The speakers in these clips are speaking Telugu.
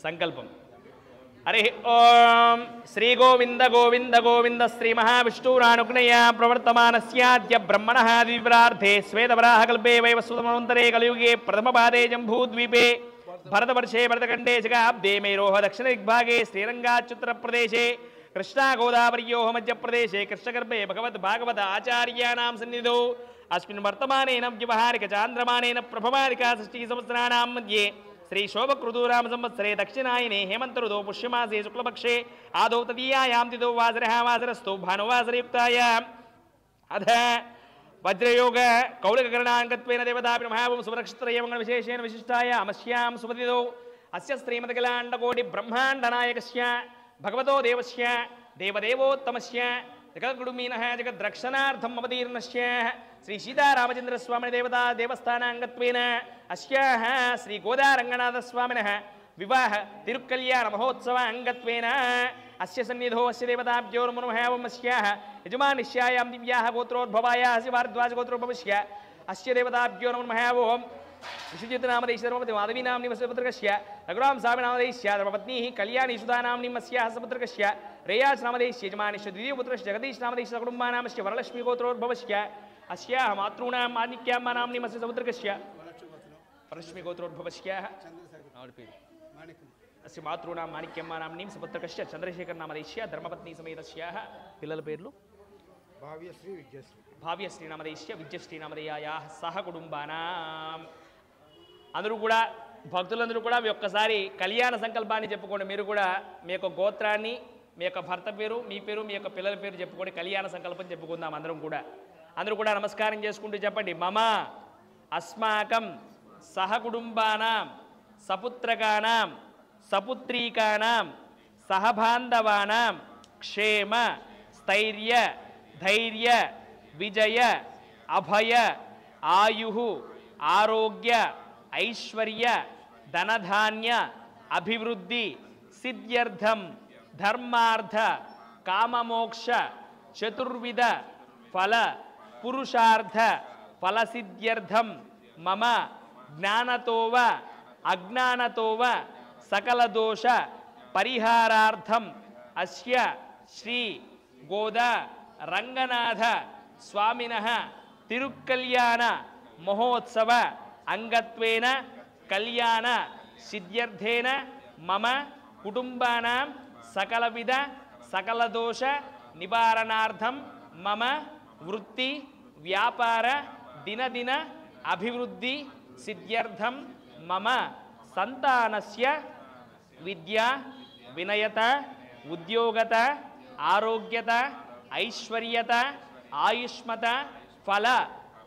సంకల్పం. హరి ఓం శ్రీ గోవింద గోవింద గోవింద శ్రీ మహావిష్ణురానుజ్ఞయ ప్రవర్తమానస్యాద్య బ్రహ్మణః దివ్రార్థే శ్వేతవరాహకల్పే వైవస్వతమంతరే కలియుగే ప్రథమపాదే జంబూద్వీపే భరతవర్షే భరతఖండే జగాబ్దే మేరోహ దక్షిణ దిగ్భాగే శ్రీరంగాచ్యుత్తరప్రదేశే కృష్ణా గోదావర్యోః మధ్యప్రదేశే కృష్ణగర్భే భగవద్భాగవత ఆచార్యాణాం సన్నిధౌ అస్మిన్ వర్తమానేన వ్యవహారిక చాంద్రమానేన ప్రభమానిక షష్ఠీ సంవత్సరాణాం మధ్యే శ్రీ శోభకృతూరామ సంవత్సరే దక్షిణాయనే హేమంత ఋతౌ పుష్యమాసే శుక్లపక్షే ఆదౌ తదీయాయాం తిథౌ వాసరః వాసరస్తౌ భానువాసరయుక్తాయాం అథ వజ్రయోగ కౌళికకరణాంగత్వేన దేవతాపి మహాభూం సుభనక్షత్రయమంగళ విశేషేణ విశిష్టాయాం అస్యాం సుమతిథౌ అస్య శ్రీమదఖిలాండకోటి బ్రహ్మాండనాయకస్య భగవతో దేవస్య దేవదేవోత్తమస్య జగద్గుడుమీనః జగద్రక్షణార్థం అవతీర్ణస్య శ్రీ సీతారామచంద్రస్వామి దేవతా దేవస్థానాంగత్వేన అస్యాః శ్రీ గోదారంగనాథస్వామినః వివాహ తిరుక్కల్యాణ మహోత్సవ అంగత్వేన అస్య సన్నిధో అస్య దేవతాభ్యో నమో నమః ఓం అస్యాః యజమానిష్యాయాం దివ్యాః గోత్రోద్భవాయాः శివార్ద్వాజ గోత్రోద్భవస్య అస్య దేవతాభ్యో నమో నమః ఓం విశుజితనామదేశ ధర్మపతి మాధవీనాంని వసుపుత్రకస్య రఘురామ స్వామినామదేశ్య ధర్మపత్ని కళ్యాణి సుధానాంని మస్యాః సపుత్రకస్య రేయాస్ నామదేశ్య యజమానిష్య ద్వితీయపుత్రస్య జగదీశ్ నామదేశ కుటుంబానామస్య వరలక్ష్మీ గోత్రోద్భవస్య అస్యాః మాతॄణాం మాణిక్యామ్మానాంని మస్య సపుత్రకస్య వరలక్ష్మీ గోత్రోద్భవస్య అస్య మాతॄణాం మాణిక్యమ్మానాంని సపుత్రకస్య చంద్రశేఖర్ నామదేశ్య ధర్మపత్ని సమేతస్యాః పిల్లల పేర్లు భావ్యశ్రీ నామదేశ్య విద్యశ్రీ నామదేయాయాః సహ కుటుంబానాం. అందరూ కూడా భక్తులందరూ కూడా మీ ఒక్కసారి కళ్యాణ సంకల్పాన్ని చెప్పుకోండి. మీరు కూడా మీ యొక్క గోత్రాన్ని, మీ యొక్క భర్త పేరు, మీ పేరు, మీ యొక్క పిల్లల పేరు చెప్పుకొని కళ్యాణ సంకల్పం చెప్పుకుందాం. అందరూ కూడా నమస్కారం చేసుకుంటూ చెప్పండి. మమ అస్మాకం సహ కుటుంబానాం సపుత్రకానాం సపుత్రీకానాం సహబాంధవానాం క్షేమ స్థైర్య ధైర్య విజయ అభయ ఆయు ఆరోగ్య ఐశ్వర్య ధనధాన్య అభివృద్ధి సిద్ధ్యర్థం ధర్మార్థ కామమోక్ష చతుర్విధ ఫల పురుషార్థ ఫలసిద్ధ్యర్థం మమ జ్ఞానతోవ అజ్ఞానతోవ సకల దోష పరిహారార్థం అస్య శ్రీ గోదా రంగనాథ స్వామినః తిరుక్కల్యాణ మహోత్సవ అంగత్వేన కళ్యాణ సిద్ధ్యర్థేన మమ కుటుంబానాం సకలవిధ సకల దోష నివారణార్థం మమ వృత్తి వ్యాపార దినదిన అభివృద్ధి సిద్ధ్యర్థం మమ సంతానస్య విద్య వినయత ఉద్యోగత ఆరోగ్యత ఐశ్వర్యత ఆయుష్మత ఫల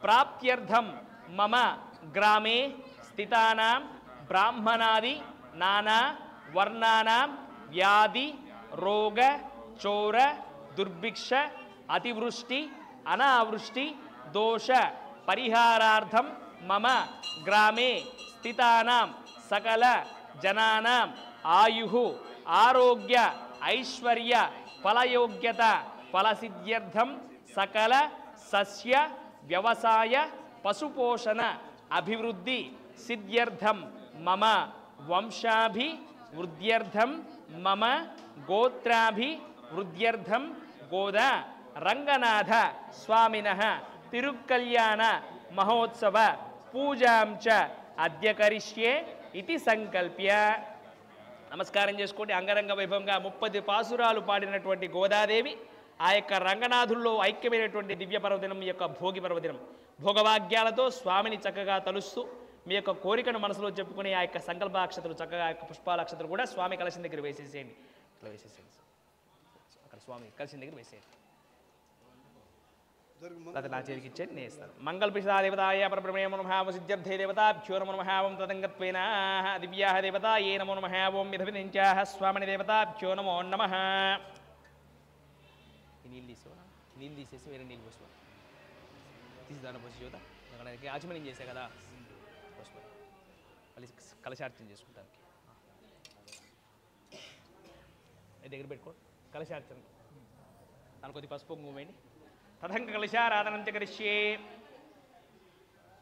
ప్రాప్త్యర్థం మమ గ్రామే స్థితానాం బ్రాహ్మణాది నానా వర్ణానాం వ్యాధి రోగ చోర దుర్భిక్ష అతివృష్టి అనావృష్టి దోష పరిహారార్థం మమ గ్రామే స్థితానాం సకల జనానాం ఆయు ఆరోగ్య ఐశ్వర్య ఫలయోగ్యత ఫలసిద్ధ్యర్థం సకల సస్య వ్యవసాయ పశుపోషణ అభివృద్ధి సిద్ధ్యర్థం మమ వంశాభివృద్ధ్యర్థం మమ గోత్రాభివృద్ధ్యర్థం గోదా రంగనాథ స్వామినః తిరుక్కల్యాణ మహోత్సవ పూజాం చ అద్య కరిష్యే ఇతి సంకల్ప్య. నమస్కారం చేసుకోండి. అంగరంగ వైభవంగా 30 పాసురాలు పాడినటువంటి గోదాదేవి ఆ యొక్క రంగనాథుల్లో ఐక్యమైనటువంటి దివ్య పర్వదినం యొక్క భోగి పర్వదినం. భోగవాగ్యాలతో స్వామిని చక్కగా తలుస్తూ మీ యొక్క కోరికను మనసులో చెప్పుకుని ఆ యొక్క సంకల్పాక్షతలు చక్కగా ఆ యొక్క పుష్పాలక్షతలు కూడా స్వామి కలశం దగ్గర వేసేసేయండి. ఇట్లా వేసేసేయండి. అక్కడ స్వామి కలశం దగ్గర వేసేయండి. నా చేతికి ఇచ్చేది నేను ఇస్తాను. మంగళపిషాదేవతాయ పరబ్రహ్మణే నమో నమః ఓం సిద్ధ్యర్థే దేవతాభ్యో నమో నమః ఓం తదంగత్వేన దివ్యాః దేవతాయే నమో నమః ఓం విధవిధించాః స్వామిని దేవతాభ్యో నమో నమః. నీళ్ళు తీసేసి వేరే నీళ్ళు పోసుకో. తీసి దాన్ని పోసి చూద్దా. అక్కడ ఆచమనం చేసా కదా, పోసుకో. మళ్ళీ కలశార్చన చేసుకుంటానికి దగ్గర పెట్టుకో. కలశార్చన దాని కొద్ది పసుపు వేయండి. తథంక కలశారాధనం చ కరిష్యే.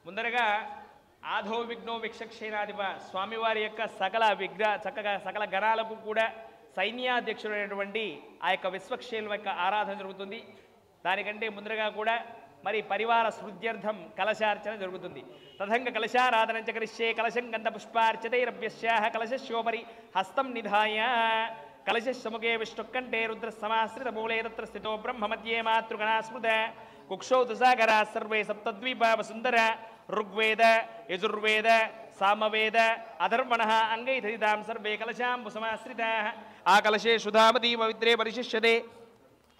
ముందరగా ఆధో విఘ్నో విక్షక్షేణాధిప స్వామివారి యొక్క సకల గణాలకు కూడా సైన్యాధ్యక్షుడైనటువంటి ఆ యొక్క విశ్వక్షేణుల యొక్క ఆరాధన జరుగుతుంది. దానికంటే ముందరగా కూడా మరి పరివార స్మృత్యర్థం కలశార్చన జరుగుతుంది. తథంగ కలశారాధన చకరిష్యే కలశం గంధ పుష్పార్చతైరభ్యస్యాః కలశస్యోపరి హస్తం నిధాయ కలశముఖే విష్ణుకంఠే రుద్ర సమాశ్రిత మూలే తత్ర స్థితో బ్రహ్మ మధ్యే మాతృగణా స్మృత కుక్షౌ తుసాగరా సర్వే సప్తద్వీపా వసుందర ఋగ్వేద యజుర్వేద సామవేద అధర్వణ అంగైథితాం సర్వే కలశాంబు సమాశ్రితాః ఆ కలశే సుధామతి పవిత్రే పరిశిష్యతే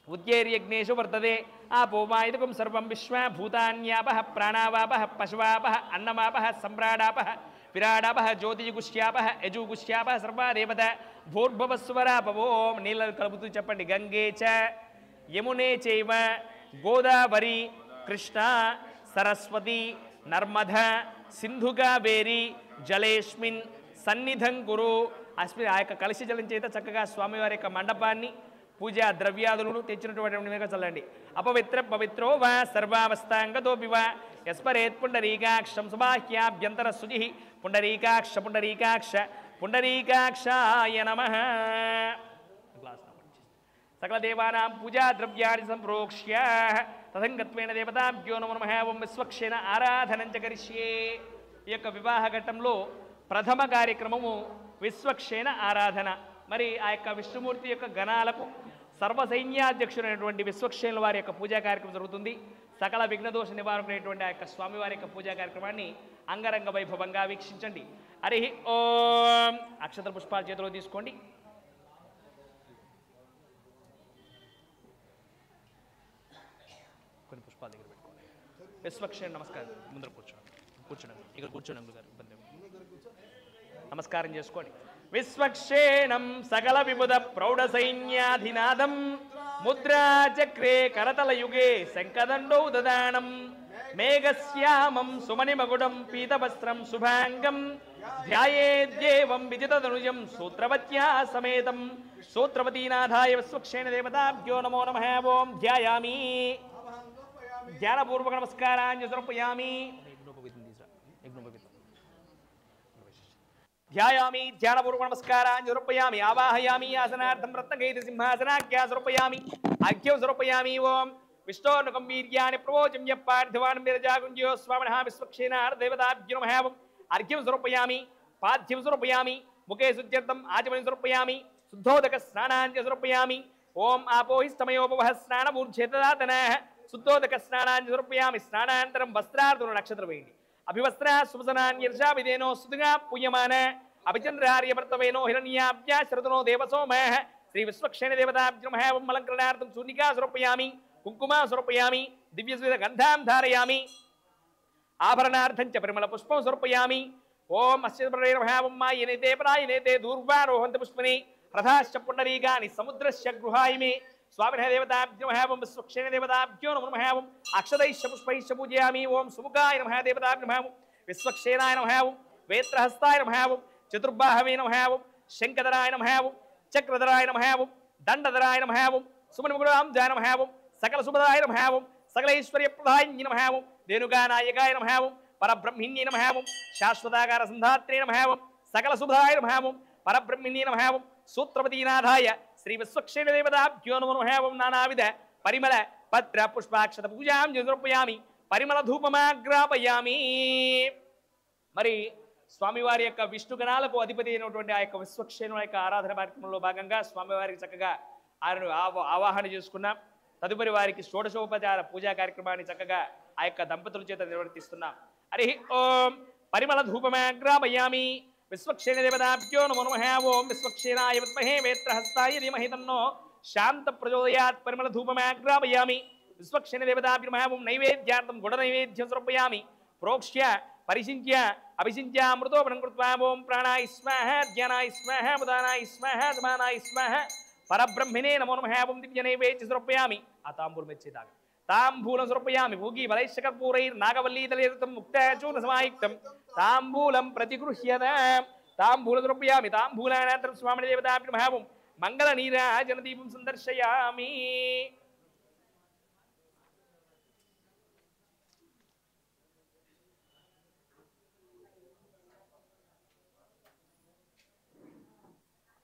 ఉద్యేర్యజ్ఞేషు వర్తతే ఆపో మాయిదకం సర్వం విశ్వా భూతాన్యాపః ప్రాణావాపః పశువాపః అన్నమాపః సమ్రాడాపః విరాడాపః జ్యోతిగుష్యాపః యజుగుష్యాపః సర్వా దేవత భూర్భవస్వరాపవోం నీళ్ళను కలుపుతూ చెప్పండి. గంగే చ యమునే చైవ గోదావరి కృష్ణ సరస్వతి నర్మద సింధు కావేరి జలేస్మిన్ సన్నిధం కురు అస్మిన్. ఆ యొక్క కలశ జలం చేత చక్కగా స్వామివారి యొక్క మండపాన్ని పూజా ద్రవ్యాదులను తెచ్చినటువంటి చల్లండి. అపవిత్ర పవిత్రో వా సర్వావస్థాంగతోపి వా యస్పరేత్ పుండరీకాక్షం సుబాహ్యాభ్యంతర శుచి పుండరీకాక్ష పుండరీకాక్ష పుండరీకాక్షాయ నమః. సకల దేవానాం పూజా ద్రవ్యాన్ని సంప్రోక్ష్య తథంగత్వేన దేవతాభ్యో నమో నమః. ఓం విశ్వక్షేణ ఆరాధనం చ కరిష్యే. ఈ యొక్క వివాహ ఘట్టంలో ప్రథమ కార్యక్రమము విశ్వక్షేణ ఆరాధన. మరి ఆ యొక్క విష్ణుమూర్తి యొక్క గణాలకు సర్వసైన్యాధ్యక్షుడైనటువంటి విశ్వక్షేణుల వారి యొక్క పూజా కార్యక్రమం జరుగుతుంది. సకల విఘ్నదోష నివారకుడైనటువంటి ఆ యొక్క స్వామివారి యొక్క పూజా కార్యక్రమాన్ని అంగరంగ వైభవంగా వీక్షించండి. హరి ఓం. అక్షత పుష్పాల చేతిలో తీసుకోండి. కొన్ని పుష్పాల దగ్గర పెట్టుకోండి. విశ్వక్షేణ నమస్కారం. ముందర కూర్చోండి ఇక్కడ కూర్చోండి గారు. ఇబ్బంది నమస్కారం చేసుకోండి. విశ్వక్షేణం సకల విబుధ ప్రౌఢ సైన్యాధినాదం ముద్రాచక్రే కరతలయుగే శంఖదండౌ దదానం మేఘశ్యామం సుమణిమగుడం పీతవస్త్రం శుభాంగం ధ్యాయేద్యేవం విజితదనుజం సూత్రవత్యా సమేతం సూత్రవతీనాథాయ విశ్వక్షేణ దేవతాభ్యో నమో నమః. ఓం ధ్యాయామి ధ్యానపూర్వక నమస్కారాన్ని సమర్పయామి. ధ్యాయామి ధ్యానపూర్వక నమస్కారాన్ని సమర్పయామి. ఆవాహయామి ఆసనార్థం రత్నగైత సింహాసనాఖ్యా సమర్పయామి. అర్ఘ్యం సమర్పయామి. ఓం విష్ణోర్నుకం వీర్యాన్ని ప్రవోచం య పార్థివాన్ విరజాగుంజ్యో స్వామినః విశ్వక్షేణార్దేవతాభ్యో నమః. అర్ఘ్యం సమర్పయామి. పాద్యం సమర్పయామి. ముఖే శుద్ధ్యర్థం ఆచమనం సమర్పయామి. శుద్ధోదక స్నానాన్ని సమర్పయామి. ఓం ఆపోహిస్తమయోపవః స్నానమూర్ఛేతదాతనః శుద్ధోదక స్నానాన్ని సమర్పయామి. స్నానానంతరం వస్త్రార్థులు నక్షత్రం వేయండి. అభివస్త్ర సువసనాన్యర్షా విదేనో సుదుగా పూయమాన అభిచంద్రార్యవర్తవేనో హిరణ్యాభ్యా శరదనో దేవసోమః. శ్రీ విశ్వక్షేణ దేవతాభ్యో నమః. ఓం అలంకరణార్థం చూర్ణికా సమర్పయామి. కుంకుమ సమర్పయామి. దివ్యస్మిత గంధాం ధారయామి. ఆభరణార్థం చ పరిమళ పుష్పం సమర్పయామి. ఓం అస్య నమః. ఓం మాయనేతే ప్రాయనేతే దూర్వారోహంత పుష్పని రథాశ్చ పుండరీకాని సముద్రస్య గృహాయిమే స్వామినః దేవతాభ్యో నమః. ఓం విశ్వక్షేణ దేవతాభ్యో నమో నమః. ఓం అక్షతైశ్చ పుష్పైశ్చ పూజయామి. ఓం సుముఖాయ నమః దేవతాభ్యో నమః. ఓం విశ్వక్షేణాయ నమః. ఓం వేత్రహస్తాయ నమః. ఓం చతుర్బాహవే నమః. ఓం శంఖధరాయ నమః. ఓం చక్రధరాయ నమః. ఓం దండధరాయ నమః. ఓం సుమనిముగుడాంజాయ నమః. ఓం సకల శుభదాయ నమః. ఓం సకలైశ్వర్యప్రదాయిన్యై నమః. ఓం రేణుకానాయకాయ నమః. ఓం పరబ్రహ్మిణ్యై నమః. ఓం శాశ్వతాకార సంధాత్రే నమః. ఓం సకల శుభదాయ నమః. ఓం పరబ్రహ్మిణ్యై నమః. ఓం సూత్రవతీనాథాయ శ్రీ విశ్వక్షేణ దేవతాభ్యో నమో నమః. ఓం నానావిధ పరిమళ పత్ర పుష్పాక్షత పూజాం సమర్పయామి. పరిమళ ధూపమాగ్రాపయామి. మరి స్వామివారి యొక్క విష్ణుగణాలకు అధిపతి అయినటువంటి ఆ యొక్క విశ్వక్షేణుల యొక్క ఆరాధన కార్యక్రమంలో భాగంగా స్వామివారికి చక్కగా ఆయనను ఆవాహన చేసుకున్నాం. తదుపరి వారికి షోడశోపచార పూజా కార్యక్రమాన్ని చక్కగా ఆ యొక్క దంపతుల చేత నిర్వర్తిస్తున్నాం. హరి ఓం. పరిమళ ధూపమాగ్రాపయామి. విశ్వక్షేణ దేవతాభ్యో నమో నమః. ఓం విశ్వక్షేణాయ విద్మహే వేత్రహస్తాయ ధీమహి తన్నో శాంత ప్రచోదయాత్. పరిమళ ధూపమాగ్రాపయామి. విశ్వక్షేణ దేవతాభ్యో నమః. ఓం నైవేద్యార్థం గుడ నైవేద్యం సమర్పయామి. ప్రోక్ష్య పరిశించ్య అభిషించ్య అమృతోపనం కృత్వా ఓం ప్రాణాయ స్వాహ ధ్యానాయ స్వాహ ఉదానాయ స్వాహ సమానాయ స్వాహ పరబ్రహ్మిణే నమో నమః. ఓం దివ్య నైవేద్యం సమర్పయామి. ఆ తాంబూలం ఇచ్చేదాకా తాంబూలం సమర్పయామి. భూగి బలైశ్చకర్పూరైర్నాగవల్లీతలేతం ముక్తాచూర్ణ సమాయుక్తం తాంబూలం ప్రతిగృహ్యత. తాంబూలం సమర్పయామి. తాంబూలానంతరం స్వామిని దేవతాభ్యో నమః. ఓం మంగళ నీరాజన దీపం సందర్శయామి.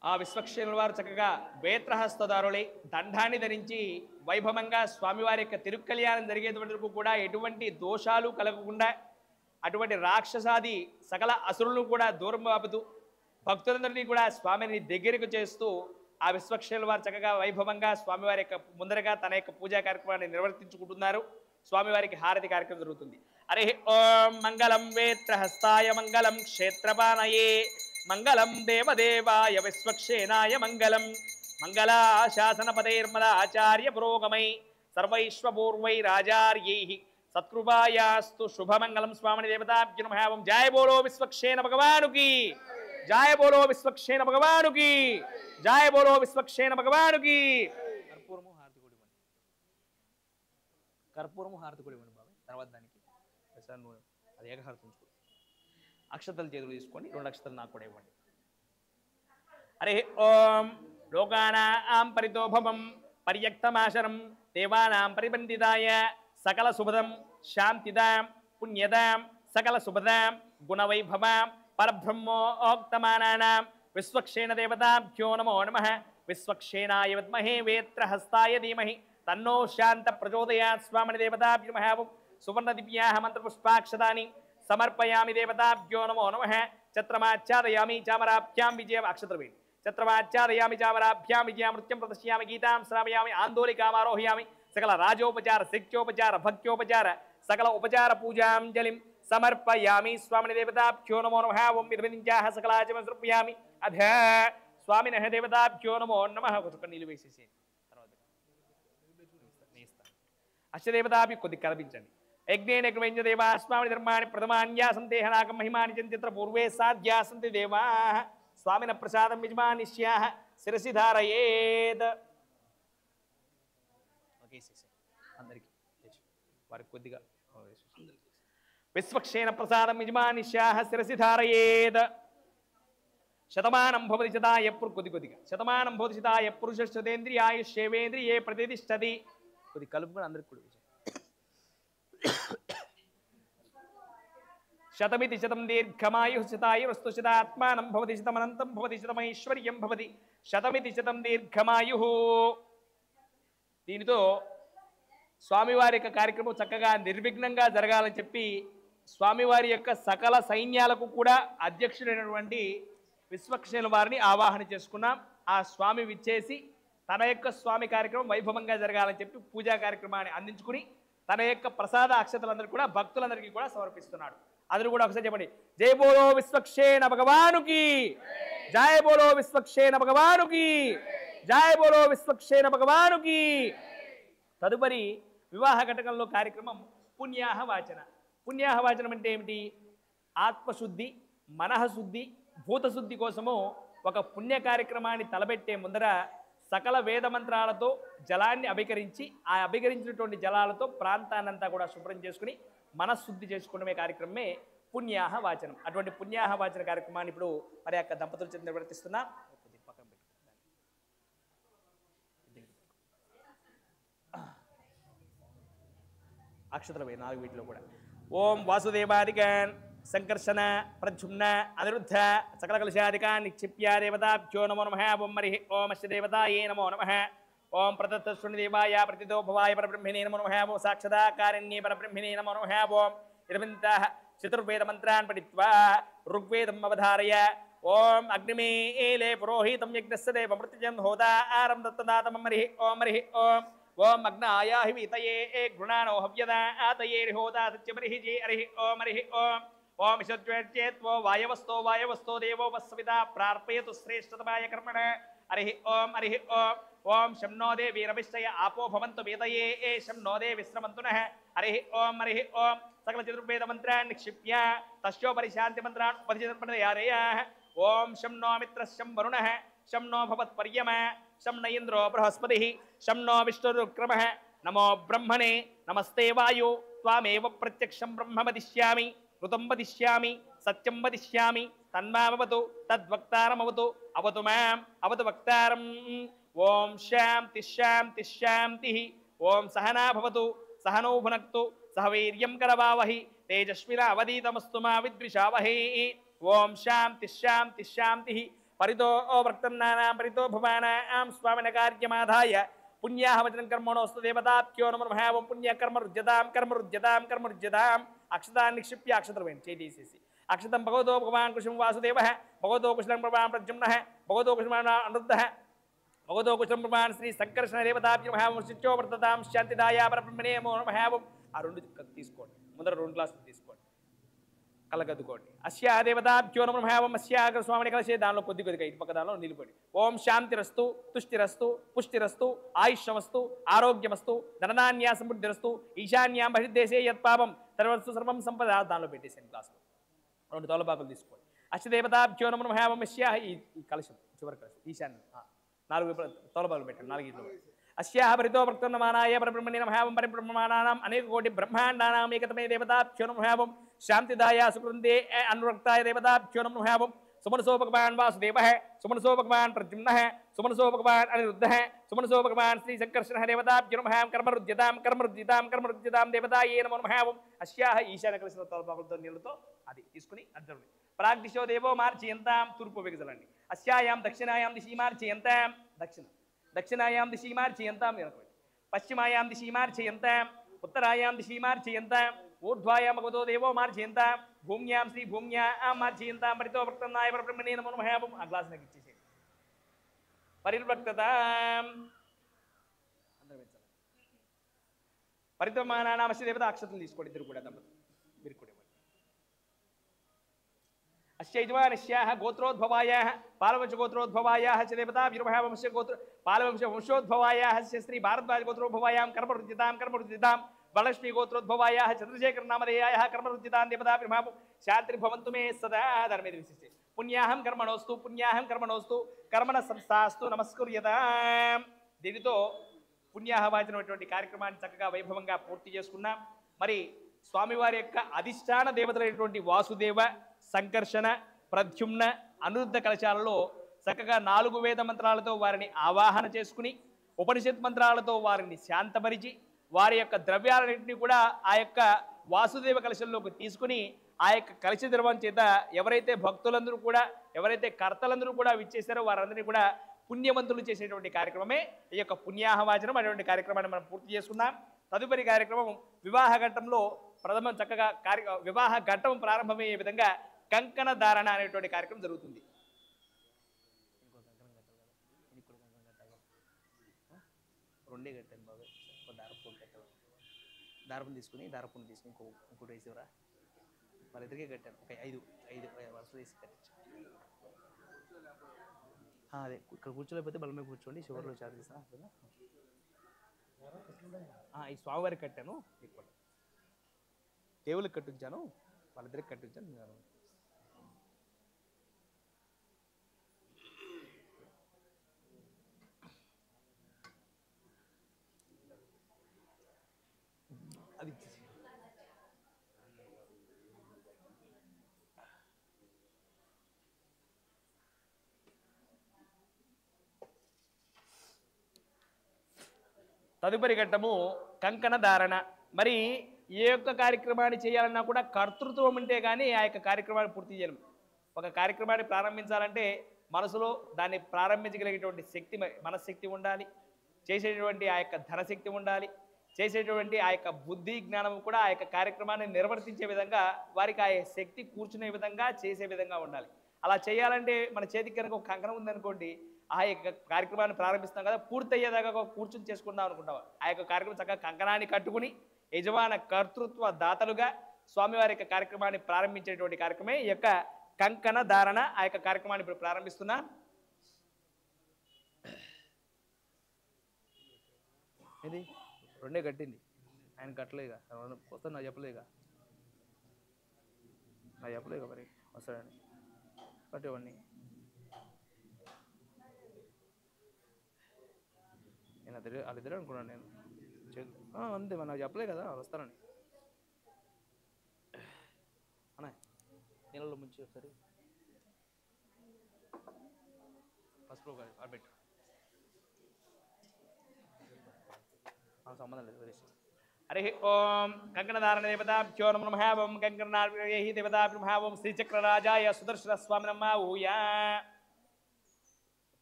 ఆ విశ్వక్షేణుల వారు చక్కగా వేత్రహస్తదారులై దండాన్ని ధరించి వైభవంగా స్వామివారి యొక్క తిరుక్కల్యాణం జరిగేటువంటి వరకు కూడా ఎటువంటి దోషాలు కలగకుండా అటువంటి రాక్షసాది సకల అసురులను కూడా దూరం ఆపుతూ భక్తులందరినీ కూడా స్వామిని దగ్గరకు చేస్తూ ఆ విశ్వక్షేణుల వారు చక్కగా వైభవంగా స్వామివారి యొక్క ముందరగా తన యొక్క పూజా కార్యక్రమాన్ని నిర్వర్తించుకుంటున్నారు. స్వామివారికి హారతి కార్యక్రమం జరుగుతుంది. హరి ఓం మంగళం వేత్రహస్తాయ మంగళం క్షేత్రపానయే మంగళం దేవదేవాయ విశ్వక్షేనాయ మంగళం మంగళాశాసనపదైర్మదాచార్య పురోగమై సర్వైశ్వపూర్వైరాచార్యైః సత్కృపాయాస్తు శుభమంగళం స్వామిని దేవతాభ్యో నమః. ఓం జయ బోలో విశ్వక్షేణ భగవానుకి, జయ బోలో విశ్వక్షేణ భగవానుకి, జయ బోలో విశ్వక్షేణ భగవానుకి. కర్పూరము హారతి కూడా ఇవ్వండి, కర్పూరము హారతి కూడా ఇవ్వండి బాబాయ్. తర్వాత దానికి అది ఏకహారతి ఉంచుకోండి. అక్షతలు చేతులు తీసుకోండి, 2 అక్షతలు నాకు కూడా ఇవ్వండి. హరి ఓం లోకానాం పరితోభవం పర్యక్తమాశరం దేవానాం పరిబంధితాయ సకల శుభదం శాంతిదాం పుణ్యదాం సకల శుభదాం గుణవైభవాం పరబ్రహ్మోక్తమానానాం విశ్వక్షేణ దేవతాభ్యో నమో నమః. విశ్వక్షేణాయ విద్మహే వేత్రహస్తాయ ధీమహి తన్నో శాంత ప్రచోదయాత్. స్వామిని దేవతాభ్యో నమః. సువర్ణ దివ్యాః మంత్రపుష్పాక్షతాని సమర్పయామి దేవతాభ్యో నమో నమః. ఛత్రమాచ్ఛాదయామి చామరాభ్యాం విజయ అక్షత్రవేణి ఛత్రమాచ్ఛాదయామి చామరాభ్యాం విజయామృత్యం ప్రదర్శయామి గీతాం శ్రావయామి ఆందోళికామారోహయామి సకల రాజోపచార శక్త్యోపచార భక్త్యోపచార సకల ఉపచార పూజాంజలిం సమర్పయామి. స్వామిని దేవతాభ్యో నమో నమః. ఓం విధవించాః సకలాచమ సమర్పయామి అధ స్వామినః దేవతాభ్యో నమో నమః. ఒక నీళ్ళు వేసేసి తర్వాత అష్టదేవతాభ్యో కొద్ది కల్పించండి. యజ్ఞేన కృవేంజ దేవా స్వామి ధర్మాణి ప్రథమాన్యాసం దేహనాకం మహిమాని చంచిత్ర పూర్వే సాధ్యాసంతి దేవా. స్వామిన ప్రసాదం యజమానిష్యాః శిరసి ధారయేత్. అందరికీ వారికి కొద్దిగా విశ్వక్షేణ ప్రసాదం యజమానిష్యాః శిరసి ధారయేత్. శతమానం భవతి శతాయ కొద్దిగా శతమానం భవతి శతాయ పురుషేంద్రియాయుష్యేవేంద్రియే ప్రతిష్టతి. కొద్ది కలుపుకొని అందరికి కూడా శతమితి శతం దీర్ఘమాయు శతాయురస్తు శతాత్మానం భవతి శతమనంతం భవతి శతమైశ్వర్యం భవతి శతమితి శతం దీర్ఘమాయు. దీనితో స్వామివారి యొక్క కార్యక్రమం చక్కగా నిర్విఘ్నంగా జరగాలని చెప్పి స్వామివారి యొక్క సకల సైన్యాలకు కూడా అధ్యక్షుడైనటువంటి విశ్వక్షేణుల వారిని ఆవాహన చేసుకున్నాం. ఆ స్వామి విచ్చేసి తన యొక్క స్వామి కార్యక్రమం వైభవంగా జరగాలని చెప్పి పూజా కార్యక్రమాన్ని అందించుకుని తన యొక్క ప్రసాద అక్షతలందరికీ కూడా భక్తులందరికీ కూడా సమర్పిస్తున్నాడు. అందరూ కూడా ఒకసారి చెప్పండి, జై బోలో విశ్వక్షేణ భగవానుకి, జై బోలో విశ్వక్షేణ భగవానుకి, జై బోలో విశ్వక్షేణ భగవానుకి. తదుపరి వివాహ ఘటకంలో కార్యక్రమం పుణ్యాహ వాచన. పుణ్యాహ వాచనం అంటే ఏమిటి? ఆత్మశుద్ధి, మనఃశుద్ధి, భూతశుద్ధి కోసము ఒక పుణ్య కార్యక్రమాన్ని తలబెట్టే ముందర సకల వేద మంత్రాలతో జలాన్ని అభికరించి ఆ అభికరించినటువంటి జలాలతో ప్రాంతాన్నంతా కూడా శుభ్రం చేసుకుని మనఃశుద్ధి చేసుకునే కార్యక్రమమే పుణ్యాహ వాచనం. అటువంటి పుణ్యాహ వాచన కార్యక్రమాన్ని ఇప్పుడు మరి యొక్క దంపతుల చేత నిర్వర్తిస్తున్నా. అక్షతలు 4 వీటిలో కూడా ఓం వాసుదేవాదికాన్ సంకర్షణ ప్రద్యుమ్న అనిరుద్ధ సకల కలుషాదికాన్ నిక్షిప్య దేవతాభ్యో నమో నమః. ఓం మరి ఓం అష్టదేవతాయే నమో నమః. ఓం ప్రదత్తశృణిదేవాయ ప్రతితో భవాయ పరబ్రహ్మిణే నమో నమః. ఓం సాక్షాత్కారిణ్యే పరబ్రహ్మిణే నమో నమః. ఓం ఇరవింతః చతుర్వేద మంత్రాన్ పఠిత్వా ఋగ్వేదం అవధారయ. ఓం అగ్నిమేలే పురోహితం యజ్ఞస్య దేవ మృత్యుజన్ హోతారం దత్తదాతం మరి ఓం మరి ఓం ఓం అగ్నాయాహి వీతయే గృణానో హవ్యదాతయే హోతా సత్యమరిహి జే హరి ఓం హరి ఓం ఓం విశద్వేత్వో వాయవస్తో వాయవస్తో దేవోపస్విత ప్రార్పయతు శ్రేష్టతమాయ కర్మణ హరి ఓం హరి ఓం ఓం శం నో దేవీరవిశ్చయ ఆపో భవంతు వీతయే శం నో దే విశ్రమంతునః హరి ఓం హరి ఓం సకల చతుర్వేద మంత్రాన్ నిక్షిప్య తస్యోపరి శాంతి మంత్రాన్ ఉపనిషదర్పణయారేయాః. ఓం శం నో మిత్రశం వరుణః శం నో భవత్పర్యమ శం న ఇంద్రో బృహస్పతిః శం నో విష్ణురుక్రమః. నమో బ్రహ్మణే నమస్తే వాయు త్వామేవ ప్రత్యక్షం బ్రహ్మ వదిష్యామి ఋతం వదిష్యామి సత్యం వదిష్యామి తన్మామవతు తద్వక్తారమవతు అవతు మాం అవతు వక్తారం. ఓం శాంతి శాంతి శాంతి. ఓం సహనా భవతు సహనో భునక్తు సహ వీర్యం కరవావహి తేజస్వినావధీతమస్తు మా విద్విషావహై. ఓం శాంతి శాంతి శాంతి. పరితో వక్తం నానాం పరితో భువానాం స్వామిన కార్యమాధాయ పుణ్యాహ వచనం కర్మణోస్తు దేవతాభ్యో నమః ఓం పుణ్యకర్మ రుజ్యతాం అక్షతాన్ని నిక్షిప్య అక్షతలు వేయండి చేసేసి అక్షతం భగవతో భగవాన్ కృష్ణ వాసుదేవ భగవతో కృష్ణం భగవాన్ ప్రద్యుమ్న భగవతో కృష్ణ అనురుద్ధ భగవతో కృష్ణం భగవాన్ శ్రీ సంకర్షణ దేవతాభ్యో నమః ఓం శిత్యో వర్తతాం శాంతిదాయ పరబ్రహ్మణే నమః ఓం. ఆ రెండు తీసుకోండి, ముందర 2 గ్లాసులు తీసుకోండి, కలగద్దుకోండి. అస్యా దేవతాభ్యో నమః ఓం అస్యాగ్ర స్వామిని కలిసే దానిలో కొద్దిగా ఇటు పక్క దానిలో నిలబడి ఓం శాంతిరస్తు తుష్టిరస్తు పుష్టిరస్తు ఆయుష్యమస్తు ఆరోగ్యమస్తు ధనధాన్యా సమృద్ధిరస్తు ఈశాన్యాం బహిర్దేశే యత్పాపం సర్వస్తు సర్వం సంపద దానిలో పెట్టేసాను గ్లాసులో. 2 తోలపాకులు తీసుకోండి. అష్టదేవతాభ్యో నమః ఓం అస్యా ఈ కలశం చివరి కలశం ఈశాన్యం 4 తోలపాకులు పెట్టండి, 4 ఇట్లు. అస్యాహ పరితో ప్రక్తమానాయ పరబ్రహ్మణే నమః ఓం పరిబ్రహ్మణానాం అనేక కోటి బ్రహ్మాండానాం ఏకతమే దేవతాభ్యో నమః ఓం శాంతిదాయ సుకృందే అనురక్తాయ దేవతాభ్యో నమః ఓం సుమనసో భగవాన్ వాసుదేవః సుమనసో భగవాన్ ప్రద్యుమ్నః సుమనసో భగవాన్ అనిరుద్ధః సుమనసో భగవాన్ శ్రీ సంకర్షణ దేవతాభ్యో నమః కర్మరుద్యతాం దేవతాయే నమో నమః ఓం. అస్యాహ ఈశాన్య కలిసిన తోలపాకులతో నీళ్ళతో అది తీసుకుని అర్జునుడు ప్రాగ్దిశో దేవో మార్చయంతాం తూర్పు వెగజలండి. అస్యాయాం దక్షిణాయాం దిశి మార్చయంతాం దక్షిణాయాం దిశి మార్చయంతాం పశ్చిమాయాం దిశి మార్చయంతాం ఉత్తరాయాం దిశి మార్చయంతాం ఊర్ధ్వాయాం భగవతో దేవో మార్చయంతాం భూమ్యాం శ్రీ భూమ్యాం మార్చయంతాం పరితో వక్తన్నాయ పరబ్రహ్మణే నమో నమః ఓం. ఆ గ్లాస్ నాకు ఇచ్చేసేయండి. పరిర్వక్తతాం పరితమానామస్య దేవత అక్షతలు తీసుకోండి, ఇద్దరు కూడా దంపతులు మీరు కూడా. అస్య యజమానస్యాః గోత్రోద్భవాయాః పాలవంశగోత్రోద్భవాయాః చ దేవతాభ్యో వంశ గోత్ర పాలవంశ వంశోద్భవాయాః శ్రీ భారద్వాజ గోత్రోద్భవాయాం కర్మరుద్యతాం వరలక్ష్మీ గోత్రోద్భవాయాః చంద్రశేఖర నామధేయాః కర్మరుద్యతాం దేవతాభ్యో శాంతి భవంతు మే సదా. దాని మీద విశిష్టే పుణ్యాహం కర్మణోస్తు కర్మణ సంస్థాస్తు నమస్కృర్యతాం. దీనితో పుణ్యాహవాచనటువంటి కార్యక్రమాన్ని చక్కగా వైభవంగా పూర్తి చేసుకున్నాం. మరి స్వామివారి యొక్క అధిష్టాన దేవతలైనటువంటి వాసుదేవ సంకర్షణ ప్రద్యుమ్న అనిరుద్ధ కలశాలలో చక్కగా 4 వేద మంత్రాలతో వారిని ఆవాహన చేసుకుని ఉపనిషత్ మంత్రాలతో వారిని శాంతపరిచి వారి యొక్క ద్రవ్యాలన్నింటినీ కూడా ఆ యొక్క వాసుదేవ కలశంలోకి తీసుకుని ఆ యొక్క కలశ ద్రవం చేత ఎవరైతే భక్తులందరూ కూడా ఎవరైతే కర్తలందరూ కూడా విచ్చేశారో వారందరినీ కూడా పుణ్యవంతులు చేసేటువంటి కార్యక్రమమే ఈ యొక్క పుణ్యాహవాచనం అనేటువంటి కార్యక్రమాన్ని మనం పూర్తి చేసుకుందాం. తదుపరి కార్యక్రమం వివాహ ఘట్టంలో ప్రథమం చక్కగా వివాహ ఘట్టం ప్రారంభమయ్యే విధంగా కంకణ ధారణ అనేటువంటి కార్యక్రమం జరుగుతుంది. రెండే కట్టాను బాబు, దారపుని తీసుకుని ఇంకోటి వేసేవరా వాళ్ళిద్దరికే కట్టాను. ఒక 5 వరుసలు వేసి కట్టించాను. అదే ఇక్కడ కూర్చోలేకపోతే బల మీద కూర్చోండి, షుగర్లో చార్జ్ చేస్తాను. ఈ స్వామివారికి కట్టాను, దేవుళ్ళకి కట్టించాను, వాళ్ళిద్దరికి కట్టించాను. అది తదుపరి ఘట్టము కంకణ ధారణ. మరి ఏ యొక్క కార్యక్రమాన్ని చేయాలన్నా కూడా కర్తృత్వం ఉంటే కానీ ఆ యొక్క కార్యక్రమాన్ని పూర్తి చేయలేం. ఒక కార్యక్రమాన్ని ప్రారంభించాలంటే మనసులో దాన్ని ప్రారంభించగలిగేటువంటి శక్తి మనశ్శక్తి ఉండాలి, చేసేటువంటి ఆ యొక్క ధనశక్తి ఉండాలి, చేసేటువంటి ఆ యొక్క బుద్ధి జ్ఞానం కూడా ఆ యొక్క కార్యక్రమాన్ని నిర్వర్తించే విధంగా వారికి ఆ శక్తి కూర్చునే విధంగా చేసే విధంగా ఉండాలి. అలా చేయాలంటే మన చేతికి కనుక ఒక కంకణం ఉందనుకోండి, ఆ యొక్క కార్యక్రమాన్ని ప్రారంభిస్తాం కదా, పూర్తయ్యేదాకా కూర్చుని చేసుకుందాం అనుకుంటాం. ఆ యొక్క కార్యక్రమం చక్కగా కంకణాన్ని కట్టుకుని యజమాన కర్తృత్వ దాతలుగా స్వామివారి యొక్క కార్యక్రమాన్ని ప్రారంభించేటువంటి కార్యక్రమే ఈ యొక్క కంకణ ధారణ. ఆ యొక్క కార్యక్రమాన్ని ఇప్పుడు ప్రారంభిస్తున్నా. ఇది రెండే కట్టింది, ఆయన కట్టలేగా, వస్తా నాకు చెప్పలేగా మరి వస్తాడని కట్టేవాడిని. నేను వాళ్ళిద్దరే అనుకున్నాను నేను, అంతే మరి నాకు చెప్పలే కదా వస్తానని. అన్నా నీళ్ళలో ముంచి ఒకసారి పసుపు ఆడబెట్టు, సంబంధం లేదు. హరి ఓం కంకణధారణ దేవతాభ్యో నమః ఓం కంకణార్పణేహి దేవతాభ్యో నమః ఓం శ్రీచక్రరాజాయ సుదర్శన స్వామి నమః ఊయా.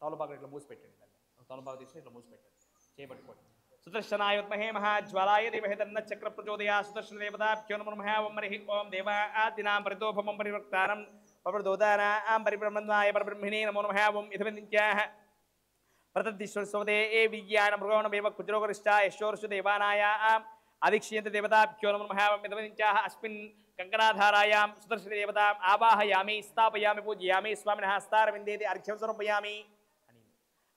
తమలపాకు ఇట్లా మూసి పెట్టండి దాన్ని తమలపాకు తీసుకుని ఇట్లా మూసి పెట్టండి చేపట్టుకోండి సుదర్శనాయ విద్మహే మహాజ్వాలాయ ధీమహి తన్న చక్ర ప్రచోదయాత్ సుదర్శన దేవతాభ్యో నమో నమః ఓం హరి ఓం దేవాదినాం పరితోభమం పరివర్తానం పవృదోదానాం పరిబ్రహ్మణాయ పరబ్రహ్మిణే నమో నమః ఓం ఇదవంత్యాః ప్రతద్దిశ్వరస్వదే ఏ విజ్ఞాన మృగవణమేవ కుజరోగరిష్టా యశోర్షు దేవానాయాం అధిక్ష్యంత దేవతాభ్యో నమో నమః ఓం ఇదవంత్యాః అస్మిన్ కంకణాధారాయాం సుదర్శన దేవతాం ఆవాహయామి స్థాపయామి పూజయామి స్వామినః హస్తారవిందేది అర్ఘ్యం సమర్పయామి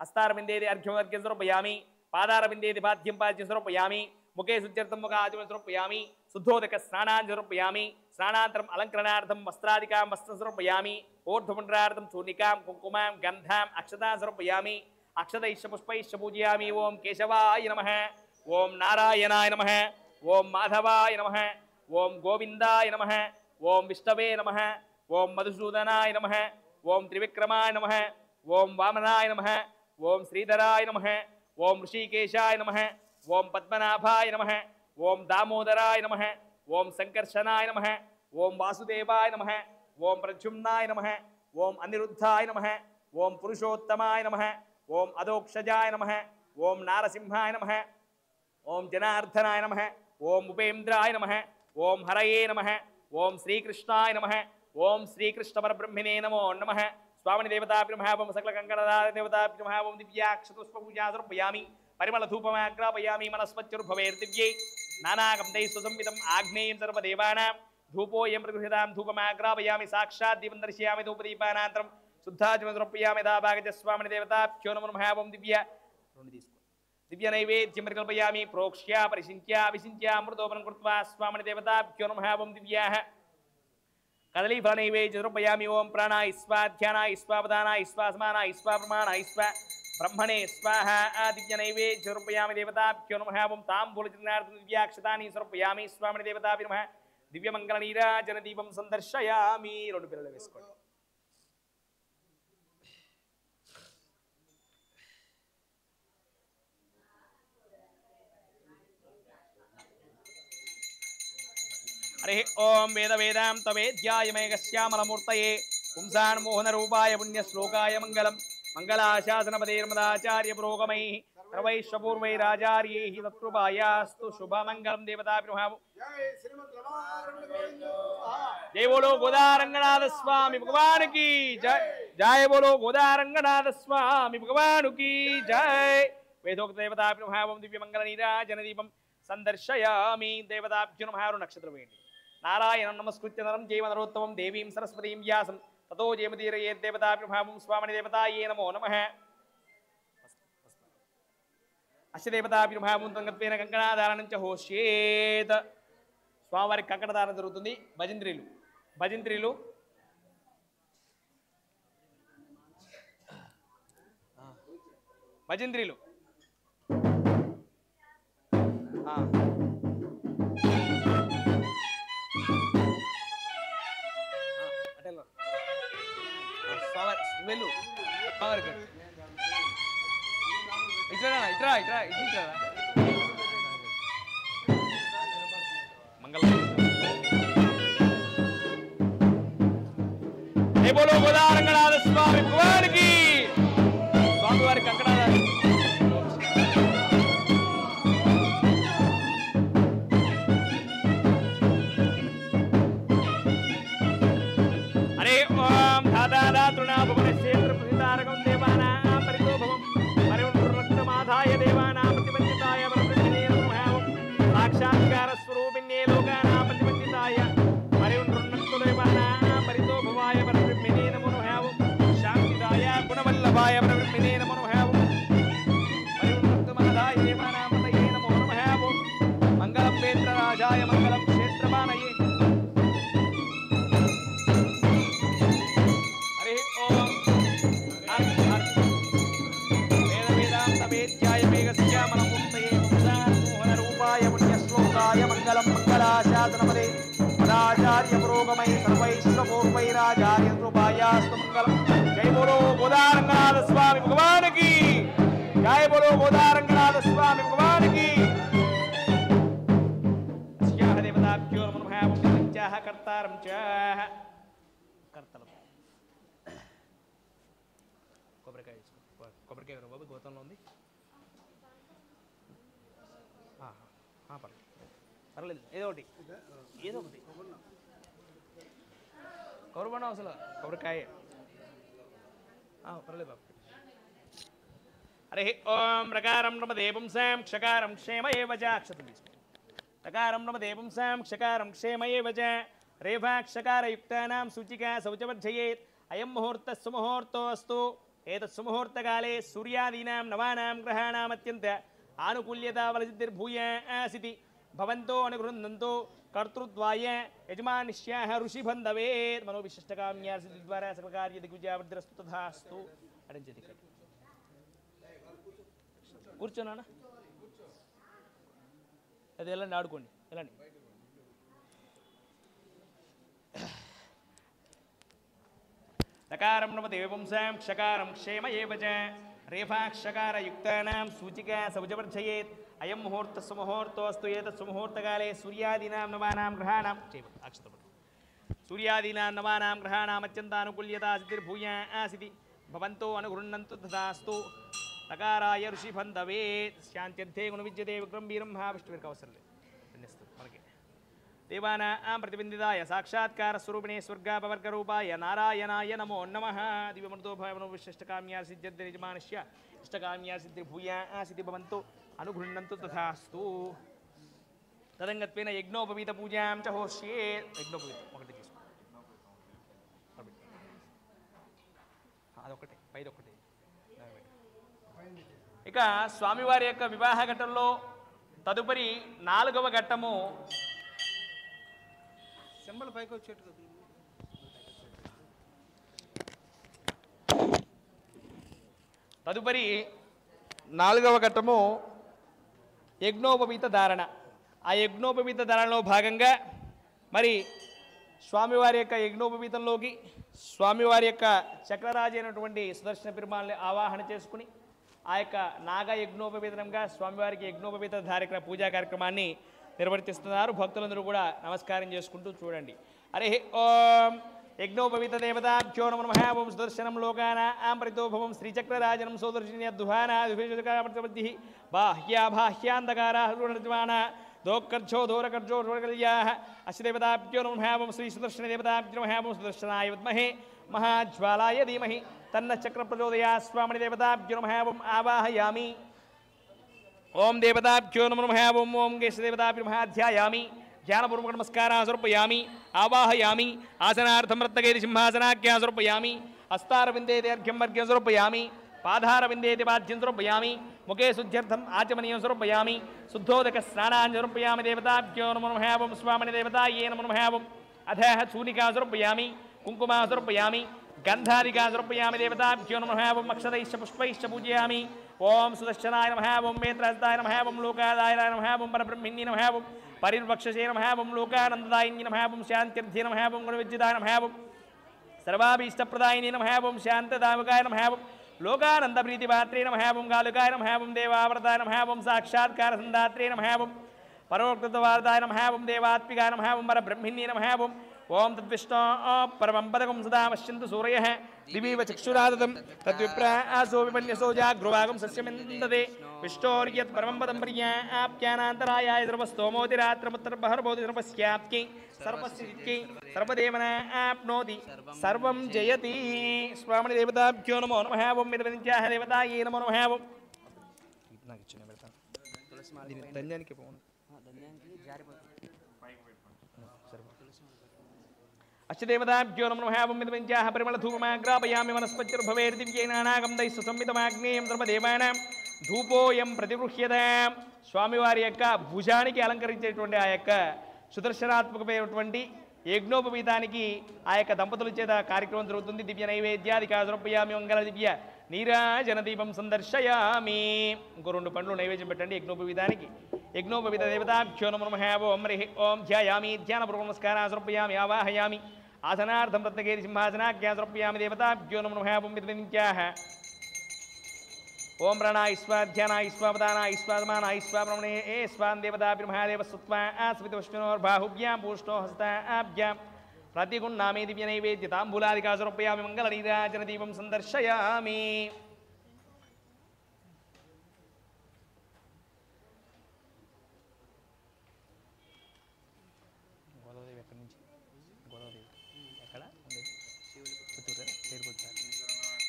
హస్తారవిందేది అర్ఘ్యం సమర్పయామి పాదారవిందేది పాద్యం పాద్యం సమర్పయామి ముఖే శుద్ధ్యర్థం ముఖాదివం సమర్పయామి శుద్ధోదక స్నానాన్ని సమర్పయామి స్నానాంతరం అలంకరణార్థం వస్త్రాదికాం వస్త్రం సమర్పయామి ఊర్ధ్వపుండ్రార్థం చూర్ణికాం కుంకుమాం గంధాం అక్షతాం సమర్పయామి అక్షతైశ్చ పుష్పైశ్చ పూజయామి ఓం కేశవాయ నమః ఓం నారాయణాయ నమః ఓం మాధవాయ నమః ఓం గోవిందాయ నమః ఓం విష్ణవే నమః ఓం మధుసూదనాయ నమః ఓం త్రివిక్రమాయ నమః ఓం వామనాయ నమః ఓం శ్రీధరాయ నమః ఓం ఋషికేశాయ నమః ఓం పద్మనాభాయ నమః ఓం దామోదరాయ నమః ఓం సంకర్షణాయ నమః ఓం వాసుదేవాయ నమః ఓం ప్రద్యుమ్నాయ నమః ఓం అనిరుద్ధాయ నమః ఓం పురుషోత్తమాయ నమః ఓం అదోక్షజాయ నమః ఓం నారసింహాయ నమః ఓం జనార్దనాయ నమః ఓం ఉపేంద్రాయ నమః ఓం హరయే నమః ఓం శ్రీకృష్ణాయ నమః ఓం శ్రీకృష్ణ పరబ్రహ్మిణే నమో నమః స్వామిని దేవతాభ్యో నమః ఓం సకల కంకణధార దేవతాభ్యో నమః ఓం దివ్యాక్షతపుష్పపూజా సమర్పయామి పరిమళధూపమాగ్రాపయామి మనస్వచ్చరుర్భవేర్దివ్యై నానాగంధైः సుసంవితం ఆగ్నేయం సర్వదేవానాం ధూపోయం ప్రగృహీతాం ధూపమాగ్రాపయామి సాక్షాత్ దీపం దర్శయామి ధూపదీపానంతరం శుద్ధాచమనం సమర్పయామి యథాభాగచ స్వామిని దేవతాభ్యో నమో నమః ఓం దివ్య నైవేద్యం పరికల్పయామి ప్రోక్ష్య పరిశింత్య విశింత్య అమృతోపనం కృత్వా స్వామిని దేవతాభ్యో నమః ఓం దివ్యాః కదలీఫల నైవేద్యం సమర్పయామి ఓం ప్రాణాయ స్వా ధ్యానాయ స్వా ప్రధానాయ స్వా సమానాయ స్వా ప్రమాణాయ స్వా బ్రహ్మణే స్వాహ దివ్య నైవేద్యం సమర్పయామి దేవతాభ్యో నమః ఓం తాంబూలచిహ్నార్థం దివ్యాక్షతాని సమర్పయామి స్వామిని దేవతాభ్యో నమః దివ్యమంగళ నీరాజన దీపం సందర్శయామి రెండు పిల్లలు వేసుకోండి హరి ఓం వేద వేదాంత వేద్యాయ మేఘశ్యామలమూర్తయే పుంసాన్ మోహనరూపాయ పుణ్యశ్లోకాయ మంగళం మంగళాశాసనపదేర్మదాచార్య పురోగమై సర్వైశ్వపూర్వైరాచార్యైః తత్కృపాయాస్తు శుభమంగళం దేవతాభ్యో నమః జై బోలో గోదారంగనాథ స్వామి భగవాన్ కీ జై జై బోలో గోదారంగనాథ స్వామి భగవాన్ కీ జై వేదోక్త దేవతాభ్యో నమః ఓం దివ్యమంగళ నీరాజన దీపం సందర్శయామి దేవతాభ్యో నమః నక్షత్రం వేయండి నారాయణం నమస్కృత్య నరం జైవ నరోత్తమం దేవీం సరస్వతీం వ్యాసం తతో జయమతీరయేద్దేవతాభ్యో నమః స్వామిని దేవతాయే నమో నమః అష్టదేవతాభ్యో నమః తంగత్వేన కంకణాధారణం చ హోష్యేత్ స్వామివారికి కంకణధారణ జరుగుతుంది భజంత్రీలు వెళ్ళు ఇట్రా మంగళం జై బోలో గోదారంగనాథ స్వామి భగవానికి స్వామివారి కంకణాధారణ తృణాభువనక్షేత్రప్రతితారకం దేవానాం పరితోభవం పరివృత్తమాధాయ దేవానాం ప్రతిబంధితాయ పరబ్రహ్మణే నమః సాక్షాత్కార స్వరూపిణ్యే లోకానాం ప్రతిబంధితాయ పరివృత్తు దేవానాం పరితోభవాయ పరబ్రహ్మణే నమో నమః శాంతిదాయ గుణవల్లభాయ పరబ్రహ్మణే నమో నమః పరివృత్తమాధాయ దేవానాం పతయే నమో నమః మంగళం వేత్రరాజాయ మంగళం క్షేత్రపానయే మంగళం మంగళాశాసనపదే పదాచార్య పురోగమై సర్వైశ్వపూర్వైరాచార్య కృపాయాస్తు మంగళం జై బోలో గోదారంగనాథ స్వామి భగవానికి జై బోలో గోదారంగనాథ స్వామి భగవానికి అస్యాః దేవతాభ్యో నమో నమః పంచాః కర్తారం చ కర్తలం కొబ్బరికాయ కొబ్బరికాయ బాబు గోతంలో ఉంది. పర్లేదు ఏదో ఒకటి కొబ్బరి అవసరం కొబ్బరికాయ పర్లేదు బాబు. హరి ఓం ప్రకారం నమదేపుంసాం క్షకారం క్షేమ ఏవ చ అక్షతం ప్రకారం నమదేపుంసాం క్షకారం క్షేమ ఏవ చ రేఫాక్షకారయుక్తానాం సూచికా శౌచవర్జయేత్ అయం ముహూర్త సుముహూర్తోస్తు ఏతత్ సుముహూర్తకాలే సూర్యాదీనాం నవానాం గ్రహాణాం అత్యంత ఆనుకూల్యతావలసిద్ధిర్భూయ ఆసితి భవంతో అనుగృహంతో కర్తృద్వాయ యజమానిష్యాః ఋషిబంధవేత్ మనోవిశిష్టకామ్యాసిద్ధి ద్వారా సకలకార్య దిగ్విజయావృద్ధిరస్తు తథాస్తు. అడంచేది కూర్చోనా అది వెళ్ళండి ఆడుకోండి వెళ్ళండి. నకారం నమదేపుంసాం క్షకారం క్షేమ ఏవ చ రేఫాక్షకారయుక్తానాం సూచికా శౌచవర్జయేత్ అయం ముహూర్త సుముహూర్తోస్తు ఏతత్ సుముహూర్తకాలే సూర్యాదీనాం నవానాం గ్రహాణాం సూర్యాదీనాం నవానాం గ్రహాణాం అత్యంతానుకూల్యతా సిద్ధిర్భూయ ఆసితి భవంతో అనుగృహ్ణంతు తథాస్తు. నకారాయ ఋషిబంధవేత్ శాంత్యర్థే గుణ విద్యతే విక్రమ వీరం మహావిష్ణువికి అవసరం లేదు మనకి. దేవానాం ప్రతిబిందితాయ సాక్షాత్కార స్వరూపిణే స్వర్గాపవర్గరూపాయ నారాయణాయ నమో నమః. దివ్యమృతోభావనో విశిష్టకామ్యా సిద్ధ్యర్థ యజమానస్య ఇష్టకామ్యా సిద్ధిర్భూయ ఆసితి భవంతు అనుగృహ్ణంతు తథాస్తు. తదంగత్వేన యజ్ఞోపవీత పూజాం చ హోష్యే. యజ్ఞోపవీతం ఒకటి తీసుకో అదొకటే పైదొకటి. ఇక స్వామివారి యొక్క వివాహ ఘట్టంలో తదుపరి 4వ ఘట్టము సింబల్ పైకి వచ్చేట్టు. తదుపరి 4వ ఘట్టము యజ్ఞోపవీత ధారణ. ఆ యజ్ఞోపవీత ధారణలో భాగంగా మరి స్వామివారి యొక్క యజ్ఞోపవీతంలోకి స్వామివారి యొక్క చక్రరాజు అయినటువంటి సుదర్శన పెరుమాల్ని ఆవాహన చేసుకుని ఆ యొక్క నాగ యజ్ఞోపవీతనంగా స్వామివారికి యజ్ఞోపవీత ధారక పూజా కార్యక్రమాన్ని నిర్వర్తిస్తున్నారు. భక్తులందరూ కూడా నమస్కారం చేసుకుంటూ చూడండి. హరి ఓం యజ్ఞోపవీత దేవతాభ్యో నమో నమః. ఓం సుదర్శనం లోకానాం పరితోభవం శ్రీచక్రరాజనం సోదర్శిన్యద్దుహానాదిభిషజకామర్తబుద్ధిః బాహ్యాభాహ్యాంధకారాహృణజ్వాన దోకర్జో దూరకర్జో రుణకల్యాః. అస్య దేవతాభ్యో నమో నమః. ఓం శ్రీ సుదర్శన దేవతాభ్యో నమః. ఓం సుదర్శనాయ విద్మహే మహాజ్వాలాయ ధీమహి తన్న చక్ర ప్రచోదయాత్. స్వామిని దేవతాభ్యో నమః. ఓం ఆవాహయామి. ఓం దేవతాభ్యో నమో నమః. ఓం ఓం కేశదేవతాభ్యో నమః. ధ్యాయామి. ధ్యానపూర్వక నమస్కారాः సమర్పయామి. ఆవాహయామి. ఆసనార్థం రత్నగైరి సింహాసనాఖ్యాం సమర్పయామి. హస్తారవిందేతి అర్ఘ్యం వర్ఘ్యం సమర్పయామి. పాదారవిందేతి పాద్యం సమర్పయామి. ముఖే శుద్ధ్యర్థం ఆచమనీయం సమర్పయామి. శుద్ధోదక స్నానాన్ని సమర్పయామి. దేవతాభ్యో నమో నమః. ఓం స్వామిని దేవతాయే నమో నమః. ఓం అధః చూనికా సమర్పయామి. కుంకుమా సమర్పయామి. గంధాదికా సమర్పయామి. దేవతాభ్యో నమః. ఓం అక్షతైశ్చ పుష్పైశ్చ పూజయామి. ఓం సుదర్శనాయ నమః. ఓం మేత్రహస్తాయ నమః. ఓం లోకాదాయ నమః. ఓం పరబ్రహ్మిణ్యే నమః. ఓం పరిర్వక్షసే నమః. ఓం లోకానందదాయిన్యే నమః. ఓం శాంత్యర్థే నమః. ఓం గుణవిద్యుదాయ నమః. ఓం సర్వాభీష్టప్రదాయినే నమః. ఓం శాంతదామకాయ నమః. ఓం లోకానందప్రీతిపాత్రే నమః. ఓం గాలుకాయ నమః. ఓం దేవావృతాయ నమః. ఓం సాక్షాత్కార సందాత్రే నమః. ఓం పరోక్తవాదాయ నమః. ఓం దేవాత్మికాయ నమః. ఓం పరబ్రహ్మిణ్యే నమః. ఓం ఓం తద్విష్ణో పరమం పదకం సదా పశ్యంతు సూరయః దివీవ చక్షురాదతం తద్విప్రాసో విపన్యసో జాగృవాగం సస్యమిందతే విష్ణోర్యత్ పరమం పదం పర్యాప్యానాంతరాయాయ ధ్రువస్తోమోతిరాత్రముత్తరబహర్భోతి సర్వస్యాప్కి సర్వస్యకి సర్వదేవన ఆప్నోతి సర్వం జయతి. స్వామిని దేవతాభ్యో నమో నమః. ఓం మిదవించాః దేవతాయే నమో నమః. ఓం నాకు ఇచ్చిన పెడతాను ధన్యానికి పోను అష్టదేవతాభ్యో నమో నమః. ఓం మిదవించాః పరిమళధూపమాగ్రాపయామి. వనస్పతిర్భవేర్ దివ్యేనానాగం దైస్సు సంవితమాగ్నేయం సర్వదేవానాం ధూపోయం ప్రతిగృహ్యతాం. స్వామివారి యొక్క భుజానికి అలంకరించేటువంటి ఆ యొక్క సుదర్శనాత్మకమైనటువంటి యజ్ఞోపవీతానికి ఆ యొక్క దంపతుల చేత కార్యక్రమం జరుగుతుంది. దివ్య నైవేద్యాది సమర్పయామి. మంగళ దివ్య నీరాజన దీపం సందర్శయామి. ఇంకో 2 పండ్లు నైవేద్యం పెట్టండి యజ్ఞోపవీతానికి. యజ్ఞోపవీత దేవతాభ్యో నమో నమః. ఓం హరి ఓం ధ్యాయామి. ధ్యానపూర్వక నమస్కారాः సమర్పయామి. ఆవాహయామి. ఆసనార్థం రత్నగైరి సింహాసనాఖ్యాం సమర్పయామి. దేవతాభ్యో నమో నమః. ఓం మిదవించాః. ఓం ప్రణాయ స్వాధ్యానాయ స్వావదానాయ స్వాదమానాయ స్వాబ్రహ్మణే ఏ స్వాన్ దేవతాభ్యో మహాదేవస్వత్వా ఆస్మితవష్ణోర్బాహుభ్యాం పూష్ణో హస్తాభ్యాం ప్రతిగుణామే దివ్య నైవేద్య తాంబూలాదికా సమర్పయామి. మంగళ నీరాజన దీపం సందర్శయామి.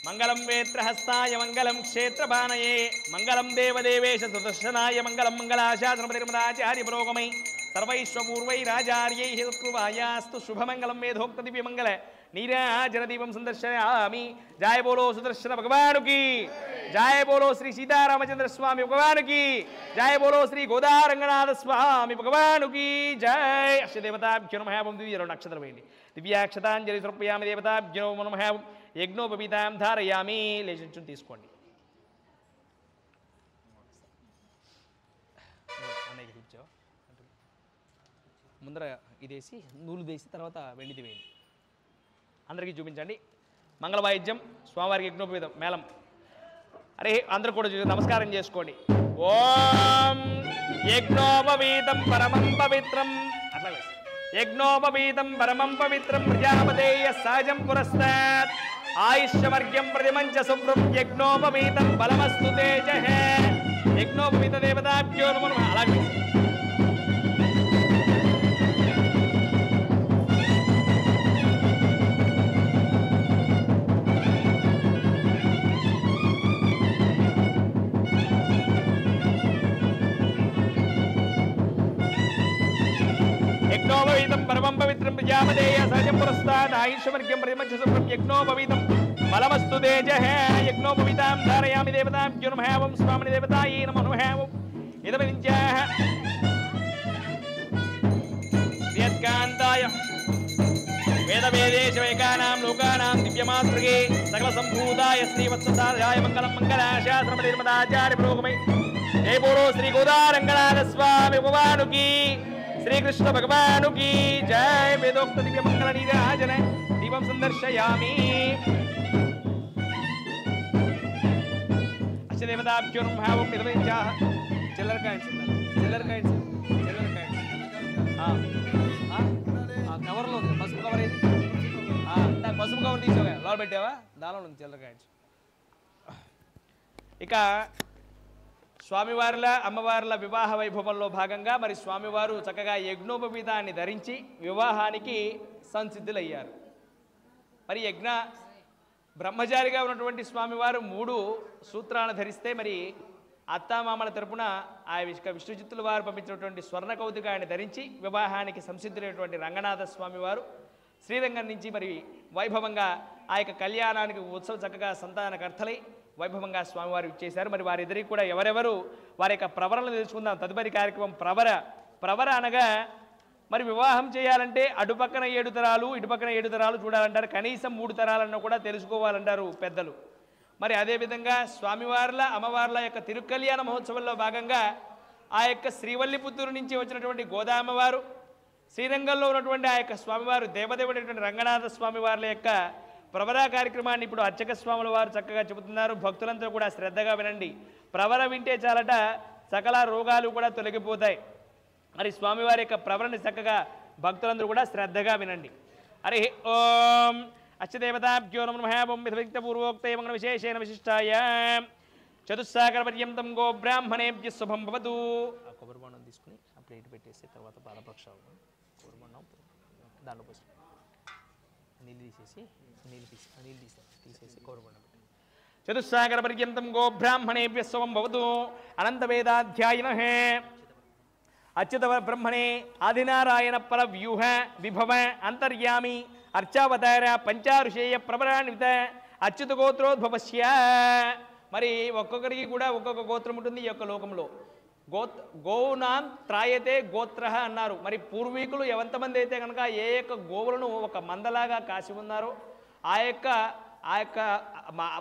మంగళం వేత్రహస్తాయ మంగళం క్షేత్రపానయే మంగళం దేవదేవేశ సుదర్శనాయ మంగళం మంగళాశాసనపరిమదాచార్య పురోగమై సర్వైశ్వపూర్వైరాచార్యై కృపాయాస్తు శుభమంగళం వేదోక్త దివ్యమంగళ నీరాజన దీపం సందర్శయామి. జయ బోలో సుదర్శన భగవానుకి, జయ బోలో శ్రీ సీతారామచంద్ర స్వామి భగవానుకి, జయ బోలో శ్రీ గోదారంగనాథ స్వామి భగవానుకి జయ. అష్టదేవతాభ్యో నమః. ద్వితీయ నక్షత్రం వేయండి. దివ్యాక్షతాంజలి సమర్పయామి. దేవతాభ్యో నమః. యజ్ఞోపవీతాం ధారయామి. లేచి తీసుకోండి. ముందర ఇదేసి నూలు వేసి తర్వాత వెండిది వేయండి. అందరికీ చూపించండి. మంగళవాయిద్యం, స్వామివారికి యజ్ఞోపవీతం మేళం. అరే అందరూ కూడా నమస్కారం చేసుకోండి. ఓం యజ్ఞోపవీతం పరమం పవిత్రం, అట్లా యజ్ఞోపవీతం పరమం పవిత్రం ప్రజాపతేయ సహజం పురస్తాత్ ఆయుష్యవర్గ్యం ప్రతిమంచ శుభ్రం యజ్ఞోపవీతం బలమస్తు తేజః. యజ్ఞోపవీత దేవతాభ్యో నమః. అలాగే యజ్ఞోపవీతం పరమం పవిత్రం ప్రజాపతేయ సహజం పురస్తాత్ ఆయుష్యవర్గ్యం ప్రతిమంచ శుభ్రం యజ్ఞోపవీతం బలమస్తు తేజః. యజ్ఞోపవీతాం ధారయామి. దేవతాభ్యో నమః. ఓం స్వామిని దేవతాయై నమో నమః. ఇదమిత్యాహ యత్కాంతాయ వేదవేదేశ వైకానాం లోకానాం దివ్యమాతృగే సకల సంభూతాయ శ్రీవత్ససారాయ మంగళం మంగళాశాసనపరిమదాచార్య పురోగమై. జయ బోలో శ్రీ గోదారంగనాథ స్వామి భగవానుకి, శ్రీకృష్ణ భగవానుకి జయ. వేదోక్త దివ్య మంగళ నీరాజన దీపం సందర్శయామి. అష్టదేవతాభ్యో నమః. ఓం ఇదమిత్యాహ చిల్లర కాయిన్స్, చిల్లర కాయిన్స్, చిల్లర కాయిన్స్ కవర్లో ఉంది. పసుపు కవర్ ఏది? పసుపు కవర్ తీసుకోగా లోపల పెట్టావా? దానిలో ఉంది చిల్లర కాయిన్స్. ఇక స్వామివార్ల అమ్మవార్ల వివాహ వైభవంలో భాగంగా మరి స్వామివారు చక్కగా యజ్ఞోపవీతాన్ని ధరించి వివాహానికి సంసిద్ధులయ్యారు. మరి యజ్ఞ బ్రహ్మచారిగా ఉన్నటువంటి స్వామివారు 3 సూత్రాలను ధరిస్తే మరి అత్తామామల తరపున ఆ విష్ణుచిత్తుల వారు పంపించినటువంటి స్వర్ణ కౌతుకాన్ని ధరించి వివాహానికి సంసిద్ధులైనటువంటి రంగనాథ స్వామివారు శ్రీరంగం నుంచి మరి వైభవంగా ఆ యొక్క కళ్యాణానికి ఉత్సవం చక్కగా సంతానకర్తలై వైభవంగా స్వామివారు ఇచ్చేశారు. మరి వారిద్దరికి కూడా ఎవరెవరు వారి యొక్క ప్రవరలను తెలుసుకుందాం. తదుపరి కార్యక్రమం ప్రవర అనగా మరి వివాహం చేయాలంటే అటుపక్కన 7 తరాలు ఇటుపక్కన 7 తరాలు చూడాలంటారు. కనీసం 3 తరాలను కూడా తెలుసుకోవాలంటారు పెద్దలు. మరి అదేవిధంగా స్వామివార్ల అమ్మవార్ల యొక్క తిరుకల్యాణ మహోత్సవంలో భాగంగా ఆ యొక్క శ్రీవల్లిపుత్తూరు నుంచి వచ్చినటువంటి గోదామ్మవారు, శ్రీరంగంలో ఉన్నటువంటి ఆ యొక్క స్వామివారు దేవదేవుడైనటువంటి రంగనాథ స్వామివార్ల యొక్క ప్రవర కార్యక్రమాన్ని ఇప్పుడు అర్చక స్వాముల వారు చక్కగా చెబుతున్నారు. భక్తులంతా కూడా శ్రద్ధగా వినండి. ప్రవర వింటే చాలట సకల రోగాలు కూడా తొలగిపోతాయి. మరి స్వామివారి యొక్క ప్రవరని చక్కగా భక్తులందరూ కూడా శ్రద్ధగా వినండి. హరి ఓం అష్టదేవతాభ్యో నమః. ఓం విధివిక్తపూర్వోక్తే మంగళ విశేషేణ విశిష్టాయ చతుస్సాగర పర్యంతం గో బ్రాహ్మణేభ్య శుభం భవతు. ఆ కొబ్బరి బొండం తీసుకుని ఆ ప్లేట్ పెట్టేసి తర్వాత పాదపక్షాలు కొబ్బరి బొండం దాంట్లో పోసి నీళ్ళు తీసేసి తీసేసి కొబ్బరి బొండం పెట్టి చతుస్సాగర పర్యంతం గో బ్రాహ్మణేభ్య శుభం భవతు. అనంత వేదాధ్యాయినః అచ్యుత బ్రహ్మణే ఆదినారాయణ పర వ్యూహ విభవ అంతర్యామి అర్చావతార పంచారుషేయ ప్రవరాన్విత అచ్యుత గోత్రోద్భవస్య. మరి ఒక్కొక్కరికి కూడా ఒక్కొక్క గోత్రం ఉంటుంది ఈ యొక్క లోకంలో. గోవునాం త్రాయతే గోత్ర అన్నారు. మరి పూర్వీకులు ఎంతమంది అయితే కనుక ఏ యొక్క గోవులను ఒక మందలాగా కాసి ఉన్నారో ఆ యొక్క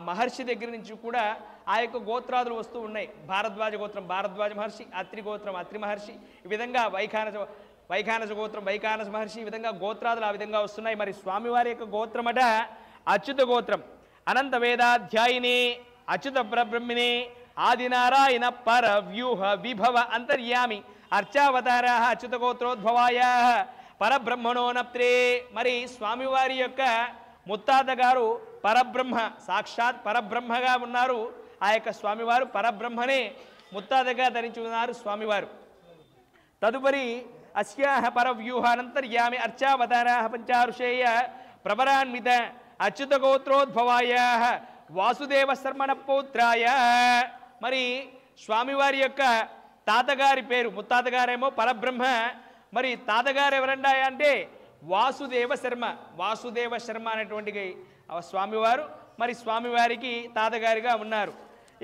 మహర్షి దగ్గర నుంచి కూడా ఆ యొక్క గోత్రాదులు వస్తూ ఉన్నాయి. భారద్వాజ గోత్రం భారద్వాజ మహర్షి, అత్రి గోత్రం అత్రి మహర్షి, ఈ విధంగా వైఖానస గోత్రం వైఖానస మహర్షి, ఈ విధంగా గోత్రాదులు ఆ విధంగా వస్తున్నాయి. మరి స్వామివారి యొక్క గోత్రమట అచ్యుత గోత్రం. అనంత వేదాధ్యాయిని అచ్యుత పరబ్రహ్మిని ఆదినారాయణ పర వ్యూహ విభవ అంతర్యామి అర్చావతార అచ్యుత గోత్రోద్భవాయ పరబ్రహ్మణోనప్త్రే. మరి స్వామివారి యొక్క ముత్తాత గారు పరబ్రహ్మ, సాక్షాత్ పరబ్రహ్మగా ఉన్నారు. ఆ యొక్క స్వామివారు పరబ్రహ్మనే ముత్తాతగా ధరించి ఉన్నారు స్వామివారు. తదుపరి అస్యాహ పరవ్యూహానంతర్యామి అర్చావతారా పంచారుషేయ ప్రవరాన్విత అచ్యుత గోత్రోద్భవాయ వాసుదేవ శర్మణ పౌత్రాయ. మరి స్వామివారి యొక్క తాతగారి పేరు, ముత్తాతగారేమో పరబ్రహ్మ, మరి తాతగారు ఎవరండా అంటే వాసుదేవ శర్మ. వాసుదేవ శర్మ అనేటువంటి స్వామివారు మరి స్వామివారికి తాతగారిగా ఉన్నారు.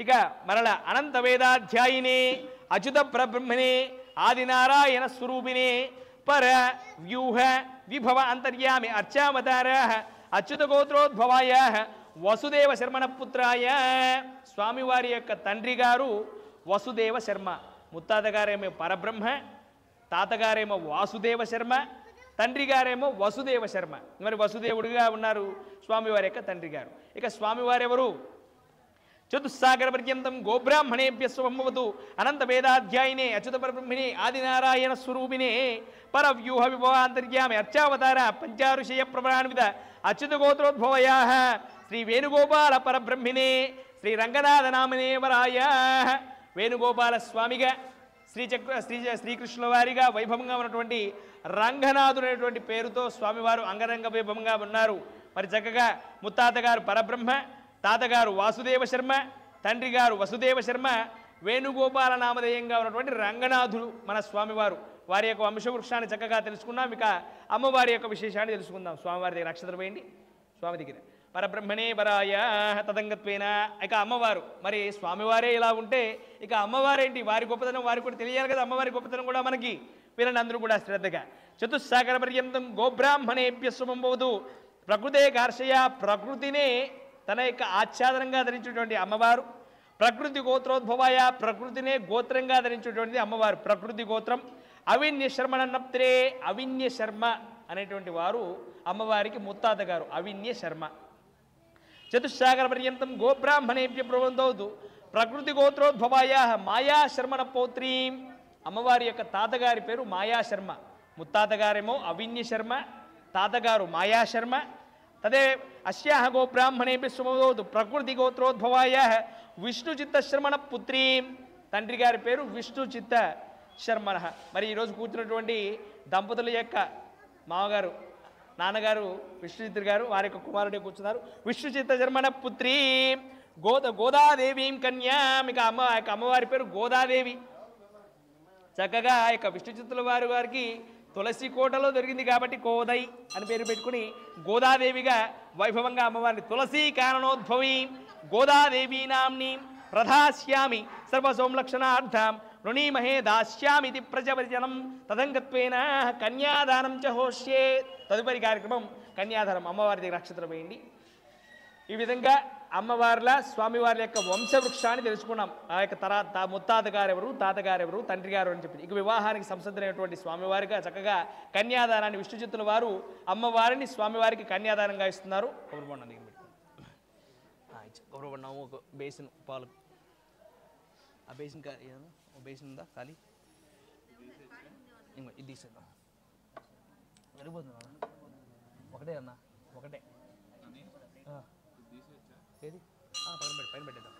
ఇక మరల అనంత వేదాధ్యాయిని అచ్యుత పరబ్రహ్మణి ఆదినారాయణ స్వరూపిణి పర వ్యూహ విభవ అంతర్యామి అర్చావతార అచ్యుత గోత్రోద్భవాయ వసుదేవ శర్మణ పుత్రాయ. స్వామివారి యొక్క తండ్రి గారు వసుదేవ శర్మ, ముత్తాతగారేమో పరబ్రహ్మ, తాతగారేమో వాసుదేవ శర్మ, తండ్రి గారేమో వసుదేవ శర్మ. మరి వసుదేవుడిగా ఉన్నారు స్వామివారి యొక్క తండ్రి గారు. ఇక స్వామివారు ఎవరు? చతుస్సాగర పర్యంతం గోబ్రాహ్మణేభ్య స్వభవతు అనంత వేదాధ్యాయినే అచ్యుత పరబ్రహ్మిణి ఆదినారాయణ స్వరూపిణే పరవ్యూహ విభవాంతర్యామి అర్చావతార పంచారుషయ ప్రవరాన్విత అచ్యుత గోత్రోద్భవయా శ్రీ వేణుగోపాల పరబ్రహ్మిణే శ్రీ రంగనాథ నామనే వరాయ. వేణుగోపాల స్వామిగా శ్రీకృష్ణుల వారిగా వైభవంగా ఉన్నటువంటి రంగనాథుడు అనేటువంటి పేరుతో స్వామివారు అంగరంగ వైభవంగా ఉన్నారు. మరి చక్కగా ముత్తాతగారు పరబ్రహ్మ, తాతగారు వాసుదేవ శర్మ, తండ్రి గారు వసుదేవ శర్మ, వేణుగోపాల నామధేయంగా ఉన్నటువంటి రంగనాథుడు మన స్వామివారు. వారి యొక్క వంశవృక్షాన్ని చక్కగా తెలుసుకున్నాం. ఇక అమ్మవారి యొక్క విశేషాన్ని తెలుసుకుందాం. స్వామివారి దగ్గర అక్షతలు వేయండి. స్వామి దగ్గర పరబ్రహ్మణే వరాయ తదంగత్వేన. ఇక అమ్మవారు మరి స్వామివారే ఇలా ఉంటే ఇక అమ్మవారేంటి, వారి గొప్పతనం వారికి కూడా తెలియాలి కదా. అమ్మవారి గొప్పతనం కూడా మనకి వీళ్ళని అందరూ కూడా శ్రద్ధగా. చతుస్సాగర పర్యంతం గోబ్రాహ్మణేభ్య శుభంబోదు ప్రకృతే కార్షయ. ప్రకృతినే తన యొక్క ఆచ్ఛాదనంగా ధరించేటువంటి అమ్మవారు. ప్రకృతి గోత్రోద్భవాయ, ప్రకృతినే గోత్రంగా ధరించేటువంటిది అమ్మవారు. ప్రకృతి గోత్రం. అవిన్య శర్మణన్నప్త్రే, అవిన్య శర్మ అనేటువంటి వారు అమ్మవారికి ముత్తాత గారు అవిన్య శర్మ. చతుస్సాగర పర్యంతం గోబ్రాహ్మణేభ్య ప్రబంధవతు ప్రకృతి గోత్రోద్భవాయ మాయా శర్మణ పౌత్రీ. అమ్మవారి యొక్క తాతగారి పేరు మాయా శర్మ, ముత్తాతగారేమో అవిన్య శర్మ, తాతగారు మాయా శర్మ. తదే అస్యాహ గోబ్రాహ్మణేభ్య శుభవతు ప్రకృతి గోత్రోద్భవాయ విష్ణుచిత్త శర్మణ పుత్రీ. తండ్రి గారి పేరు విష్ణుచిత్త శర్మణ. మరి ఈరోజు కూర్చున్నటువంటి దంపతుల యొక్క మామగారు నాన్నగారు విష్ణుచిత్ర గారు, వారి యొక్క కుమారుడే కూర్చున్నారు. విష్ణుచిత్త శర్మణ పుత్రీ గోదాదేవీం కన్యాం. ఇక అమ్మవారి పేరు గోదాదేవి. చక్కగా ఆ యొక్క విష్ణుచిత్తుల వారికి తులసి కోటలో దొరికింది కాబట్టి కోదై అని పేరు పెట్టుకుని గోదాదేవిగా వైభవంగా అమ్మవారిని తులసీ కారణోద్భవీ గోదాదేవీ నామ్ని ప్రధాస్యామి సర్వసోంలక్షణార్థం రుణీమహే దాస్యామితి ప్రజవచనం తదంగత్వేన కన్యాదానం చ హోష్యే. తదుపరి కార్యక్రమం కన్యాదానం. అమ్మవారి దగ్గర నక్షత్రం వేయండి. ఈ విధంగా అమ్మవార్ల స్వామివారి యొక్క వంశవృక్షాన్ని తెలుసుకున్నాం. ఆ యొక్క ముత్తాతగారెవరు, తాతగారెవరు, తండ్రి గారు అని చెప్పి. ఇక వివాహానికి సంసిద్ధమైనటువంటి స్వామివారిగా చక్కగా కన్యాదానాన్ని విష్ణుచిత్తుల వారు అమ్మవారిని స్వామివారికి కన్యాదానంగా ఇస్తున్నారు. గౌరవబండి గౌరవబడినాము. ఒక బేసిన్ పాలు, ఆ బేసిన్ బేసిన్ ఉందా ఖాళీ? ఇది తీసేద్దాం. వెళ్ళిపోతున్నా ఒకటే అన్న, ఒకటే ఏది పైన పెట్టేద్దాం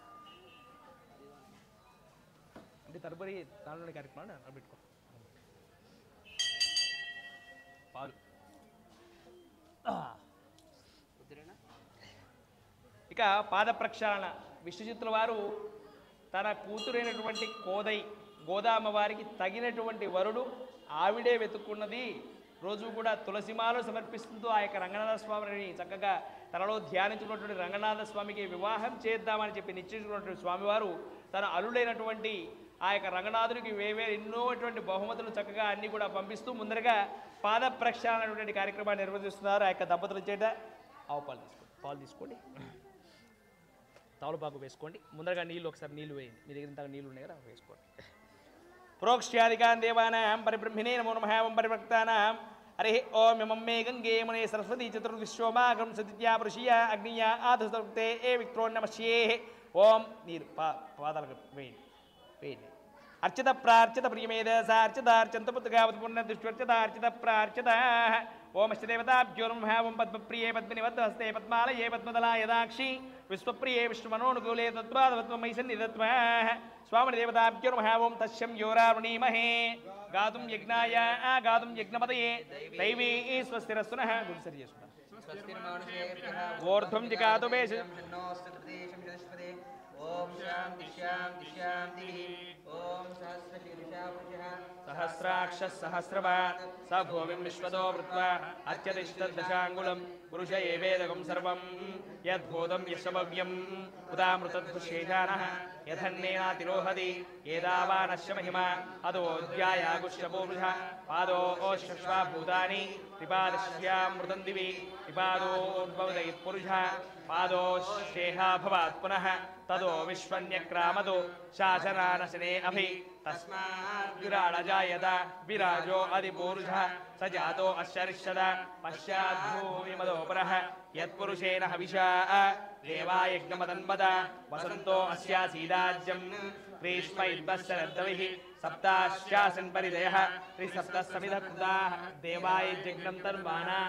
అంటే తదుపరి దానిలోని కార్యక్రమాలు అక్కడ పెట్టుకో. పాలు ఇక పాద ప్రక్షాళన. విష్ణుచిత్తుల వారు తన కూతురైనటువంటి కోదై గోదామ్మవారికి తగినటువంటి వరుడు ఆవిడే వెతుక్కున్నది. రోజు కూడా తులసిమాలు సమర్పిస్తూ ఆ యొక్క రంగనాథ స్వామిని చక్కగా తనలో ధ్యానించుకున్నటువంటి రంగనాథ స్వామికి వివాహం చేద్దామని చెప్పి నిశ్చయించుకున్నటువంటి స్వామివారు తన అల్లుడైనటువంటి ఆ యొక్క రంగనాథుడికి ఎన్నోటువంటి బహుమతులు చక్కగా అన్నీ కూడా పంపిస్తూ ముందరగా పాద ప్రక్షాళన అనేటువంటి కార్యక్రమాన్ని నిర్వహిస్తున్నారు. ఆ యొక్క దంపతుల చేత ఆవు పాలు తీసుకోండి, తవలపాకు వేసుకోండి. ముందరగా నీళ్ళు ఒకసారి నీళ్ళు వేయండి. మీ దగ్గర ఇంత నీళ్ళు ఉన్నాయి కదా వేసుకోండి. ప్రోక్ష్యాదికాన్ దేవానాం పరిబ్రహ్మిణే నమో నమః ఓం పరిభక్తానాం హరి ఓం యమం మే గంగే మునే సరస్వతీ చతుర్విశ్వమాగం సతిత్యా పురుషీయ అగ్నియ ఆధుసర్తే ఏ విక్రోన్నమశ్యే. ఓం నీరు పాదాలకు వేయండి వేయండి. అర్చిత ప్రార్చిత ప్రియమేద సార్చితార్చంత పుత్రగావత్ పుణ్యదుష్వర్చిత అర్చిత ప్రార్చిత. ఓమశ్చదేవతాభ్యో నమః ఓం పద్మప్రియే పద్మినివద్హస్తే పద్మాలయే పద్మదలాయ దాక్షి విశ్వప్రియే విష్ణుమనోనుకూలే తత్వాదవత్వమైసన్నిధత్వ. స్వామిని దేవతాభ్యో నమః ఓం తస్యం యోరావృణీమహే గాతుం యజ్ఞాయ గాతుం యజ్ఞపతయే దైవీ స్వస్తిరస్తునః. గుడిసరి చేసుకుంటాం. ఊర్ధ్వం జిగాతు మేష ఓం శాంతి శాంతి శాంతి ఓం సహస్రశీర్షా పురుషః సహస్రాక్ష సహస్రవాన్ స భూమిం విశ్వతో వృత్వా అత్యతిష్టదశాంగుళం పురుష ఏవేదకం సర్వం యద్భూతం యశమవ్యం ఉదామృతద్భుషేషానః యథన్నేనాతిరోహతి ఏదావానశ్య మహిమా అదోధ్యాయాగుష్యపూరుష పాదోశ్వా భూతాని త్రిపాదశ్యామృతం దివి త్రిపాదోద్భవదయత్పురుష పాదోశ్చేహా భవాత్ పునః తదో విశ్వన్యక్రామదో శాసనానశనే అభి తస్మాత్ విరాళజాయత విరాజో అధిపూరుష స జాతో అశ్చరిష్యద పశ్చాద్భూమిమదోపరః యత్పురుషేణ హవిషా దేవాయజ్ఞమదన్మద వసంతో అస్యాసీదాజ్యం గ్రీష్మ ఇద్వశ్చరద్దవిః సప్తాశ్చాసన్ పరిదయః త్రిసప్తः సమిధ కృతాః దేవాయజ్ఞం తన్వానా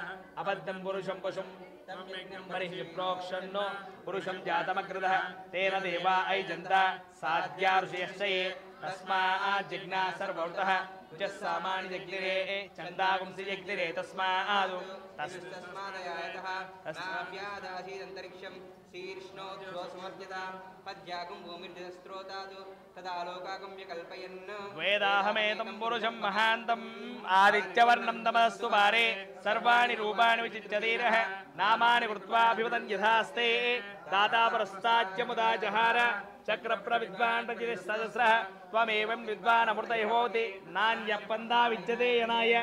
అబద్ధం పురుషం పశుం పరిః ప్రోక్షన్నో పురుషం జాతమగ్రదః తేన దేవా ఐజంత సాధ్యా ఋషయశ్చయే తస్మాజ్జిజ్ఞా సర్వౌతః ఉజస్సామాని జగ్నిరే చందాగుంసి జగ్నిరే తస్మాదు తస్మాదయాయతః నాభ్యాదాసీదంతరిక్షం శీర్ష్ణోధ్వోసమర్పితాం పద్యాగం భూమిర్జస్త్రోతాదు తదాలోకాగమ్య కల్పయన్ వేదాహమేతం పురుషం మహాంతం ఆదిత్యవర్ణం తమస్తు పారే సర్వాణి రూపాణి విచిత్యధీరః నామాని కృత్వాభివదన్ యథాస్తే దాతా పురస్తాజ్యముదా జహార చక్రప్ర విద్వాన్ ప్రతిసహస్రః త్వమేవం విద్వాన్ అమృతయో భవతి నాన్యపందా విద్యతే యనాయ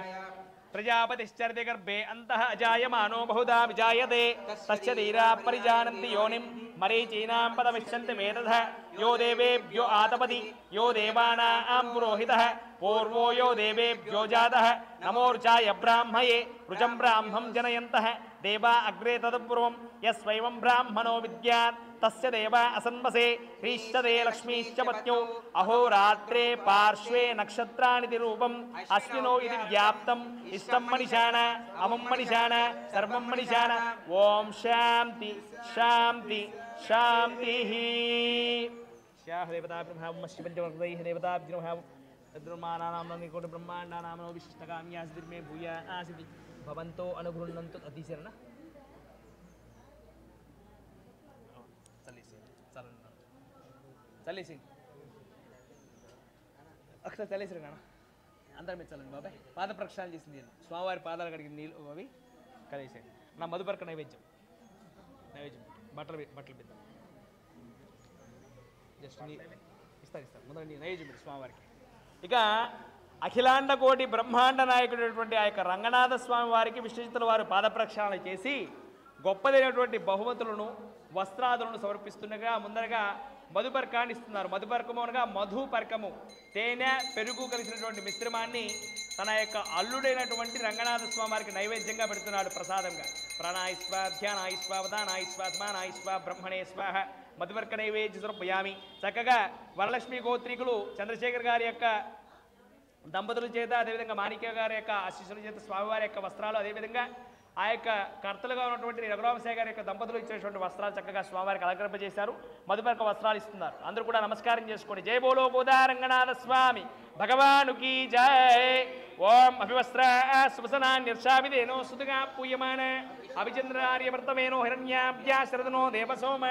ప్రజాపతిశ్చరితి గర్భే అంతః అజాయమానో బహుదా విజాయతే తస్య ధీరా పరిజానంతి యోనిం మరీచీనాం పదమిష్యంతి మేతథ యో దేవేభ్యో ఆతపతి యో దేవానాం పురోహితః పూర్వో యో దేవేభ్యో జాతః నమోర్చాయ బ్రాహ్మయే రుచం బ్రాహ్మం జనయంతః దేవా అగ్రే తదపూర్వం యస్వైవం బ్రాహ్మణో విద్యాత్ తస్య దేవా అసన్మసే హ్రీశ్చదే లక్ష్మీశ్చ పత్న్యౌ అహోరాత్రే పార్శ్వే నక్షత్రానితి రూపం అశ్వినో ఇది వ్యాప్తం ఇష్టం మనిషాన అమం మనిషాన సర్వం మనిషాన ఓం శాంతి శాంతి శాంతి దేవతాభ్రమహాం శివంచమృతై దేవతాభ్రమహాం తద్బ్రహ్మానాం కోటి బ్రహ్మాండానాం విశిష్టకామ్యాసిద్మే భూయా ఆసిది భవంతో అనుగృహ్ణంతు అతిశరణ చల్లేసి ఒకసారి చల్లేసారు కానా అందరం మీద చల్లండి బాబాయ్ పాద ప్రక్షాళన చేసింది స్వామివారి పాదాలు కడిగిన నీళ్ళు అవి కలిసేయండి నా మధుపర్క నైవేద్యం బట్టలు పెద్దాం జస్ట్ ఇస్తారు ముందు నైవేద్యం పెట్టి స్వామివారికి ఇక అఖిలాండ కోటి బ్రహ్మాండ నాయకుడైనటువంటి ఆ యొక్క రంగనాథ స్వామి వారికి విష్ణుచిత్తుల వారు పాద ప్రక్షాళన చేసి గొప్పదైనటువంటి బహుమతులను వస్త్రాదులను సమర్పిస్తుండగా ముందరగా మధుపర్కాన్ని ఇస్తున్నారు. మధుపర్కము అనగా మధుపర్కము తేనె పెరుగు కలిసినటువంటి మిశ్రమాన్ని తన యొక్క అల్లుడైనటువంటి రంగనాథ స్వామి వారికి నైవేద్యంగా పెడుతున్నాడు ప్రసాదంగా. ప్రాణాయిస్వ ధ్యానాయిస్వ వదానాయిస్వ స్మానాయిస్వ బ్రహ్మణే స్వాహ మధుపర్క నైవేద్య సమర్పయామి. చక్కగా వరలక్ష్మి గోత్రీకులు చంద్రశేఖర్ గారి యొక్క దంపతుల చేత, అదేవిధంగా మాణిక్య గారి యొక్క ఆశీస్సుల చేత స్వామివారి యొక్క వస్త్రాలు, అదేవిధంగా ఆ యొక్క కర్తలుగా ఉన్నటువంటి రఘురామశేఖర్ గారి యొక్క దంపతులు ఇచ్చేటువంటి వస్త్రాలు చక్కగా స్వామివారికి అలంకరింపజేశారు. మధుపర్క వస్త్రాలు ఇస్తున్నారు. అందరూ కూడా నమస్కారం చేసుకోండి. జై బోలో గోదా రంగనాథ స్వామి భగవానుకి జై. ఓం అభివస్త్ర సువసనాన్యర్షావిదేనో సుతుగా పూయమాన అభిచంద్రార్యవర్తమేనో హిరణ్యాభ్యాశ్రదనో దేవసోమ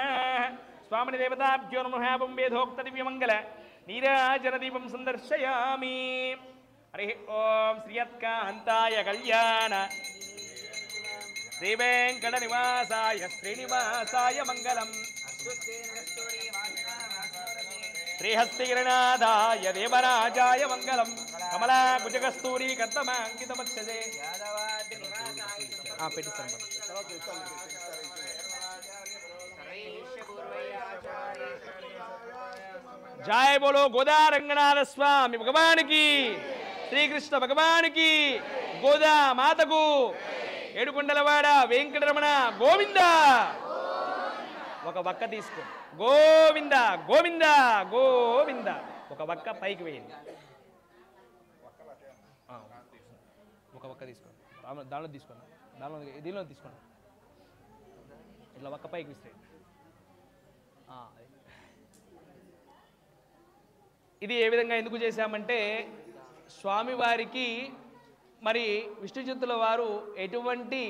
స్వామిని దేవతాభ్యో నమః వేదోక్త దివ్యమంగళ నీరాజనదీపం సందర్శయామి. హరి ఓం శ్రీయత్కాంతాయ కళ్యాణ శ్రీ వెంకట నివాసాయ శ్రీనివాసాయ మంగళం. శ్రీహస్తిగిరినాథాయ దేవరాజాయ మంగళం. కమలా కుజకస్తూరి కర్తమాంకితమక్షసే పెట్టిస్తాను. జై బోలో గోదా రంగనాథ స్వామి భగవానికి, శ్రీకృష్ణ భగవానికి, గోదా మాతకు, ఏడుకొండలవాడ వెంకటరమణ గోవింద. ఒక వక్క తీసుకో. గోవింద గోవింద గోవింద. ఒక వక్క పైకి వేయండి. ఒక వక్క తీసుకోండి. దానిలో తీసుకోండి. దీనిలో తీసుకోండి. ఇట్లా వక్క పైకి విసిరేయండి. ఇది ఏ విధంగా ఎందుకు చేశామంటే, స్వామివారికి మరి విష్ణుచిత్తుల వారు ఎటువంటి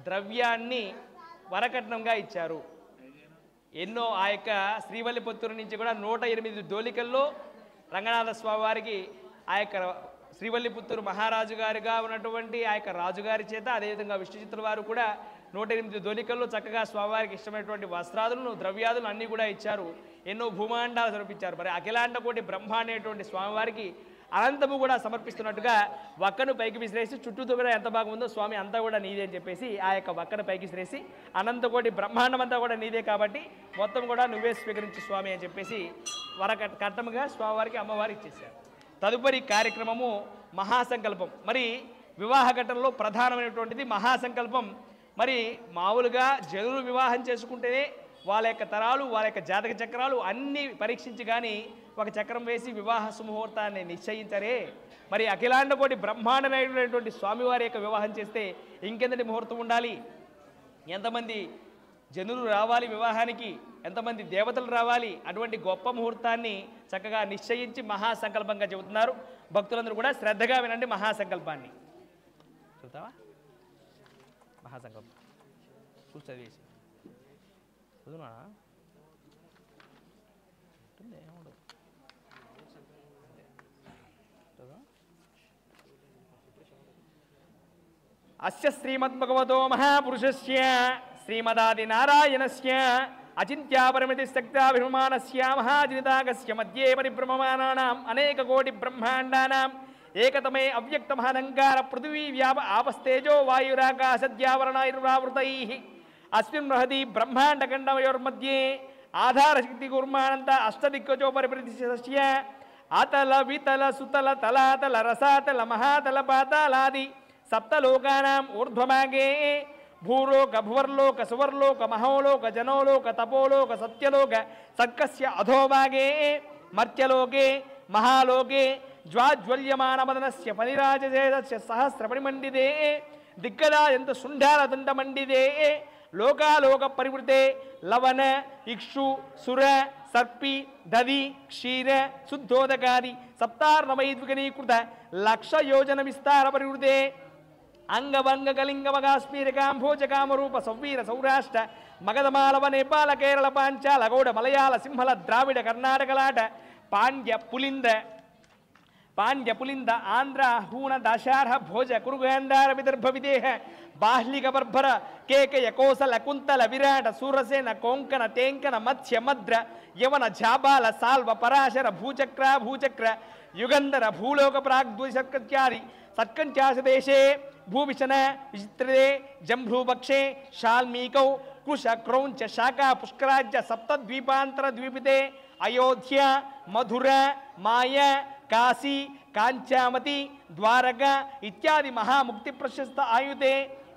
ద్రవ్యాన్ని వరకట్నంగా ఇచ్చారు. ఎన్నో ఆ యొక్క శ్రీవల్లిపుత్తూరు నుంచి కూడా 108 దోలికల్లో రంగనాథ స్వామి వారికి ఆ యొక్క శ్రీవల్లిపుత్తూరు మహారాజు గారిగా ఉన్నటువంటి ఆ యొక్క రాజుగారి చేత, అదేవిధంగా విష్ణుచిత్తుల వారు కూడా 108 దోలికల్లో చక్కగా స్వామివారికి ఇష్టమైనటువంటి వస్త్రాదులను, ద్రవ్యాదులను అన్నీ కూడా ఇచ్చారు. ఎన్నో భూమాండాలు సమర్పించారు. మరి అఖిలాండ కోటి బ్రహ్మ అనేటువంటి స్వామివారికి అనంతము కూడా సమర్పిస్తున్నట్టుగా వక్కను పైకి విసిరేసి, చుట్టూతో కూడా ఎంత బాగా ఉందో స్వామి అంతా కూడా నీదే అని చెప్పేసి ఆ యొక్క వక్కను పైకి విసిరేసి, అనంతకోటి బ్రహ్మాండం అంతా కూడా నీదే కాబట్టి మొత్తం కూడా నువ్వే స్వీకరించు స్వామి అని చెప్పేసి కట్టముగా స్వామివారికి అమ్మవారికి ఇచ్చేశారు. తదుపరి కార్యక్రమము మహాసంకల్పం. మరి వివాహ ఘట్టంలో ప్రధానమైనటువంటిది మహాసంకల్పం. మరి మామూలుగా జనులు వివాహం చేసుకుంటేనే వాళ్ళ యొక్క తరాలు, వాళ్ళ యొక్క జాతక చక్రాలు అన్నీ పరీక్షించి కానీ ఒక చక్రం వేసి వివాహ సుముహూర్తాన్ని నిశ్చయించరే. మరి అఖిలాండ కోటి బ్రహ్మాండమైనటువంటి స్వామివారి యొక్క వివాహం చేస్తే ఇంకెంతటి ముహూర్తం ఉండాలి, ఎంతమంది జనులు రావాలి వివాహానికి, ఎంతమంది దేవతలు రావాలి, అటువంటి గొప్ప ముహూర్తాన్ని చక్కగా నిశ్చయించి మహాసంకల్పంగా చెబుతున్నారు. భక్తులందరూ కూడా శ్రద్ధగా వినండి మహాసంకల్పాన్ని. చూస్తావా మహాసంకల్పం చూసి చదివేసి చదువునా ఏముండదు. అస్య శ్రీమద్భగవతో మహాపురుషస్య శ్రీమదాది నారాయణస్య అచింత్యాపరిమితి శక్తాభిమానస్య మహాజనితాగస్య మధ్యే పరిభ్రమమానానాం అనేక కోటి బ్రహ్మాండానాం ఏకతమే అవ్యక్తమహనంకార పృథివీ వ్యాప ఆపస్తేజో వాయురాకాశద్యావరణైర్వావృతైః అస్మిన్ బృహతి బ్రహ్మాండఖండమయోర్मध्ये ఆధారశక్తి కుర్మానంత అష్టదిగ్గజో పరిప్రతిశస్య అతల వితల సుతల తలాతల రసాతల మహాతల పాతాలాది సప్తలోకానాం ఊర్ధ్వమాగే భూలోక భువర్లోక సువర్లోక మహోలోక జనోలోక తపోలోక సత్యలోక సర్కస్య అధోభాగే మర్త్యలోకే మహాలోకే జ్వాజ్వల్యమానమదనస్య ఫణిరాజసేదస్య సహస్రపణిమండితే దిగ్గదాయంత శుంఠాలదండమండితే లోకాలోక పరివృతే లవణ ఇక్షు సుర సర్పి దది క్షీర శుద్ధోదకాది సప్తార్ణమైద్విగణీకృత లక్ష యోజన విస్తార పరివృతే అంగవంగ కలింగమగాస్మీరకాంభోజకామరూప సౌవీర సౌరాష్ట్ర మగధమాలవ నేపాల కేరళ పాంచాల గౌడ మలయాళ సింహల ద్రావిడ కర్ణాటకలాట పాండ్య పులింద ఆంధ్ర హూణ దాశార్హ భోజ కురుగాంధార విదర్భ విదేహ బాహ్లిక బర్భర కేకయ కోసల కుంతల విరాట సూరసేన కోంకణ తేంకన మత్స్య మద్ర యవన ఝాబాల సాల్వ పరాశర భూచక్ర యుగంధర భూలోక ప్రాగ్ద్విసర్కత్యాది సత్కంచాశదేశే భూవిశన విచిత్రదే జంభ్రూపక్షే శాల్మీకౌ కుశ క్రౌంచ శాఖా పుష్కరాజ్య సప్తద్వీపాంతర ద్వీపితే అయోధ్య మధుర మాయ కాశీ కాంచామతి ద్వారక ఇత్యాది మహాముక్తి ప్రశస్త ఆయుధే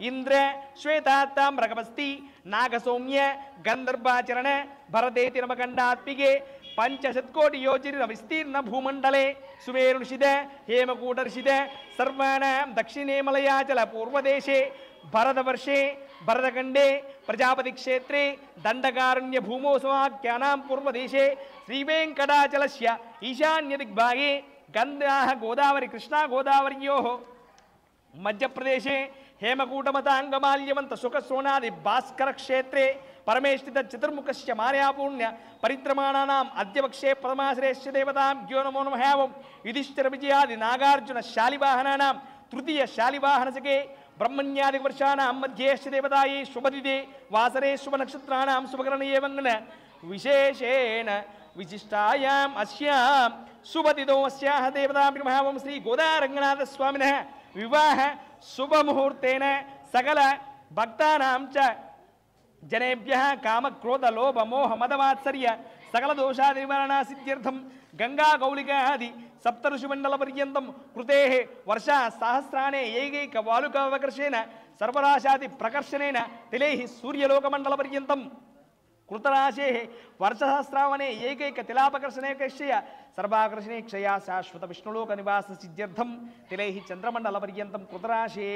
ఇంద్ర శ్వేతాతామ్రకమస్తి నాగసౌమ్య గంధర్వాచరణ భరతేతి నమకండాత్మికే పంచశత్కోటి యోజన విస్తీర్ణ భూమండలే సుమేరుషిద హేమకూటర్షిద సర్వాణాం దక్షిణే మలయాచల పూర్వదేశే భరతవర్షే భరతఖండే ప్రజాపతి క్షేత్రే దండకారణ్య భూమో సమాఖ్యానాం పూర్వదేశే శ్రీవేంకటాచలస్య ఈశాన్య దిగ్భాగే గంగాః గోదావరి కృష్ణా గోదావర్యోః మధ్యప్రదేశే హేమకూటమతాంగమాల్యవంత సుఖశ్రోణాది భాస్కర క్షేత్రే పరమేష్ఠిత చతుర్ముఖస్య మార్యాపూర్ణ్య పరిత్రమాణానాం అద్యవక్షే ప్రథమాశ్రేష్య దేవతాం జ్యో నమో నమః యుధిష్ఠిర విజయాది నాగార్జున శాలివాహనానాం తృతీయ శాలివాహనసకే బ్రహ్మణ్యాది వర్షాణాం మధ్యేష్య దేవతాయే శుభదిదే వాసరే శుభనక్షత్రాణాం శుభకరణీయ వంగన విశేషేణ విశిష్టాయాం అస్యాం శుభతిదో అస్యాః దేవతాం మహావం శ్రీ గోదారంగనాథ స్వామినః వివాహ శుభముహూర్తేన సకల భక్తానాం చ జనేభ్యః కామక్రోధ లోభ మోహ మదవాత్సర్య సకల దోషాది నివారణ సిద్ధ్యర్థం గంగా గౌళికాది సప్తఋషిమండల పర్యంతం కృతే వర్షా సహస్రాణే ఏకైక వాలుకావకర్షేణ సర్వరాశాది ప్రకర్షణేన తిలైః సూర్యలోకమండల పర్యంతం కృతరాశే వర్షసహస్రావణే ఏకైక తిలాపకర్షణే క్షయ సర్వాకర్షణే క్షయా శాశ్వత విష్ణులోక నివాస సిద్ధ్యర్థం తిలైః చంద్రమండల పర్యంతం కృతరాశే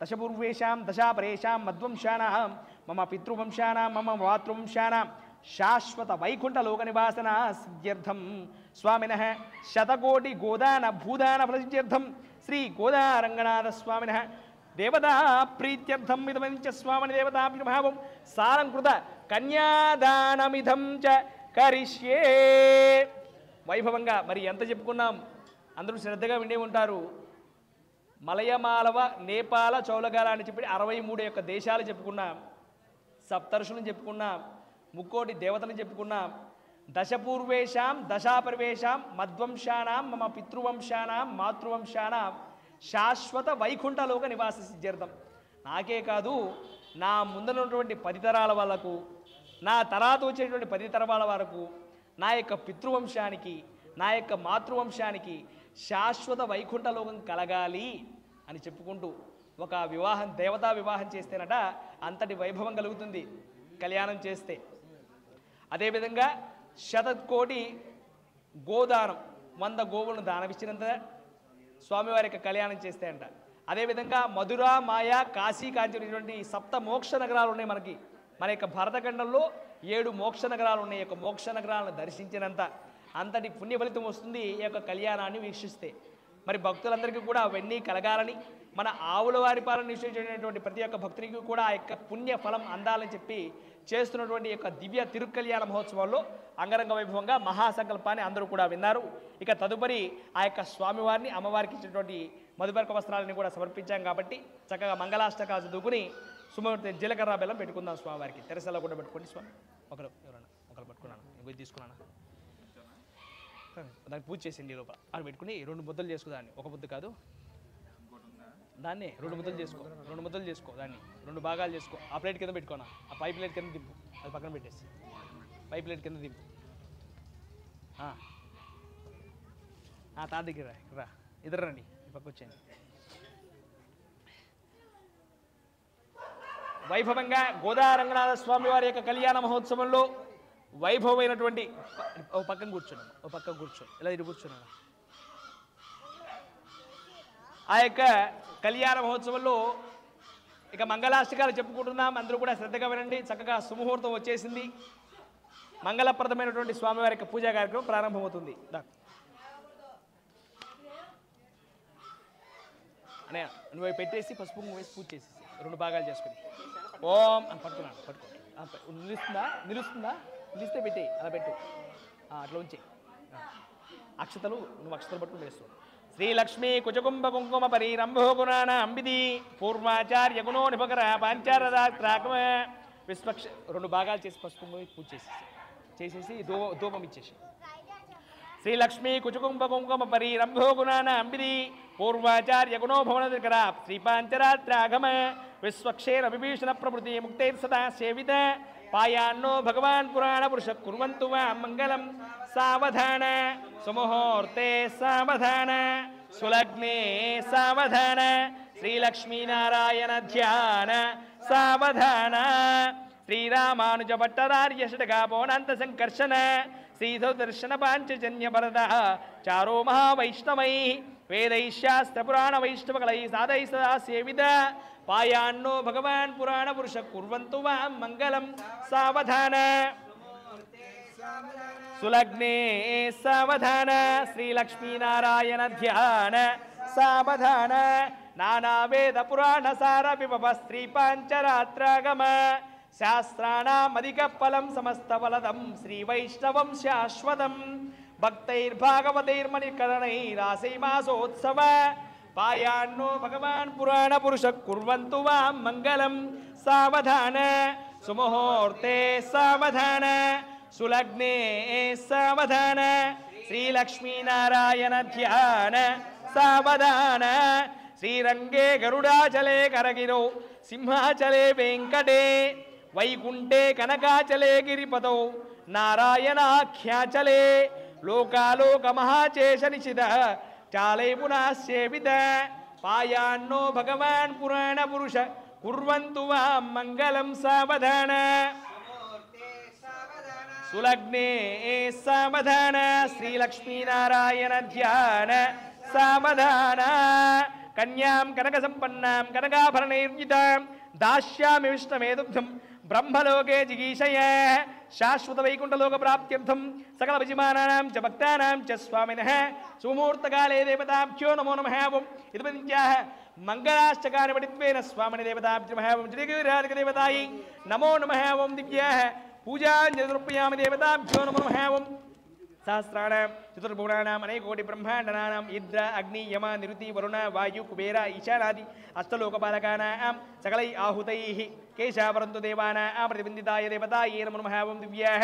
దశపూర్వేషాం దశాపరేషాం మధ్వంశానాం మమ పితృవంశానాం మమ మాతృవంశానాం శాశ్వత వైకుంఠ లోక నివాసన సిద్ధ్యర్థం స్వామినః శతకోటి గోదాన భూదాన ఫలసిద్ధ్యర్థం శ్రీ గోదారంగనాథ స్వామినః దేవతా ప్రీత్యర్థం ఇదమంచ స్వామిని దేవతాభిర్భావం సారంకృత కన్యాదానమిదం చ కరిష్యే. వైభవంగా మరి ఎంత చెప్పుకున్నాం, అందరూ శ్రద్ధగా వినే ఉంటారు. మలయమాలవ, నేపాల, చౌలగాల అని చెప్పి 63 యొక్క దేశాలు చెప్పుకున్నాం. సప్తర్షులను చెప్పుకున్నాం. 3 దేవతలను చెప్పుకున్నాం. దశపూర్వేషాం దశాపరివేషాం మధ్వంశానాం మమ పితృవంశానాం మాతృవంశానాం శాశ్వత వైకుంఠలోక నివాస సిద్ధ్యర్థం. నాకే కాదు, నా ముందరున్నటువంటి 10 తరాల వాళ్ళకు, నా తర్వాత వచ్చేటువంటి 10 తరాల వరకు, నా యొక్క పితృవంశానికి, నా యొక్క మాతృవంశానికి శాశ్వత వైకుంఠలోకం కలగాలి అని చెప్పుకుంటూ ఒక వివాహం, దేవతా వివాహం చేస్తేనట అంతటి వైభవం కలుగుతుంది కళ్యాణం చేస్తే. అదేవిధంగా 100 కోటి గోదానం, 100 గోవులను దానమిచ్చినంత స్వామివారి యొక్క కళ్యాణం చేస్తే అంట. అదేవిధంగా మధుర, మాయా, కాశీ, కాంచనటువంటి 7 మోక్ష నగరాలు ఉన్నాయి మనకి. మన యొక్క భరతఖండంలో 7 మోక్ష నగరాలు ఉన్నాయి. యొక్క మోక్ష నగరాలను దర్శించినంత అంతటి పుణ్య ఫలితం వస్తుంది ఈ యొక్క కళ్యాణాన్ని వీక్షిస్తే. మరి భక్తులందరికీ కూడా అవన్నీ కలగాలని, మన ఆవుల వారి పాలన నిశ్చయించినటువంటి ప్రతి ఒక్క భక్తునికి కూడా ఆ యొక్క పుణ్య ఫలం అందాలని చెప్పి చేస్తున్నటువంటి యొక్క దివ్య తిరుకల్యాణ మహోత్సవాల్లో అంగరంగ వైభవంగా మహాసంకల్పాన్ని అందరూ కూడా విన్నారు. ఇక తదుపరి ఆ యొక్క స్వామివారిని, అమ్మవారికి ఇచ్చినటువంటి మధుపర్క వస్త్రాలని కూడా సమర్పించాం కాబట్టి చక్కగా మంగళాష్టకాలు చదువుకుని సుమూర్తి జీలకర్ర బెల్లం పెట్టుకుందాం స్వామివారికి. తెరసలో కూడా పెట్టుకోండి స్వామి. ఎవరన్నా ఒకరు పట్టుకున్నాను, ఇంకొక తీసుకున్నాను. దానికి పూజ చేసింది లోపల అది పెట్టుకుని 2 ముద్దలు చేసుకో. దాన్ని ఒక ముద్ద కాదు, దాన్ని 2 ముద్దలు చేసుకో. 2 ముద్దలు చేసుకో, దాన్ని 2 భాగాలు చేసుకో. ఆ ప్లేట్ కింద పెట్టుకోనా, ఆ పై ప్లేట్ కింద దింపు, అది పక్కన పెట్టేసి పై ప్లేట్ కింద దింపు. తా దగ్గర రా, ఇద్దరు రండి, ఈ పక్క వచ్చేయండి. వైభవంగా గోదారంగనాథ స్వామి వారి యొక్క కళ్యాణ మహోత్సవంలో వైభవమైనటువంటి ఓ పక్కన కూర్చున్నాను, ఓ పక్కన కూర్చోండి, ఇలా ఇటు కూర్చున్నాను. ఆ యొక్క కళ్యాణ మహోత్సవంలో ఇక మంగళాష్టకాలు చెప్పుకుంటున్నాం. అందరూ కూడా శ్రద్ధగా వినండి. చక్కగా సుముహూర్తం వచ్చేసింది. మంగళప్రదమైనటువంటి స్వామివారి యొక్క పూజా కార్యక్రమం ప్రారంభమవుతుంది. అన్నయ్య నువ్వు పెట్టేసి పసుపు వేసి పూజ చేసేసి 2 భాగాలు చేసుకుని ఓం అని పట్టుకున్నాను. నిలుస్తుందా? నిలిస్తే పెట్టి అలా పెట్టు, అట్లా ఉంచి. అక్షతలు నువ్వు అక్షతలు పట్టుకుని వేస్తావు. శ్రీలక్ష్మీ కుచకుంభ కుంకుమ పరిరంభో గుణాన అంబిది పూర్వాచార్య గుణో నిపకర పాంచారదాత్రాగమ విశ్వక్ష 2 భాగాలు చేసి పసుపు పూజ చేసేసి ధూపం ఇచ్చేసి. శ్రీలక్ష్మీ కుచకుంభ కుంకుమ పరిరంభో గుణాన అంబిది పూర్వాచార్య గుణో భవనకర శ్రీపాంచరాత్రాగమ విశ్వక్షేర విభీషణ ప్రభృతి ముక్తైర్ సదా సేవిత పాయాన్నో భగవాన్ పురాణ పురుష కుర్వంతు వా మంగళం. సావధాన సుముహూర్తే సావధాన సులగ్నే సావధాన శ్రీలక్ష్మీనారాయణ ధ్యాన సావధాన. శ్రీరామానుజ భట్టార్య షటగాపోనంత సంకర్షణ శ్రీదర్శన పాంచజన్య భరద చారో మహావైష్ణవై వేదైశాస్త్ర పురాణ వైష్ణవకలై సాధై సదా సేవిత పాయాన్నో భగవాన్ పురాణ పురుష కుర్వంతు వా మంగళం. సావధాన సులగ్నే సావధాన శ్రీలక్ష్మీనారాయణ ధ్యాన సావధాన. నానావేద పురాణ సార విభవ స్త్రీ పాంచరాత్రాగమ శాస్త్రాణమధిక ఫలం సమస్త ఫలదం శ్రీ వైష్ణవం శాశ్వతం. భక్తైర్భాగవతైర్మణికరణైరాసై మాసోత్సవ పాయాన్నో భగవాన్ పురాణ పురుష కుర్వంతు వా మంగళం. సావధాన సుముహూర్తే సావధాన సులగ్నే సావధాన శ్రీలక్ష్మీనారాయణ ధ్యాన సావధాన. శ్రీరంగే గరుడాచలే కరగిరో సింహాచలే వెంకటే వైకుంఠే కనకాచలే గిరిపదౌ నారాయణాఖ్యాచలే లోకాలోక మహాచేష నిశిత చాలై పునః సేవిత పాయాన్నో భగవాన్ పురాణ పురుష కుర్వంతు వా మంగళం. సావధాన సులగ్నే సావధాన శ్రీలక్ష్మీనారాయణ ధ్యాన సావధాన. కన్యాం కనక సంపన్నాం కనకాభరణైర్జితాం దాస్యామి విష్ణుమేదుగ్ధం బ్రహ్మలోకే జిగీషయ శాశ్వత వైకుంఠలోక ప్రాప్త్యర్థం సకల విజిమానానాం చ భక్తానాం చ స్వామినః సుముహూర్తకాలే దేవతాభ్యో నమో నమః. ఓం ఇదమంత్యాః మంగళాష్టకాన్ని పఠిత్వేన స్వామిని దేవతాభ్యో నమః ఓం శ్రీగిరిరాజక దేవతాయై నమో నమః ఓం దివ్యాః పూజాంజలిర్పయామి దేవతాభ్యో నమో నమః ఓం सहस्राणां चतुर्भुवनानाम् अनेकोटि ब्रह्माण्डानाम् इंद्र अग्नि यम निरुति वरुण वायु कुबेर ईशानादि अष्टलोकपालकानां सकलै आहुतैः केशावरन्तु देवानां प्रतिबन्धिताय देवतायै नमो नमः ओं दिव्याः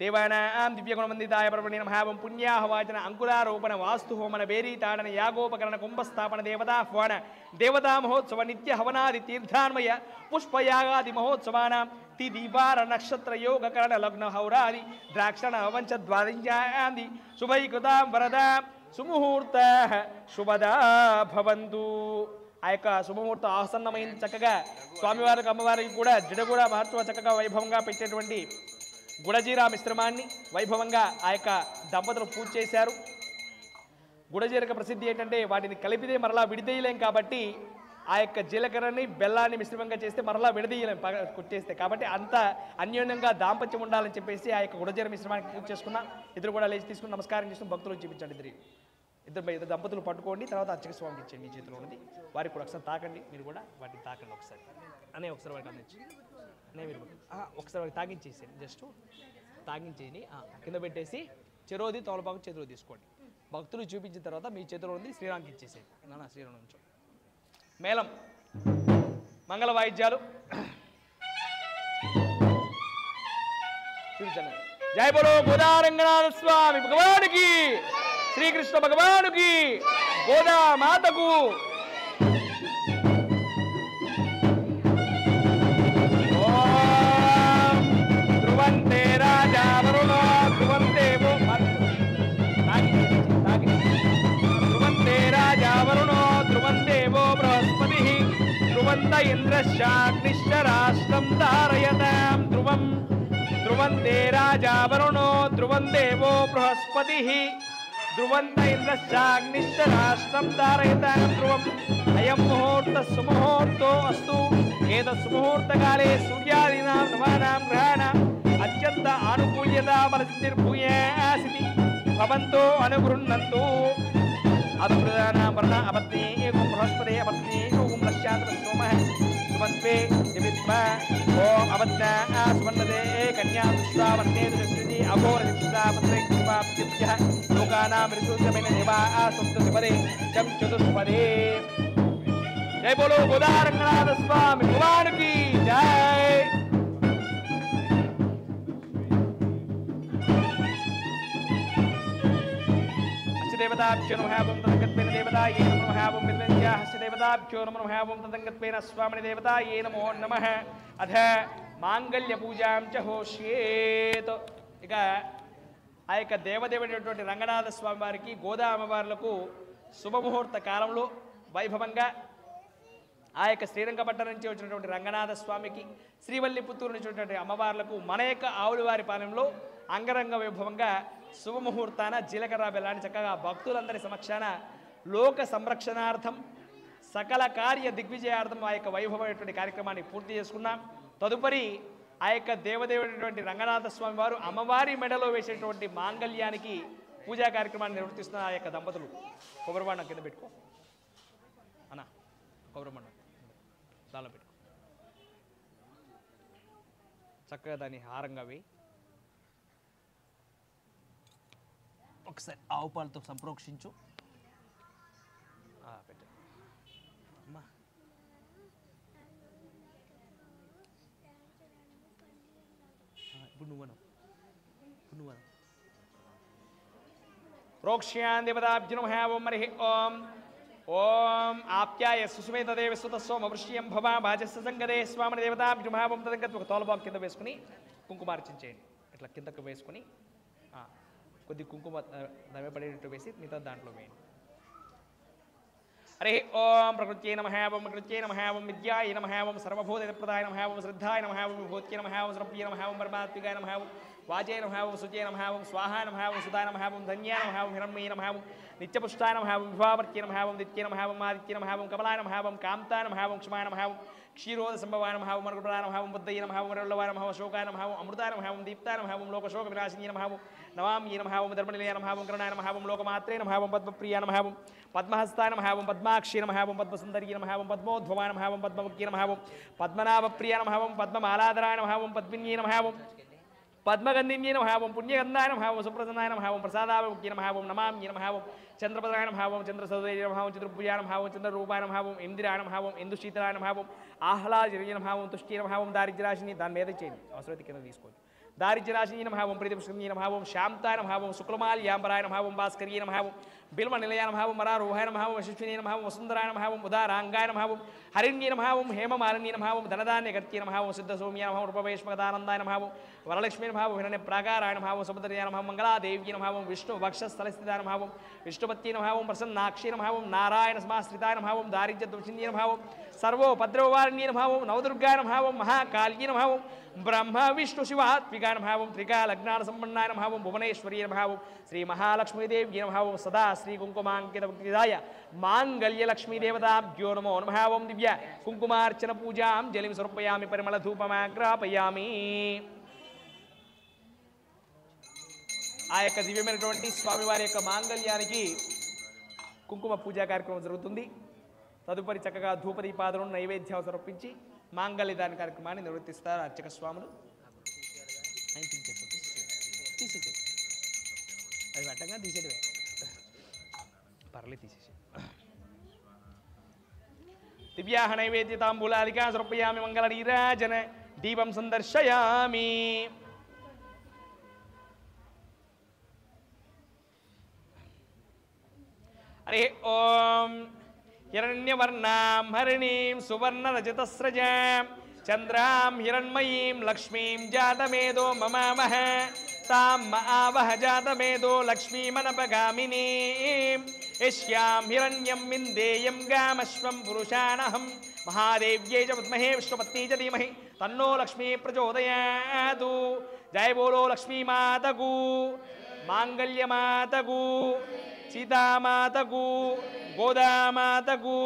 देवानां दिव्यगुणवन्दिताय परमणे नमः ओं पुण्याहवाचन अंकुरारोपण वास्तुहोमन बेरीताडन यागोपकरण कुंभस्थापन देवताह्वान देवता महोत्सव नित्य हवनादि तीर्थान्मय पुष्पयागादि महोत्सवानां तिदिवार नक्षत्र योग करण लग्न हौरादि द्राक्षण अवंच द्वादशादि शुभैकृतां वरदां सुमुहूर्त शुभदा भवन्तु ఆ యొక్క శుభముహూర్త ఆసన్నమైన చక్కగా స్వామివారికి అమ్మవారికి కూడా జడ కూడా మహత్వ చక్కగా వైభవంగా పెట్టేటువంటి గుడజీరా మిశ్రమాన్ని వైభవంగా ఆ యొక్క దంపతులు పూజ చేశారు. గుడజీరక ప్రసిద్ధి ఏంటంటే వాటిని కలిపితే మరలా విడిదేయలేం కాబట్టి ఆ యొక్క జీలకర్రని బెల్లాన్ని మిశ్రమంగా చేస్తే మరలా విడదీయలేం కొట్టేస్తే కాబట్టి అంత అన్యోన్యంగా దాంపత్యం ఉండాలని చెప్పేసి ఆ యొక్క గుడజీర మిశ్రమానికి పూజ చేసుకున్నా. ఇద్దరు కూడా లేచి తీసుకుని నమస్కారం చేసుకుని భక్తులకు చూపించండి. ఇద్దరు దంపతులు పట్టుకోండి, తర్వాత అర్చక స్వామికి ఇచ్చేయండి. మీ చేతిలో ఉన్నది వారికి కూడా ఒకసారి తాకండి. మీరు కూడా వాటిని తాకండి ఒకసారి అనే ఒకసారి వారికి అందించి అనే మీరు ఒకసారి వారికి తాగించేసేయండి. జస్ట్ తాగించేయండి, కింద పెట్టేసి చెరోది తోలపాకు చేతిలో తీసుకోండి. భక్తులు చూపించిన తర్వాత మీ చేతిలో ఉంది శ్రీరామ్కి ఇచ్చేసేయండి. నాన్న శ్రీరామ్ నుంచో మేళం మంగళ వాయిద్యాలు చూపించండి. జై బోలో గోదారంగనాథ స్వామి భగవానికి, శ్రీకృష్ణ భగవానుకి, గోదా మాతకు. ధ్రువంతే రాజా వరుణ ధ్రువందేవో ధ్రువంతే రాజా వరుణో ధ్రువందేవో బృహస్పతి ధ్రువంత ఇంద్రశ్చాగ్నిశ్చ రాష్ట్రం ధారయతాం ధ్రువం ధ్రువంతే రాజా వరుణో ధ్రువందేవో బృహస్పతి ధ్రువంత ఇంద్రశ్చాగ్నిశ్చ రాష్ట్రం ధారయతాం ధ్రువం అయం ముహూర్త సుముహూర్తో అస్తు ఏతత్ సుముహూర్తకాలే సూర్యాదీనాం నవానాం గ్రహాణాం అత్యంత ఆనుకూల్యత బలసిద్ధిర్భూయాసితి భవంతో అనుగృహ్ణంతు అదృదానాం వర్ణ అపత్ని ఏకం బృహస్పతి అపత్ని ఏకం లక్ష్యాత్ర సోమః సుమన్వే దివిత్వ ఓం అవత్నా సుమన్నదే కన్యా దుష్టా వన్నేదు దక్షిణి అఘోర దిక్షా పత్రే కృపాప్తిభ్యః లోకానాం ఋతుజమైన దేవా సుప్తపదే చం చతుష్పదే. జై బోలో గోదారంగనాథ స్వామి భగవానికి జై. దేవతాభ్యో నమః ఓం తదంగత్వేన దేవతాయే నమో నమః ఓం విద్యాః దేవతాభ్యో నమో నమః ఓం తదంగత్వేన స్వామిని దేవతాయే నమో నమః. అథ మాంగళ్య పూజాం చ హోష్యేత్. ఇక ఆ యొక్క దేవదేవుడైనటువంటి రంగనాథ స్వామి వారికి గోదా అమ్మవార్లకు శుభముహూర్త కాలంలో వైభవంగా ఆ యొక్క శ్రీరంగపట్టణం నుంచి వచ్చినటువంటి రంగనాథ స్వామికి శ్రీవల్లిపుత్తూరు నుంచి వచ్చినటువంటి అమ్మవార్లకు మన యొక్క ఆవులవారి పాలెంలో అంగరంగ వైభవంగా శుభముహూర్తాన జీలకర్ర బెల్లాన్ని చక్కగా భక్తులందరి సమక్షాన లోక సంరక్షణార్థం సకల కార్య దిగ్విజయార్థం ఆ యొక్క వైభవమైనటువంటి కార్యక్రమాన్ని పూర్తి చేసుకున్నాం. తదుపరి ఆ యొక్క దేవదేవుడైనటువంటి రంగనాథ స్వామి వారు అమ్మవారి మెడలో వేసేటువంటి మాంగళ్యానికి పూజా కార్యక్రమాన్ని నిర్వర్తిస్తున్న ఆ యొక్క దంపతులు కొబ్బరిబాండం కింద పెట్టుకో అన్న, కొబ్బరిబాండం దానిలో పెట్టుకో, చక్కగా దాన్ని హారంగా వేయి. ఒకసారి ఆవు పాలతో సంప్రోక్షించు. పెట్టు అమ్మా. ఇప్పుడు నువ్వను ప్రోక్ష్యాన్ దేవతాభ్యో నమః ఓం హరి ఓం ఓం ఆప్యాయ సుస్మేతదేవ సుత సోమవృష్యం భవా భాజస్య సంగదే స్వామిని దేవతాభ్యో నమః ఓం తదంగత్వ. తోలబాబు కింద వేసుకుని కుంకుమార్చించేయండి. ఇట్లా కిందకు వేసుకుని కొద్ది కుంకుమ దవ్యపడేటట్టు వేసి మిగతా దాంట్లో వేయండి. హరి ఓం ప్రకృత్యై నమః ఓం ప్రకృత్యై నమః ఓం విద్యాయ నమః ఓం సర్వభూతప్రదాయ నమః ఓం శ్రద్ధాయ నమః ఓం విభూత్యై నమః ఓం శ్రవ్యై నమః ఓం పరమాత్మికాయ నమః ఓం వాచై నమః ఓం శుచై నమః ఓం స్వాహాయ నమః ఓం సుధాయ నమః ఓం ధన్యాయ నమః ఓం హిరణ్మయే నమః ఓం నిత్యపుష్టాయ నమః ఓం విభావర్త్యై నమః ఓం దిత్యై నమః ఓం ఆదిత్యై నమః ఓం కమలాయ నమః ఓం కాంతాయ నమః ఓం క్షమాయ నమః ఓం క్షీరోద సంభవాయ నమః ఓం మరుగుడాయ నమః ఓం బుద్ధయ నమః ఓం వరవల్లవాయ నమః ఓం శోకాయ నమః ఓం అమృతాయ నమః ఓం దీప్తాయ నమః ఓం లోకశోక వినాశిన్యే నమః ఓం నమామి నమః ఓం ధర్మనిలయాయ నమః ఓం కరుణాయ నమః ఓం లోకమాత్రే నమః ఓం పద్మప్రియాయ నమః ఓం పద్మహస్తాయ నమః ఓం పద్మాక్షి నమః ఓం పద్మసుందరీ నమః ఓం పద్మోద్భవాయ నమః ఓం పద్మముఖ్య నమః ఓం పద్మనాభప్రియాయ నమః ఓం పద్మమాలాధరాయ నమః ఓం పద్మిన్యే నమః ఓం పద్మగంధిన్యే నమః ఓం పుణ్యగంధాయ నమః ఓం సుప్రసన్నాయ నమః ఓం ప్రసాదాభిముఖ్య నమః ఓం నమామి నమః ఓం చంద్రపదాయ నమః ఓం చంద్రసౌదర్య నమః ఓం చంద్రభుజాయ నమః ఓం చంద్రరూపాయ నమః ఓం ఇందిరాయ నమః ఓం ఇందుశీతలాయ నమః ఓం ఆహ్లాదజనయ నమః ఓం తుష్టి నమః ఓం దారిద్ర్యరాశిని దాని మీద చేయండి అవసరమైతే కింద తీసుకోండి దారిద్ర్యరాశిని నమః ఓం ప్రీతిపుష్కరిణి నమః ఓం శాంతాయ నమః ఓం శుక్లమాల్యాంబరాయ నమః ఓం భాస్కర్య నమః ఓం బిల్వనిలయాయ నమః ఓం మరారోహాయ నమః ఓం వశిష్ఠినే నమః ఓం వసుంధరాయ నమః ఓం ఉదారాంగాయ నమః ఓం హరిణ్యే నమః ఓం హేమమాలిన్యే నమః ఓం ధనధాన్యకర్త్యే నమః ఓం సిద్ధసౌమ్య నమః ఓం రూపవేష్మగదానందాయ నమః ఓం వరలక్ష్మీ నమః ఓం హిరణ్య ప్రాకారాయ నమః ఓం సుభద్రయాయ నమః ఓం మంగళాదేవ్యే నమః ఓం విష్ణు వక్షస్థలస్థితాయ నమః ఓం విష్ణుపత్యే నమః ఓం ప్రసన్నాక్షే నమః ఓం నారాయణ సమాశ్రితాయ నమః ఓం దారిద్ర్యదోషిన్యే నమః ఓం సర్వోపద్రవవారిణ్యే నమః ఓం నవదుర్గాయ నమః ఓం మహాకాళ్యే నమః ఓం బ్రహ్మ విష్ణు శివాత్మికాయ నమః ఓం త్రికాలజ్ఞాన సంపన్నాయ నమః ఓం భువనేశ్వర్యే నమః ఓం శ్రీ మహాలక్ష్మీదేవ్యే నమః ఓం సదా శ్రీ కుంకుమాంకిత భక్తిదాయ మాంగళ్యలక్ష్మీదేవతాభ్యో నమో నమః ఓం దివ్య కుంకుమార్చన పూజాం జలిం సమర్పయామి పరిమళ ధూపమాగ్రాపయామి. ఆ యొక్క దివ్యమైనటువంటి స్వామివారి యొక్క మాంగళ్యానికి కుంకుమ పూజా కార్యక్రమం జరుగుతుంది. తదుపరి చక్కగా ధూపదీపాదులను నైవేద్యాలు సమర్పించి మాంగళ్య దాని కార్యక్రమాన్ని నిర్వర్తిస్తారు అర్చక స్వాములు. తీసేసే అది పట్టంగా తీసేటివే పర్లేదు తీసేసి దివ్యాహ నైవేద్య తాంబూలాదిగా సమర్పయామి మంగళ నీరాజన దీపం సందర్శయామి. హరి ఓం హిరణ్యవర్ణాం హరిణీం సువర్ణరజతస్రజాం చంద్రాం హిరణ్మయీం లక్ష్మీం జాతమేదో మమామహ తాం ఆవహ జాతమేదో లక్ష్మీమనపగామినీం యస్యాం హిరణ్యం విందేయం గామశ్వం పురుషానహం మహాదేవ్యై చ విద్మహే విష్ణుపత్నీ చ ధీమహి తన్నో లక్ష్మీ ప్రచోదయాతు. జయ బోలో లక్ష్మీమాతకు మాంగళ్యమాతకు సీతామాతకు గోదామాతకు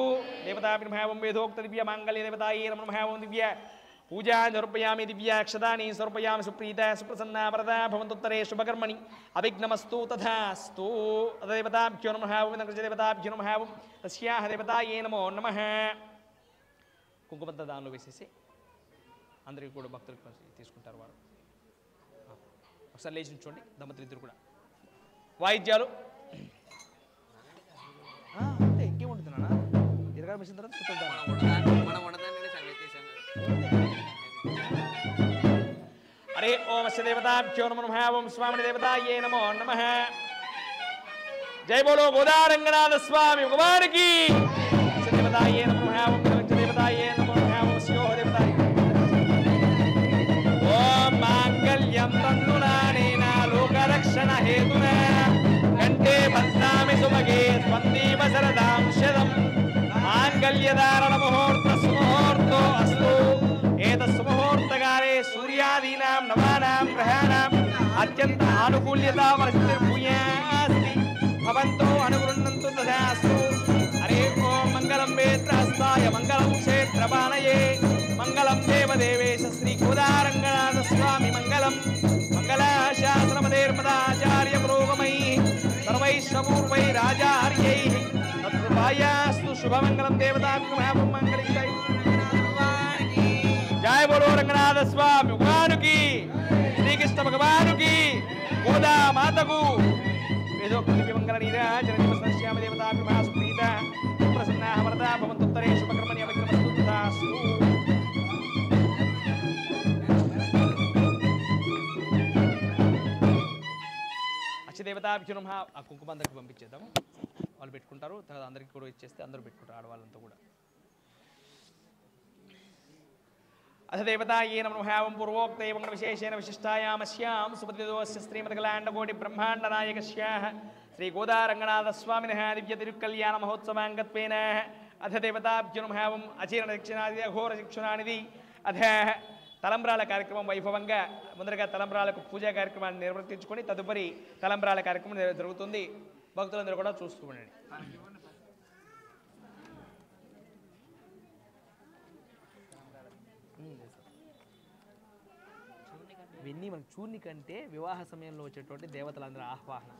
దేవతాభిర్మహావం వేదోక్త దివ్య మాంగళ్య దేవతాయే నమః దివ్య పూజా సమర్పయామి దివ్యాక్షతాని సమర్పయామి సుప్రీత సుప్రసన్నా వరదా భవంతుత్తరే శుభకర్మణి అవిఘ్నమస్తు తథాస్తు. దేవతాభ్యో నమః దేవతాభ్యో నమః తస్యాహ దేవతాయే నమో నమః. కుంకుమంత దానిలో వేసేసి అందరికీ కూడా భక్తులకు తీసుకుంటారు వారు. ఒకసారి లేచి చూడండి దంపతులు ఇద్దరు కూడా వాయిద్యాలు అంతే ఇంకేముంటుంది నాన్న ఎరగా మిషన్ తర్వాత అరే ఓం అస్య దేవతాభ్యో నమః ఓం స్వామి దేవతాయే నమో నమః. జై బోలో గోదారంగనాథ స్వామి భగవానికి దేవతాయే నమః ఓం దేవతాయే నమో నమః ఓం శివో దేవతాయే ఓం మాంగళ్యం తంతునానేన లోకరక్షణ హేతునా కంఠే బధ్నామి సుభగే స్వందీవ శరదాం శతం మాంగళ్యధారణ ముహూర్త సుముహూర్తో అస్తు. ఏతస్సుముహూర్తకాలే సూర్యాదీనాం నవానాం గ్రహాణాం అత్యంత ఆనుకూల్యత పరిస్థితిర్భూయాస్తి భవంతో అనుగృహ్ణంతు తథాస్తు. హరే ఓం మంగళం వేత్రహస్తాయ మంగళం క్షేత్రపాణయే మంగళం దేవదేవేశ శ్రీ గోదారంగనాథ స్వామి మంగళం మంగళాశాసనమదేర్మదాచార్య పురోగమై సర్వైశ్వపూర్వై రాజార్యై తత్కృపాయాస్తు శుభమంగళం దేవతాభ్యో మంగళికై. జయ బోలో రంగనాథ స్వామి భగవానుకి శ్రీకృష్ణ భగవానుకి గోదా మాతకు వేదోక్త దివ్య మంగళ నీరాజన శ్యామ దేవతాభ్యో సుప్రీత ప్రసన్నా వరదా భవంతుత్తరే శుభకర్మణి అవిఘ్నమస్తు తథాస్తు. అచ్చదేవతాభ్యో నమః. ఆ కుంకుమ అందరికి పంపించేద్దాం, వాళ్ళు పెట్టుకుంటారు. తర్వాత అందరికీ కూడా ఇచ్చేస్తే అందరూ పెట్టుకుంటారు ఆడవాళ్ళంతా కూడా. అథ దేవతాయే నమః ఓం పూర్వోక్తే మంగళ విశేషేణ విశిష్టాయామస్యాం సుపతిదోస్య శ్రీమద్గలాండకోటి బ్రహ్మాండ నాయకస్యాః శ్రీ గోదారంగనాథ స్వామినః దివ్య తిరుకల్యాణ మహోత్సవాంగత్వేన అథ దేవతాభ్యో నమః ఓం అచీర్ణ దక్షిణాది అఘోర శిక్షణానిధి. అథ తలంబ్రాల కార్యక్రమం వైభవంగా ముందరగా తలంబ్రాలకు పూజా కార్యక్రమాన్ని నిర్వర్తించుకొని తదుపరి తలంబ్రాల కార్యక్రమం జరుగుతుంది. భక్తులందరూ కూడా చూస్తూ ఉండండి. ఇవన్నీ మనకు చూర్ణి కంటే వివాహ సమయంలో వచ్చేటువంటి దేవతలందరూ ఆహ్వానం.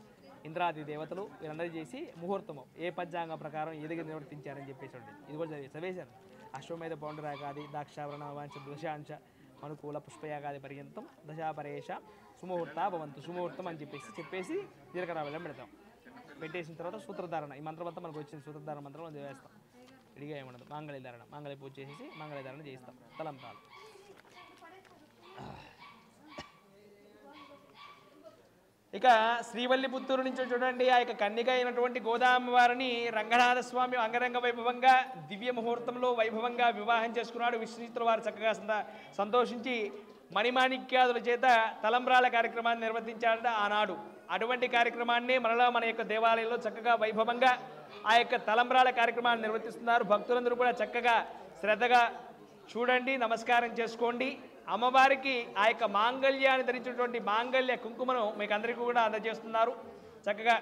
ఇంద్రాది దేవతలు వీళ్ళందరూ చేసి ముహూర్తము ఏ పంచాంగ ప్రకారం ఏ దగ్గర నిర్వర్తించారని చెప్పేసి ఉంటుంది. ఇది కూడా చదివేశాను. అశ్వమేధ పౌండరాగాది దాక్షావరణ వాంఛ దశాంశ అనుకూల పుష్పయాగాది పర్యంతం దశాపరేష సుముహూర్త భవంతు. సుముహూర్తం అని చెప్పేసి జీలకర్ర బెల్లం పెడతాం. పెట్టేసిన తర్వాత సూత్రధారణ, ఈ మంత్రం అంతా మనకు వచ్చిన సూత్రధారణ మంత్రం మనం వేస్తాం. రెడీగా ఏమన్నది మాంగళ్యధారణ, మాంగళ్య పూజ చేసేసి మాంగళ్యధారణ చేయిస్తాం. తలంపాలు. ఇక శ్రీవల్లిపుత్తూరు నుంచి చూడండి, ఆ యొక్క కన్నిక అయినటువంటి గోదామ వారిని రంగనాథ స్వామి అంగరంగ వైభవంగా దివ్య ముహూర్తంలో వైభవంగా వివాహం చేసుకున్నాడు. విశ్వజిత్తుల వారు చక్కగా సంతోషించి మణిమాణిక్యాదుల చేత తలంబ్రాల కార్యక్రమాన్ని నిర్వర్తించాడట ఆనాడు. అటువంటి కార్యక్రమాన్ని మరలా మన యొక్క దేవాలయంలో చక్కగా వైభవంగా ఆ యొక్క తలంబ్రాల కార్యక్రమాన్ని నిర్వర్తిస్తున్నారు. భక్తులందరూ కూడా చక్కగా శ్రద్ధగా చూడండి, నమస్కారం చేసుకోండి. అమ్మవారికి ఆ యొక్క మాంగళ్యాన్ని ధరించినటువంటి మాంగళ్య కుంకుమను మీకు అందరికీ కూడా అందజేస్తున్నారు. చక్కగా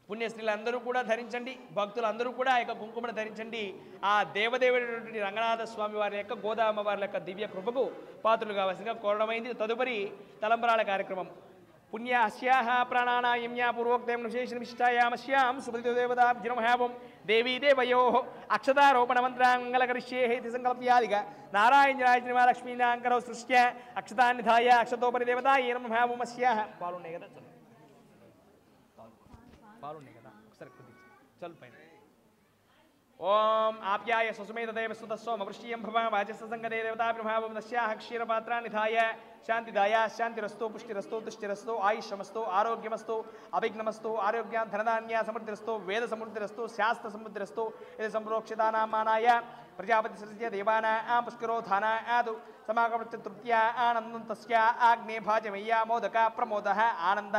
పుణ్యస్త్రీలందరూ కూడా ధరించండి, భక్తులందరూ కూడా ఆ యొక్క కుంకుమను ధరించండి. ఆ దేవదేవుడైనటువంటి రంగనాథ స్వామి వారి యొక్క గోదామ వారి యొక్క దివ్య కృపకు పాత్రలు కావాల్సిందిగా కోరడమైంది. తదుపరి తలంబ్రాల కార్యక్రమం. పుణ్య అస్యాహ ప్రాణానాయమ్యా పూర్వోక్తం విశేషనిష్టాయామస్యాం సుమృతిదేవతాబ్జినమహావం దేవీ దేవయో అక్షతారోపణ మంత్రాంగలకరిష్యే ఇది సంకల్ప్యాదిగా నారాయణరాజనివా లక్ష్మీనాంకరో సృష్ట్య అక్షతాన్నిధాయ అక్షతోపరి దేవత ఏనం మహావం అస్యాహ. పాలున్నాయి కదా, చల్ పాలున్నాయి కదా, ఒకసారి కొద్ది చల్ పైన. ఓం ఆప్యాయ సుసుమేత దేవ సుతస్వం వృష్టియం భవ వాచస్స సంగదే దేవతాభిర్భావం నస్యాహ క్షీరపాత్రాన్నిధాయ శాంతిదాయ శాంతిరస్తు పుష్టిరస్తు తుష్టిరస్తు ఆయుష్యమస్తు ఆరోగ్యమస్తు అభిఘ్నమస్తు ఆరోగ్య ధనధాన్య సమృద్ధిరస్తు వేద సమృద్ధిరస్తు శాస్త్ర సమృద్ధిరస్తు ఇది సంప్రోక్షితానామానాయ ప్రజాపతి సృజ్య దేవానాం పుష్కరోధాన ఆదు సమాగమృత్య తృప్త్య ఆనందం తస్య ఆగ్నే భాజమయ్య మోదక ప్రమోద ఆనంద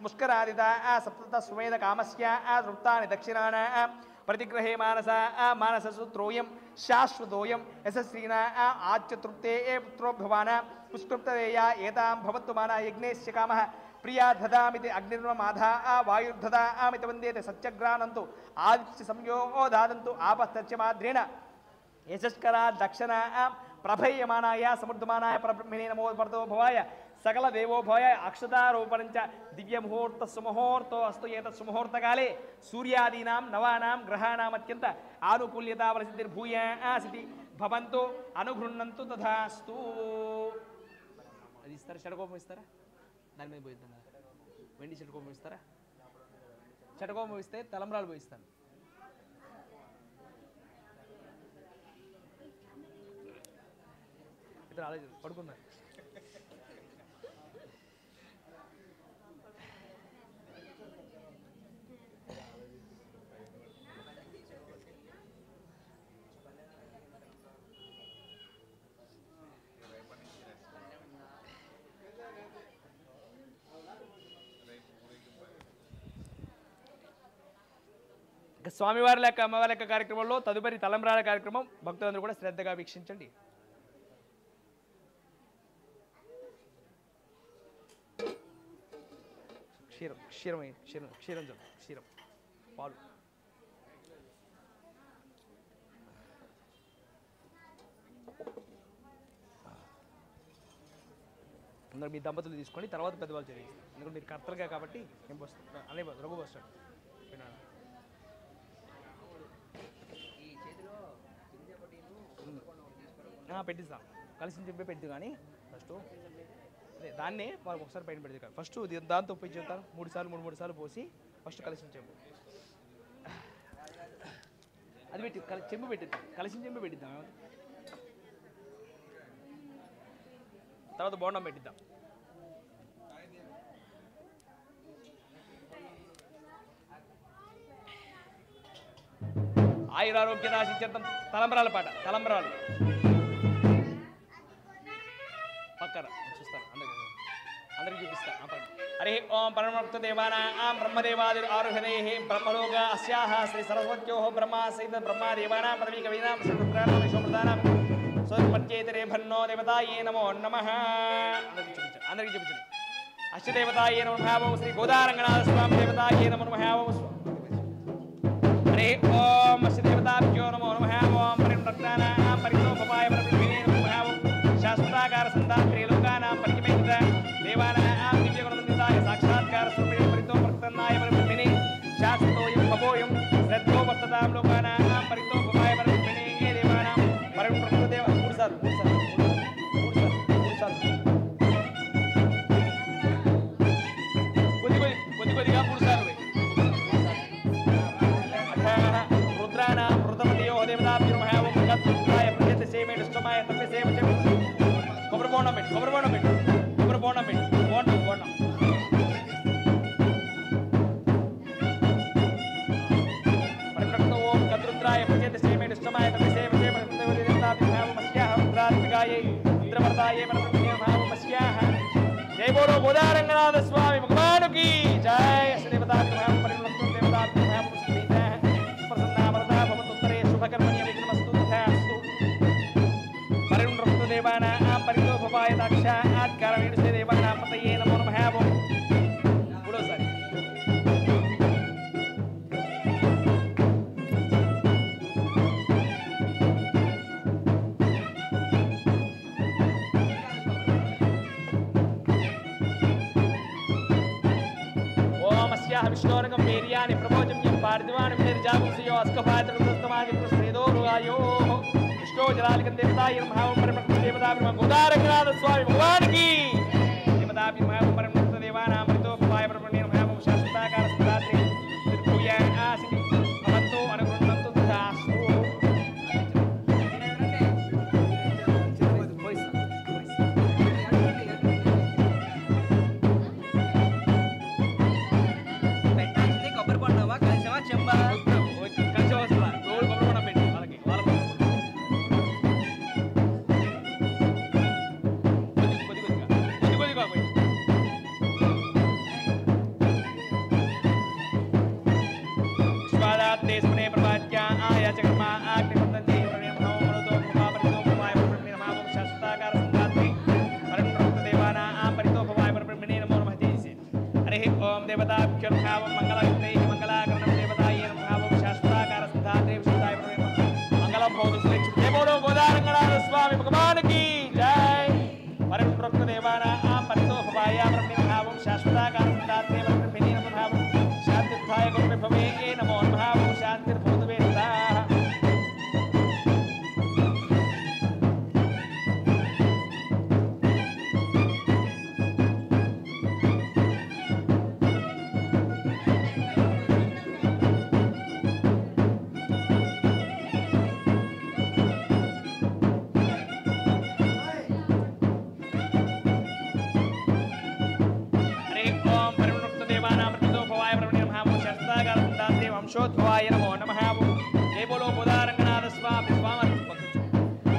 ముష్కరాదిత సప్త సుమేధ కామస్య తృప్తాని దక్షిణాన प्रतिग्रहे मानस मानससूत्रोयं शाश्वतोयं यशस्वीना आच्यतृप्ते पुत्रोभ्यवान पुष्कृप्तदेया एतां भवत्वमाना यज्ञेस्य कामः प्रिया ददामिति अग्निर्माधा वायुर्ददामिति वन्देते सत्यग्रानन्तु आदित्य संयोदादन्तु आपस्तच्यमाद्रेण यशस्करा दक्षिणा प्रभयमानाय समृद्धमानाय परब्रह्मणे नमो वर्तो भवाय सकल देवो भवाय अक्षतारोपणञ्च दिव्य मुहूर्त सुमुहूर्तो अस्तु एतत् सुमुहूर्तकाले सूर्यादीनां नवानां ग्रहाणाम् अत्यन्त आनुकूल्यता वलसिद्धिर्भूयासिति भवन्तु अनुगृह्णन्तु तथास्तु. అది ఇస్తారా? షటకోపం ఇస్తారా? దాని మీద పోయిద్దాం. వెండి షటకోపం ఇస్తారా? షటకోపం ఇస్తే తలంబ్రాలు పోయిస్తాను. ఇద్దరు ఆలోచన పడుకున్నారు. స్వామివారి లెక్క అమ్మవారి లెక్క కార్యక్రమంలో తదుపరి తలంబ్రాల కార్యక్రమం భక్తులందరూ కూడా శ్రద్ధగా వీక్షించండి. క్షీరం క్షీరం క్షీరం క్షీరం చదువు క్షీరం పాలు అందరు మీ దంపతులు తీసుకొని తర్వాత పెద్దవాళ్ళు చేయాలి. ఎందుకంటే మీరు కర్తలుగా కాబట్టి నేను వస్తాను అనే రఘు వస్తాడు. పెట్టిస్తాం కలిసి చెప్పి పెట్టి కానీ ఫస్ట్ అదే దాన్నే వాళ్ళకి ఒకసారి పైన పెడితే కానీ ఫస్ట్ దాంతో పోయి చెప్తాను 3 సార్లు పోసి ఫస్ట్ కలిసి చెంబు అది పెట్టి చెంబు పెట్టిద్దాం, కలిసి చెంబు పెట్టిద్దాం. తర్వాత బోండం పెట్టిద్దాం. ఆయురారోగ్య నాశించేద్దాం. తలంబ్రాల పాట తలంబ్రాలు పక్కన చూస్తాను అందరికి చూపిస్తాను. హరి ఓం పరమభక్త దేవానాం బ్రహ్మదేవాదిర్ ఆరుహదే బ్రహ్మలోక అస్యాహ శ్రీ సరస్వత్యో బ్రహ్మ సహిత బ్రహ్మాదేవానాం పదవీ కవీనాం విశ్వప్రదానం స్వపంచేతరే భన్నో దేవతాయే నమో నమః. అందరికి చూపించండి. అష్టదేవతాయే నమో నమః. శ్రీ గోదారంగనాథ స్వామి దేవతాయే నమో నమః. హరి ఓం అష్టదేవతాభ్యో నమో నమః. ఓం పరిమృతానాం పరితోపపాయ పరబ్రహ్మణే నమో నమః. శాస్త్రాకార సంతాన త్రిలోకానాం పరిమేత బోండం పెట్టు కొబ్బరి బోండం పెట్టు కొబ్బరి బోండం పెట్టు బోండం బోండం పరిప్రక్తో ఓం కద్రుద్రాయ ప్రచేత శ్రీమేడుష్టమాయ తమిసేవ దేవతాభిమస్యాహ రుద్రాత్మికాయై ఇంద్రవర్తాయే పరబ్రహ్మణ్యమహామస్యాహ జై బోలో గోదారంగనాథ స్వామి భగవానుకి జై శ్రీ దేవతాభిమహామ పరిప్రక్తో దేవతాభిమహామ సుప్రీతః ప్రసన్నామరదా భవతుత్తరే శుభకర్మణ్య విఘ్నమస్తు తథాస్తు పరిణృప్త దేవానాం పరితోపవాయ దాక్షాత్ కారణేన శ్రీ దేవానాం పతయే నమో నమః ఓం మూడోసారి ఓం అస్యాహ విష్ణోరగం వీర్యాని ప్రబోధమ్యం పార్థివాని నిర్జాగుంసయో అస్కపాత్రస్తమాది ప్రస్థేదోరుగాయో విష్ణో జలాలికం దేవతాయ నమః ఓం పరిమళ దేవతాభిమ గోదారంగనాథ స్వామి భగవానికి దేవతాభిమ పరిమళ దేవానాం పరితోపవాయ పరబ్రహ్మణ్య నమః ఓం శాశ్వతాకార సదాత్రి తిరుపూయ ఆసిని భవంతో అనుగృహంతు తథాస్తు పెట్టాల్సింది కొబ్బరి పండువా కలిసమా చెంబా కలిసి వస్తుందా రోజు కొబ్బరి బోండం పెట్టు వాళ్ళకి వాళ్ళ కొద్దిగా పోయి విశ్వాదాత్తే స్మనే ప్రవాచ్య ఆయాచకర్మ ఆగ్నిపతంతే ప్రణయం నమో మనోతో మహాపరితో భవాయ పరబ్రహ్మణే నమః ఓం శాశ్వతాకార సంధాత్రే పరమప్రభుత దేవానాం పరితో భవాయ పరబ్రహ్మణే నమో నమః జైసి హరి ఓం దేవతాభ్యో నమః ఓం మంగళయుక్తైః మంగళాకరణం దేవతాయే నమః ఓం శాశ్వతాకార సంధాత్రే విశుద్ధాయ పరబ్రహ్మణే నమః మంగళం భవతు సులక్ష్మి జై బోలో గోదారంగనాథ స్వామి భగవానికి జై పరమప్రభుత దేవానాం పరితో భవాయ పరబ్రహ్మణే నమః ఓం శాశ్వతాకార సంధాత్రే పరబ్రహ్మణే నమః ఓం శాంతిర్థాయ గురుభవే నమో నమః ఓం శాంతిర్భవతు మే సదా హరి ఓం పరిమళ దేవానాం ప్రతితో భవాయ పరబ్రహ్మణే నమః ఓం శాశ్వతాకార సంధాత్రే వంశోద్భవాయ నమో నమః ఓం జై బోలో గోదారంగనాథ స్వామి స్వామి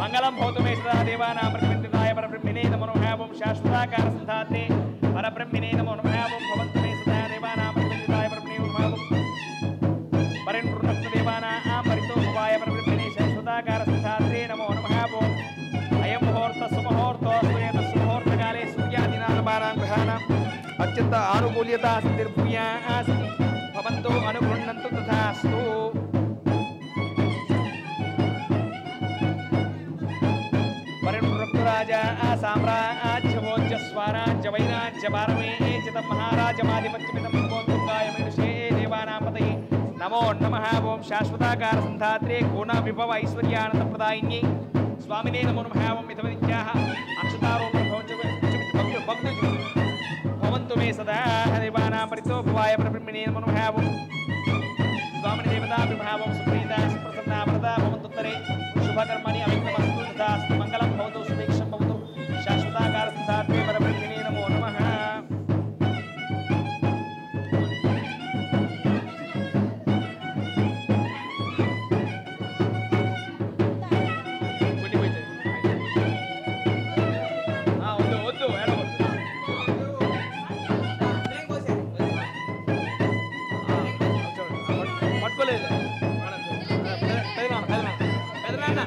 మంగళం భవతు మే సదా దేవానాం ప్రతిపితాయ పరబ్రహ్మణే నమో నమః ఓం శాశ్వతాకార సంధాత్రే పరబ్రహ్మణే నమో నమః ఓం భవంతు మే సదా దేవానాం ప్రతిపితాయ పరబ్రహ్మణే నమః ఓం పరిణృప్త దేవానాం పరితో భవాయ పరబ్రహ్మణే శాశ్వతాకార సంధాత్రే నమో నమః ఓం అయం ముహూర్త సుముహూర్తో శ్రేయత సుముహూర్తకాలే సూర్యాదినామానాం గ్రహాణాం అత్యంత ఆనుకూల్యత సిద్ధిర్భూయా ఆసిని భవంతో అనుగృహ్ణంతు తథాస్తు పరిణృప్తరాజా సామ్రాజ్యభోజ్య స్వరాజ్య వైరాజ్య భారమే చితం మహారాజమాధిపత్యమిదం భగవద్గాయ మనుషే దేవానాం పతయే నమో నమః ఓం శాశ్వతాకార సంధాత్రే గుణ విభవ ఐశ్వర్యానంద ప్రదాయిన్యై స్వామినే నమో నమః ఓం మిథవిద్యాః అక్షతారోపణ భవంతు మే సదా దేవానాం పరితో భవాయ పరబ్రహ్మణే నమో నమః ఓం స్వామిని దేవతాభిమః ఓం సుప్రీత సుప్రసన్నా వరదా భవంతుత్తరే శుభకర్మణి అవిఘ్నమస్తు తథాస్తు మంగళం భవతు సుభిక్షం భవతు శాశ్వతాకార సంధాత్రే పరబ్రహ్మణే నమో నమః వద్దు పట్టుకోలేదు పెదనాన్న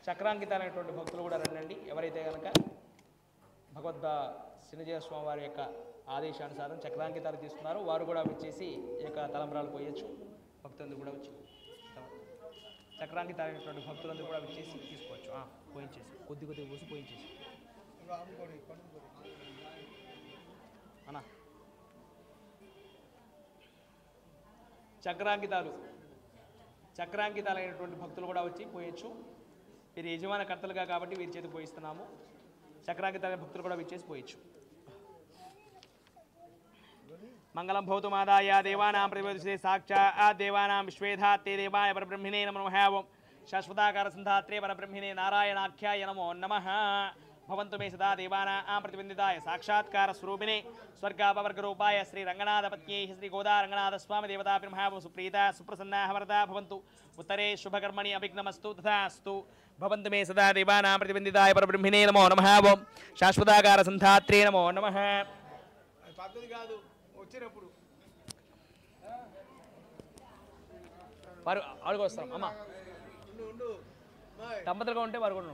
చక్రాంకితాలైనటువంటి భక్తులు కూడా రండి. ఎవరైతే కనుక భగవద్ శనిజయ స్వామి వారి యొక్క ఆదేశానుసారం చక్రాంకితాలు తీసుకున్నారో వారు కూడా వచ్చేసి ఈ యొక్క తలంబ్రాలు పోయొచ్చు. భక్తులందరూ కూడా వచ్చి చక్రాంకితాలైనటువంటి భక్తులందరూ కూడా వచ్చేసి తీసుకోవచ్చు. పోయించేసి కొద్దిగా పోసి పోయించేసి అన్నా చక్రాంకితాలైనటువంటి భక్తులు కూడా వచ్చి పోయొచ్చు. వీరు యజమాన కర్తలుగా కాబట్టి వీరి చేతి పోయిస్తున్నాము. చక్రాంకితాలైన భక్తులు కూడా వచ్చేసి పోయొచ్చు. మంగళం భౌతుమాదాయ దేవానాం ప్రతిపదిశే సాక్షాత్ దేవానాం విశ్వేధాత్తే దేవాయ పరబ్రహ్మిణే నమః. శాశ్వతాకార సంధాత్రే పరబ్రహ్మిణే నారాయణాఖ్యాయ నమో నమః. భవంతు మే సదా దేవానాం ప్రతిబంధితాయ సాక్షాత్కార స్వరూపిణే స్వర్గాపవర్గరూపాయ శ్రీ రంగనాథపత్న్యై శ్రీ గోదా రంగనాథ స్వామి దేవతాభి నమః. సుప్రీత సుప్రసన్నా వరదా భవంతు. ఉత్తరే శుభకర్మణి అభిఘ్నమస్తు తథాస్తు. భవంతు మే సదా దేవానాం ప్రతిబంధితాయ పరబ్రహ్మిణే నమో నమః. శాశ్వతాకార సంధాత్రే నమో నమః. వారు అడుగు వస్తాం అమ్మ దంపతులుగా ఉంటే వారు కూడా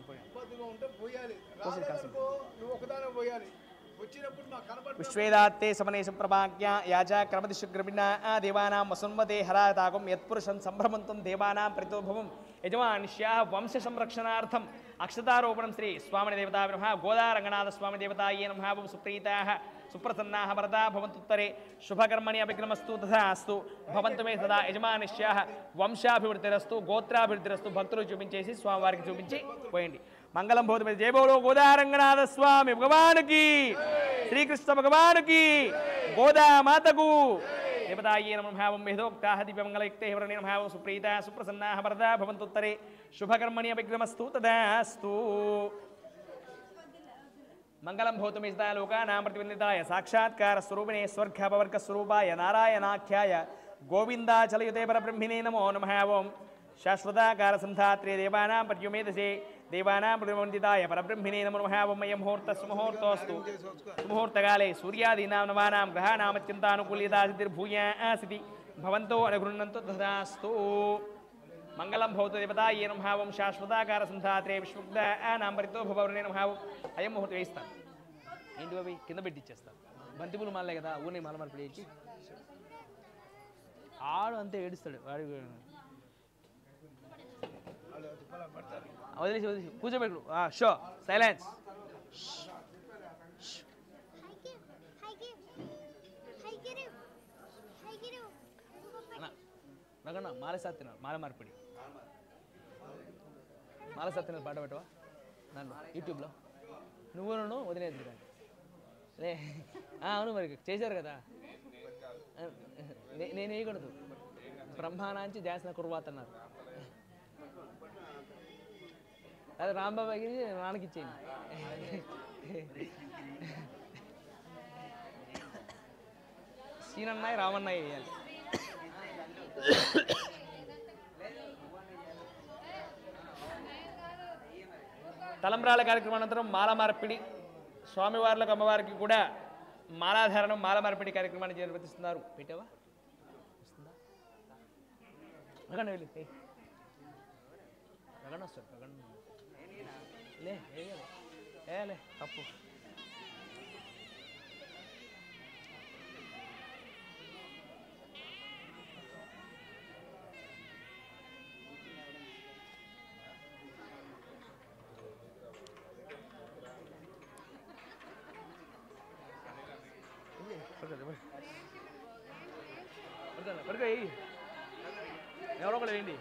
విశ్వేదాత్తే సమనేశ ప్రభాజ్ఞ యాచ క్రమదిశుగ్రమిణ దేవానాం వసున్మతే హరాతాకం యత్పురుషం సంభ్రమంతం దేవానాం ప్రతిభవం యజమానిష్యా వంశ సంరక్షణార్థం అక్షతారోపణం శ్రీ స్వామి దేవతా నమః. గోదా రంగనాథ స్వామి దేవతాయే నమః. సుప్రీతాః సుప్రసన్నాః వరదా భవంతుత్తరే శుభకర్మణి అభిఘ్నమస్తు తథాస్తు. భవంతు మే సదా యజమానిష్యాః వంశాభివృద్ధిరస్తు గోత్రాభివృద్ధిరస్తు. భక్తులు చూపించేసి స్వామివారికి చూపించి పోయండి. మంగళం భవతు. జయ బోలో గోదా రంగనాథ స్వామి భగవానుకి, శ్రీకృష్ణ భగవానుకి, గోదా మాతకు. దేవతాయే నమః. యథోక్తాః దివ్యమంగళయుక్తే వర్ణే నమః. సుప్రీతాః సుప్రసన్నాః వరదా భవంతుత్తరే శుభకర్మణి అభిఘ్నమస్తు తథాస్తు. మంగళం భవతు మే సదా లోకానాం ప్రతిబంధితాయ సాక్షాత్కార స్వరూపిణే స్వర్గపవర్గ స్వరూపాయ నారాయణాఖ్యాయ గోవిందాచలయుతే పరబ్రహ్మిణే నమో నమః. శాశ్వతాకార సంధాత్రే దేవానాం పర్యుమేధసే దేవానాం ప్రతిబంధితాయ పరబ్రహ్మిణే నమో నమః. అయం ముహూర్తస్సు సుముహూర్తకాలే సూర్యాదీనాం నవానాం గ్రహాణామత్యంతానుకూల్యతా సిద్ధిర్భూయాసితి భవంతో అనుగృహ్ణంతు తథాస్తు. మంగళం భవతు దేవతాయే నమః. శాశ్వతాకార సంధాత్రే విశ్వగ్నాం పరితో భవనే నమః. అయం ముహూర్తం వేయిస్తాను. ఏంటి అవి కింద పెట్టి ఇచ్చేస్తాను. బంతిపూలు మాలే కదా ఊనే మాల మార్పిడి చేసి ఆడు అంతే ఏడుస్తాడు. వాడి వదిలేసి కూర్చోబెట్టు. Show silence. రగణ మాల సత్యనారు మాల మార్పిడి మాల సత్యనారు పాట పెట్టవా నన్ను యూట్యూబ్లో నువ్వు వదిలేదు లే. అవును మరి చేశారు కదా. నేను వేయకూడదు. బ్రహ్మానాంచి జాసన కుర్వాత అన్నారు. అదే రాంబాబాకి నాన్నకి ఇచ్చేయండి. సీనన్నాయి రామన్నాయి వేయాలి. తలంబ్రాల కార్యక్రమం అనంతరం మాల మార్పిడి. స్వామివార్లకు అమ్మవారికి కూడా మాలాధారణం మాల మార్పిడి కార్యక్రమాన్ని నిర్వర్తిస్తున్నారు. పెట్టావా వస్తుందా? రగణ వెళ్ళి రగణ వస్తాడు. రగణ లే తప్పు. పడుకో ఎవరో ఒకళ్ళు వేయండి.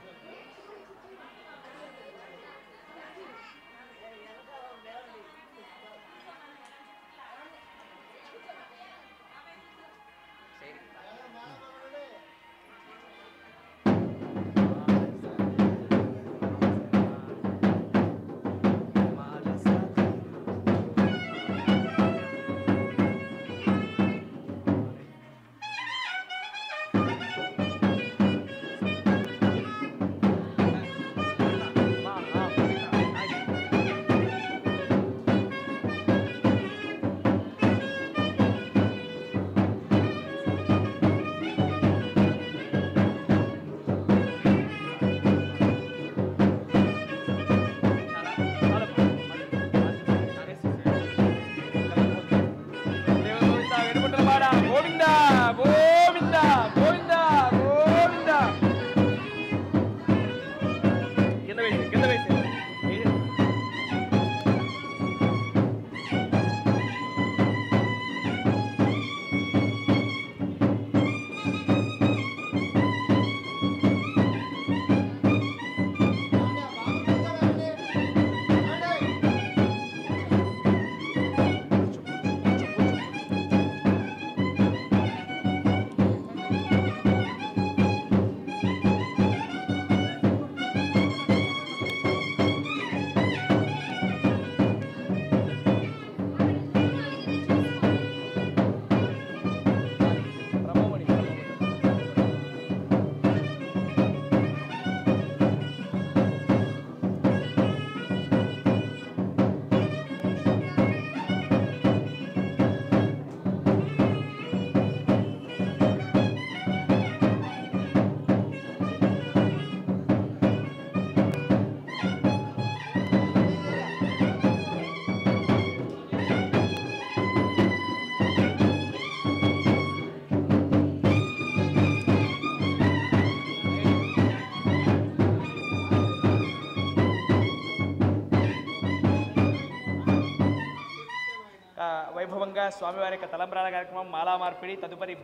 వైభవంగా స్వామివారి యొక్క తలంబ్రాల కార్యక్రమం మాలా మార్పిడి తదుపరి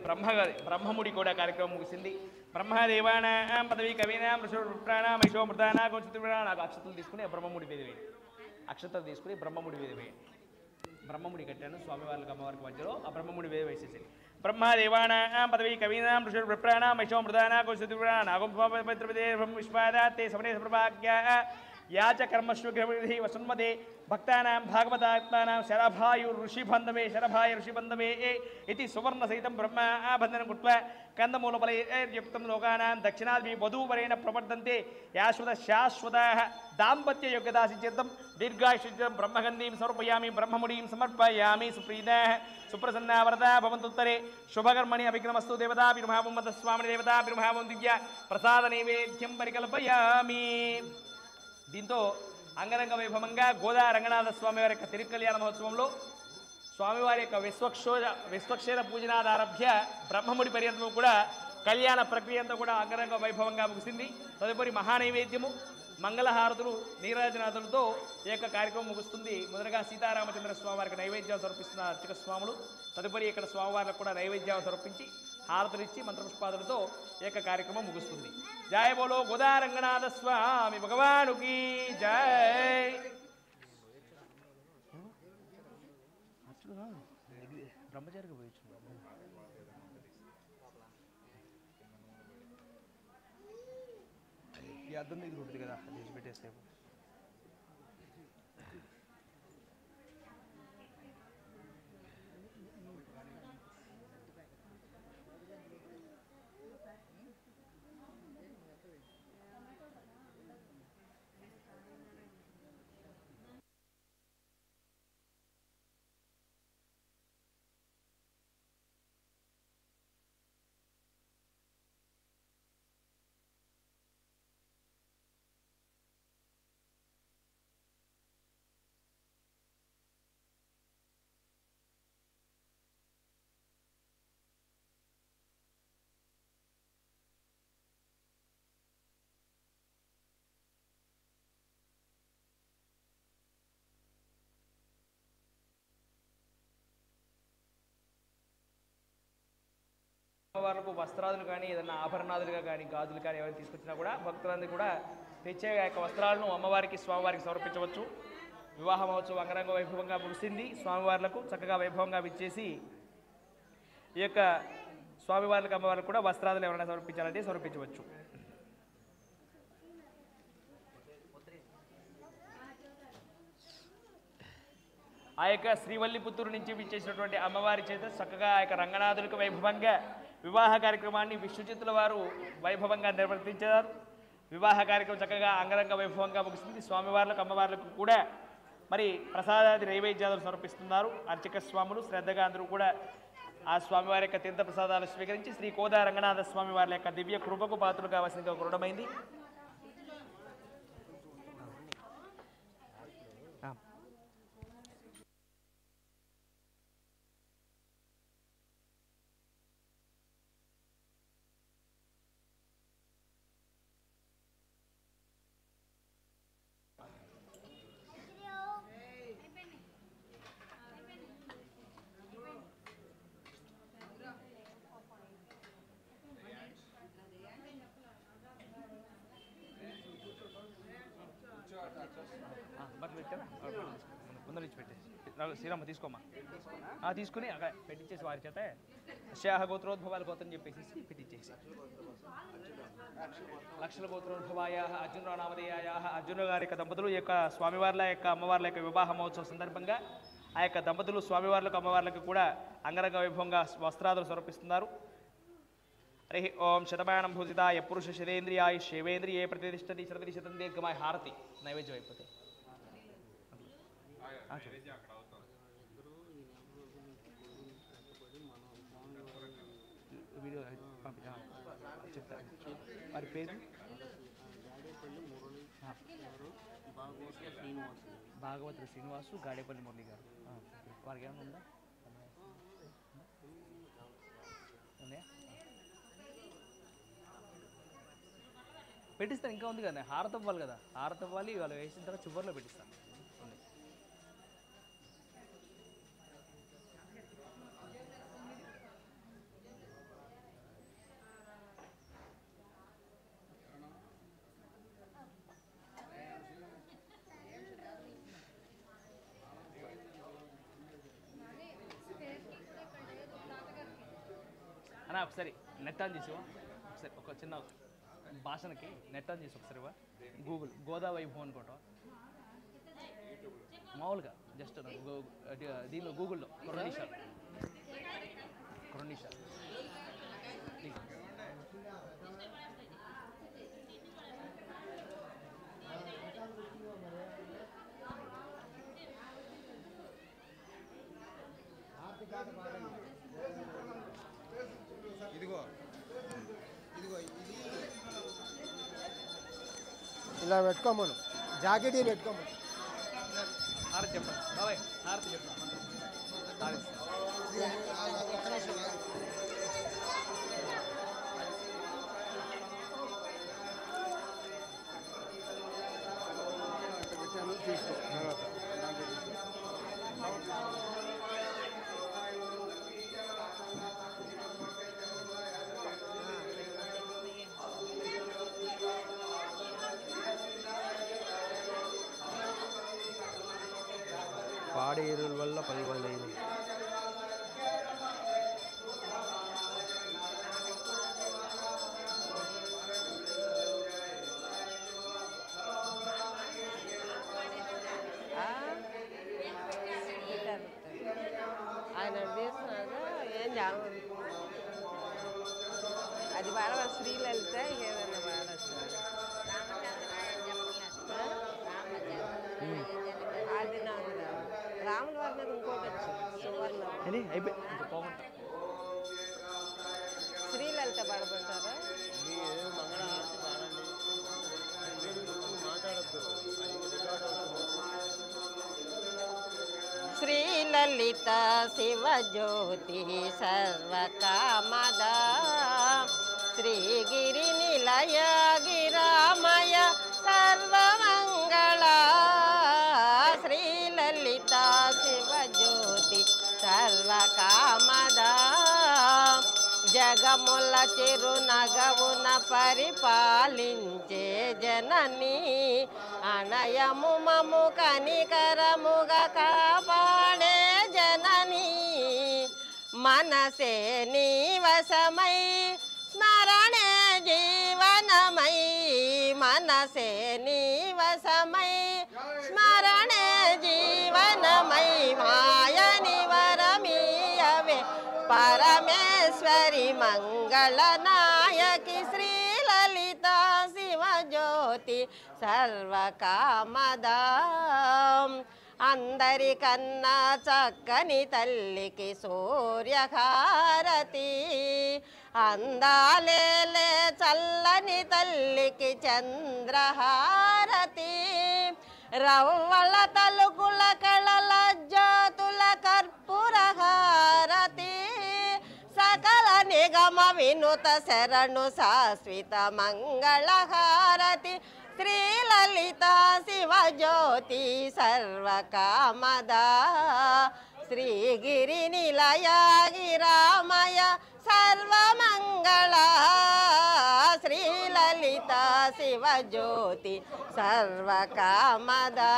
బ్రహ్మముడి కూడా కార్యక్రమం ముగిసింది. బ్రహ్మదేవానాం పదవి కవీనాం ఋషుప్రాణాం యశోమృతానా గోచతుర్ప్రాణ నాకు అక్షతలు తీసుకుని బ్రహ్మముడి మీద వేయండి. అక్షతలు తీసుకుని బ్రహ్మముడి మీద వేయండి. బ్రహ్మముడి కట్టాను స్వామివారికి అమ్మవారికి మధ్యలో ఆ బ్రహ్మముడి మీద వేసేసి బ్రహ్మదేవానాం పదవి కవీనాం ఋషుప్రాణాం యశోమృతానా గోచతుర్ప్రాణ నాగోపవిత్రపదే విశ్వాదా తే సమనే సప్రభాగ్య యాచ కర్మశ్వ గ్రహి వసన్మదే భక్తానాం భాగవతాత్మానాం శరభాయు ఋషిబంధవే శరభాయ ఋషిబంధవే ఇది సువర్ణ సహితం బ్రహ్మ బంధనం కృత్వా కందమూలఫలయుక్తం లోకానాం దక్షిణాద్వి వధూవరేణ ప్రవర్తంతే యాశ్వత శాశ్వత దాంపత్య యోగ్యతా సిద్ధ్యర్థం దీర్ఘాయుషిద్ధం బ్రహ్మగంధీం సమర్పయామి బ్రహ్మముడీం సమర్పయామి సుప్రీత సుప్రసన్నా వరదా భవంతుత్తరే శుభకర్మణి అభిక్రమస్తు దేవతాభిర్భావం మత స్వామి దేవతాభిర్భావం దివ్య ప్రసాద నైవేద్యం పరికల్పయామి. దీంతో అంగరంగ వైభవంగా గోదా రంగనాథ స్వామివారి యొక్క తిరుకల్యాణ మహోత్సవంలో స్వామివారి యొక్క విశ్వక్షేర పూజనాదారభ్య బ్రహ్మముడి పర్యంతం కూడా కళ్యాణ ప్రక్రియ అంతా కూడా అంగరంగ వైభవంగా ముగిసింది. తదుపరి మహానైవేద్యము మంగళహారతులు నీరాజనాథులతో ఈ యొక్క కార్యక్రమం ముగుస్తుంది. మొదటగా సీతారామచంద్ర స్వామివారికి నైవేద్యాలు సమర్పిస్తున్న అర్చక స్వాములు తదుపరి ఇక్కడ స్వామివారికి కూడా నైవేద్యాలు సమర్పించి హారతులిచ్చి మంత్రపుష్పాదులతో ఈ యొక్క కార్యక్రమం ముగుస్తుంది. జయ బోలో గోదా రంగనాథ స్వామి భగవానుకి జై. బ్రహ్మచారికి పోయొచ్చు ఈ అర్థం దగ్గర ఉంటుంది కదా అది పెట్టేస్తే అమ్మవార్లకు వస్త్రాదులు కానీ ఏదైనా ఆభరణాదులుగా కానీ గాజులు కానీ ఏమైనా తీసుకొచ్చినా కూడా భక్తులందరూ కూడా తెచ్చే యొక్క వస్త్రాలను అమ్మవారికి స్వామివారికి సమర్పించవచ్చు. వివాహ మహోత్సవం అంగరంగ వైభవంగా ముగిసింది. స్వామివార్లకు చక్కగా వైభవంగా విచ్చేసి ఈ యొక్క స్వామివార్లకు అమ్మవారికి కూడా వస్త్రాదులు ఎవరైనా సమర్పించాలంటే సమర్పించవచ్చు. ఆ యొక్క శ్రీవల్లిపుత్తూరు నుంచి విచ్చేసినటువంటి అమ్మవారి చేత చక్కగా ఆ యొక్క రంగనాథులకు వైభవంగా వివాహ కార్యక్రమాన్ని విష్ణుచిత్తుల వారు వైభవంగా నిర్వర్తించారు. వివాహ కార్యక్రమం చక్కగా అంగరంగ వైభవంగా ముగిసింది. స్వామివార్లకు అమ్మవార్లకు కూడా మరి ప్రసాదాది నైవేద్యాలు సమర్పిస్తున్నారు. అర్చక స్వాములు శ్రద్ధగా అందరూ కూడా ఆ స్వామివారి యొక్క తీర్థ ప్రసాదాలు స్వీకరించి శ్రీ కోదా రంగనాథ స్వామి వారి యొక్క దివ్య కృపకు పాత్రలు కావాల్సిందిగా కోరడమైంది. బట్టలు పెట్టారా ముందర ఇచ్చి పెట్టేసి శ్రీరామ తీసుకోమ్మా తీసుకుని అక్కడ పెట్టించేసి వారి చేత శాహ గోత్రోద్భవాల గోత్రం చెప్పేసి పెట్టించేసి లక్షల గోత్రోద్భవాయ అర్జున నామధేయాయ అర్జున గారి యొక్క దంపతులు ఈ యొక్క స్వామివార్ల యొక్క అమ్మవార్ల యొక్క వివాహ మహోత్సవం సందర్భంగా ఆ యొక్క దంపతులు స్వామివార్లకు అమ్మవార్లకు కూడా అంగరంగ వైభవంగా వస్త్రాదులు సమర్పిస్తున్నారు. హరి ఓం శతమానం భూజితాయ పురుష శతేంద్రియాయ శివేంద్రియే ప్రతిష్టతి శరతి శతం దీర్ఘమాయ హారతి నైవేద్యం అయిపోతే వీడియో చెప్తారు వారి పేరు భాగవతుడు శ్రీనివాసు గాడేపల్లి మురళి గారు. వారికి ఏమైనా ఉందా ఉన్నాయా పెట్టిస్తాను. ఇంకా ఉంది కదా హారతి ఇవ్వాలి కదా హారతి ఇవ్వాలి. వాళ్ళు వేసిన తర్వాత చివరిలో పెట్టిస్తాను. ఒకసారి నెట్ ఆన్ చేసివా ఒకసారి ఒక చిన్న భాషణకి నెట్ ఆన్ చేసి ఒకసారి గూగుల్ గోదావైభవం అనుకోవటం మామూలుగా జస్ట్ దీనిలో గూగుల్లో 2 నిమిషాలు ఇలా పెట్టుకోమను జాకెట్ పెట్టుకోమను హారతి చెప్పండి బాబాయ్ హారతి చెప్పండి పాడి ఎరువుల వల్ల ఫలితం ఆయన తీస్తున్నాడు ఏం జాగ్రత్త అది పాడవ శ్రీలలిత ఏదన్నా పాడచ్చు అది నాకు రాముల వారి మీద ఇంకోటి వచ్చింది సువర్ణ శ్రీలలిత పాడబడతారా శ్రీలలిత శివజ్యోతి సర్వకామదా శ్రీగిరి నిలయ గిరామయ సర్వమంగళ శ్రీలలిత శివజ్యోతి సర్వకామదా జగముల చిరునగవున పరిపాలించే జనని అనయము మము కనికరముగా కాపాడే జనని మనసే నీవసమై స్మరణే జీవనమై మనసే నీవసమై స్మరణే జీవనమై మాయని వరమీయవే పరమేశ్వరి మంగళనాయకి శ్రీలలిత శివజ్యోతి సర్వకామదా అందరికన్నా చక్కని తల్లికి సూర్యహారతి అందాలేలే చల్లని తల్లికి చంద్రహారతి రవ్వల తలుకుల కళల జ్యోతుల కర్పూరహారతి సకల నిగమ వినుత శరణు శాశ్వత మంగళహారతి శ్రీలలిత శివజ్యోతి సర్వకామదా శ్రీగిరి నిలయ గిరామయ సర్వమంగళ శ్రీలలిత శివజ్యోతి సర్వకామదా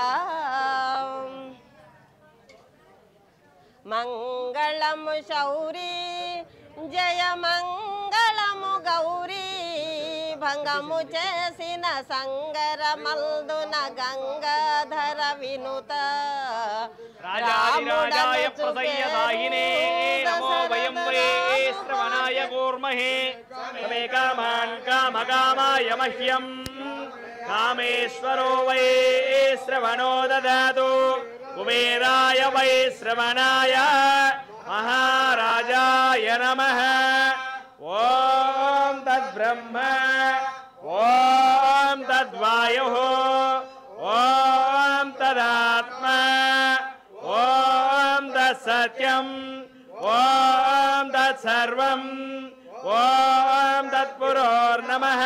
మంగళము శౌరీ జయ మంగళము గౌరీ భంగము చేసిన సంగరమల్దున గంగాధర వినుత రాజాయ ప్రసయ్యదాయినే నమో వయం వే శ్రవణాయ కూర్మహే తమే కామాన్ కామకామాయ మహ్యం కామేశ్వరో వై శ్రవణో దదాతు కుబేరాయ వై శ్రవణాయ మహారాజాయ నమః ఓం తద్బ్రహ్మ ఓం తద్వాయుః ఓం తదాత్మ ఓం తత్సత్యం ఓం తత్సర్వం ఓం తత్పురోర్నమః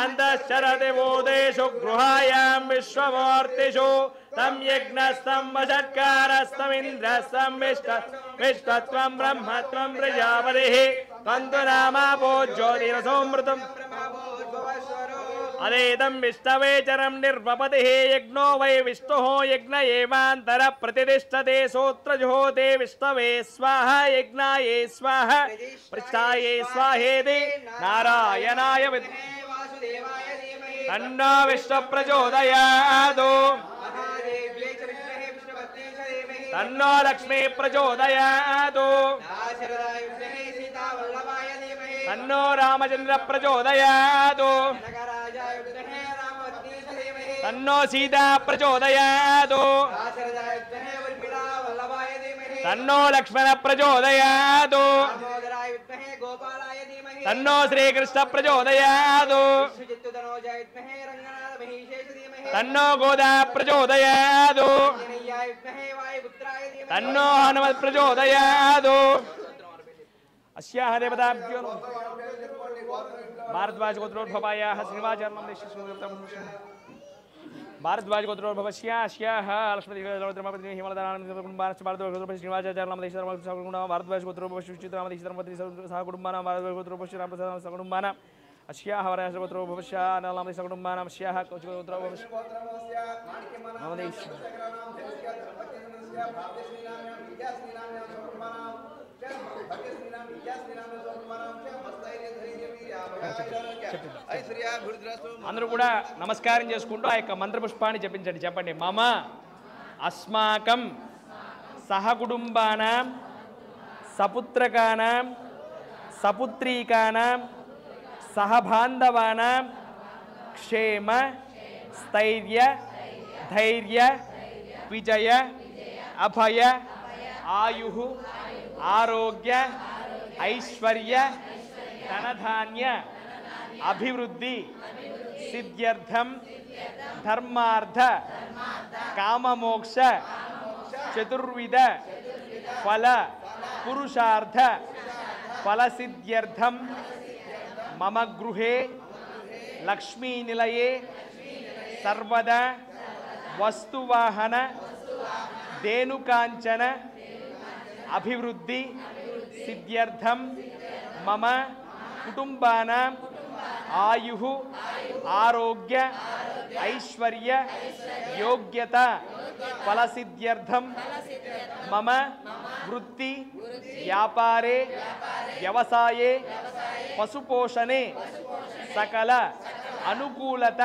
అంతఃశరతి భూతేషు గృహాయాం విశ్వమూర్తిషు తం యజ్ఞస్తం వషట్కారస్తమింద్రస్తం విశ్వత్వం బ్రహ్మత్వం ప్రజాపతిః తంతు నామాపో జ్యోతిరసోమృతం అదేదం విష్ణవేచరం నిర్వపతి యజ్ఞో వై విష్ణు యజ్ఞ ఏవాంతర ప్రతిష్టతే సూత్రజోతే విష్ణవే స్వాహ యజ్ఞాయే స్వాహ పృష్టాయే స్వాహేతి నారాయణాయ తన్నో విష్ణు ప్రచోదయాదు తన్నో లక్ష్మీ ప్రచోదయాదు తన్నో రామచంద్ర ప్రచోదయాదు తన్నో సీతా ప్రచోదయాదు తన్నో లక్ష్మణ ప్రచోదయాదు తన్నో శ్రీకృష్ణ ప్రచోదయాదు తన్నో గోదా ప్రచోదయాదు తన్నో హనుమత్ ప్రచోదయాదు అస్యాహ దేవతాభ్యో భారద్వాజ గోత్రోద్భవాయాః శ్రీనివాచార్యం దేశస్య భారద్వాజ గోత్రోద్భవస్యాస్యాః లక్ష్మీదేవి హిమలదనానంద భారద్వాజ శ్రీనివాచార్యం దేశస్య భారద్వాజ గోత్రోద్భవశ్చిత్రామదేశ సహ కుటుంబానాం భారద్వాజ గోత్రోద్భవశ్రీ రామప్రసాద సకుటుంబానాం అస్యాహ వరయాస గోత్రోద్భవస్య నామదేశ సకుటుంబానాం అస్యాహ గోత్రోద్భవస్య నామదేశ అందరూ కూడా నమస్కారం చేసుకుంటూ ఆ యొక్క మంత్రపుష్పాన్ని జపించండి. చెప్పండి. మమ అస్మాకం సహకుటుంబానాం సపుత్రకానాం సపుత్రీకానాం సహబాంధవానాం క్షేమ స్థైర్య ధైర్య విజయ అభయ ఆయు ఆరోగ్య ఐశ్వర్య ధనధాన్య అభివృద్ధి సిద్ధ్యర్థం ధర్మార్థ కామమోక్ష చతుర్విధ ఫల పురుషార్థ ఫలసిద్ధ్యర్థం మమ గృహే లక్ష్మీనిలయే సర్వదా వస్తువాహన ధేనుకాంచన అభివృద్ధి సిద్ధ్యర్థం మమ కుటుంబానాం ఆయు ఆరోగ్య ఐశ్వర్య యోగ్యత ఫలసిద్ధ్యర్థం మమ వృత్తి వ్యాపారే వ్యవసాయే పశుపోషణే సకల అనుకూలత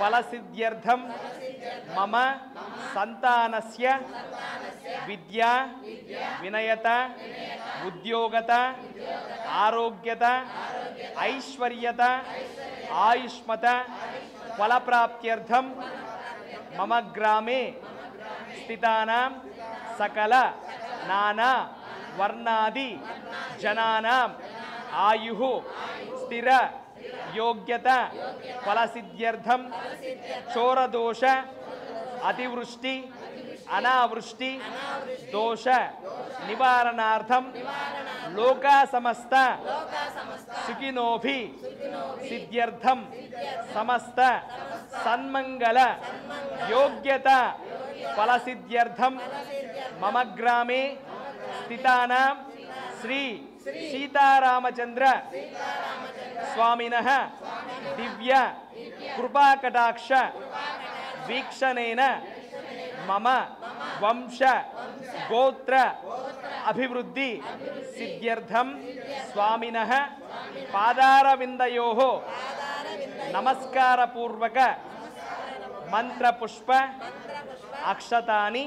ఫలసిద్ధ్యర్థం మమ సంతానస్య విద్యా వినయత ఉద్యోగత ఆరోగ్యత ఐశ్వర్యత ఆయుష్మత ఫలప్రాప్త్యర్థం మమ గ్రామే స్థితానాం సకల నానా వర్ణాది జనానాం ఆయు స్థిర యోగ్యత ఫలసిద్ధ్యర్థం చోరదోష అతివృష్టి అనావృష్టి దోష నివారణార్థం లోకా సమస్త సుఖినోభి సిద్ధ్యర్థం సమస్త సన్మంగళ యోగ్యత ఫలసిద్ధ్యర్థం మమ గ్రామే స్థితానాం శ్రీ సీతారామచంద్ర స్వామినః దివ్య కృపాకటాక్ష వీక్షణేన మమ వంశ గోత్ర అభివృద్ధి సిద్ధ్యర్థం స్వామినః పాదారవిందయోః నమస్కారపూర్వక మంత్రపుష్ప అక్షతాని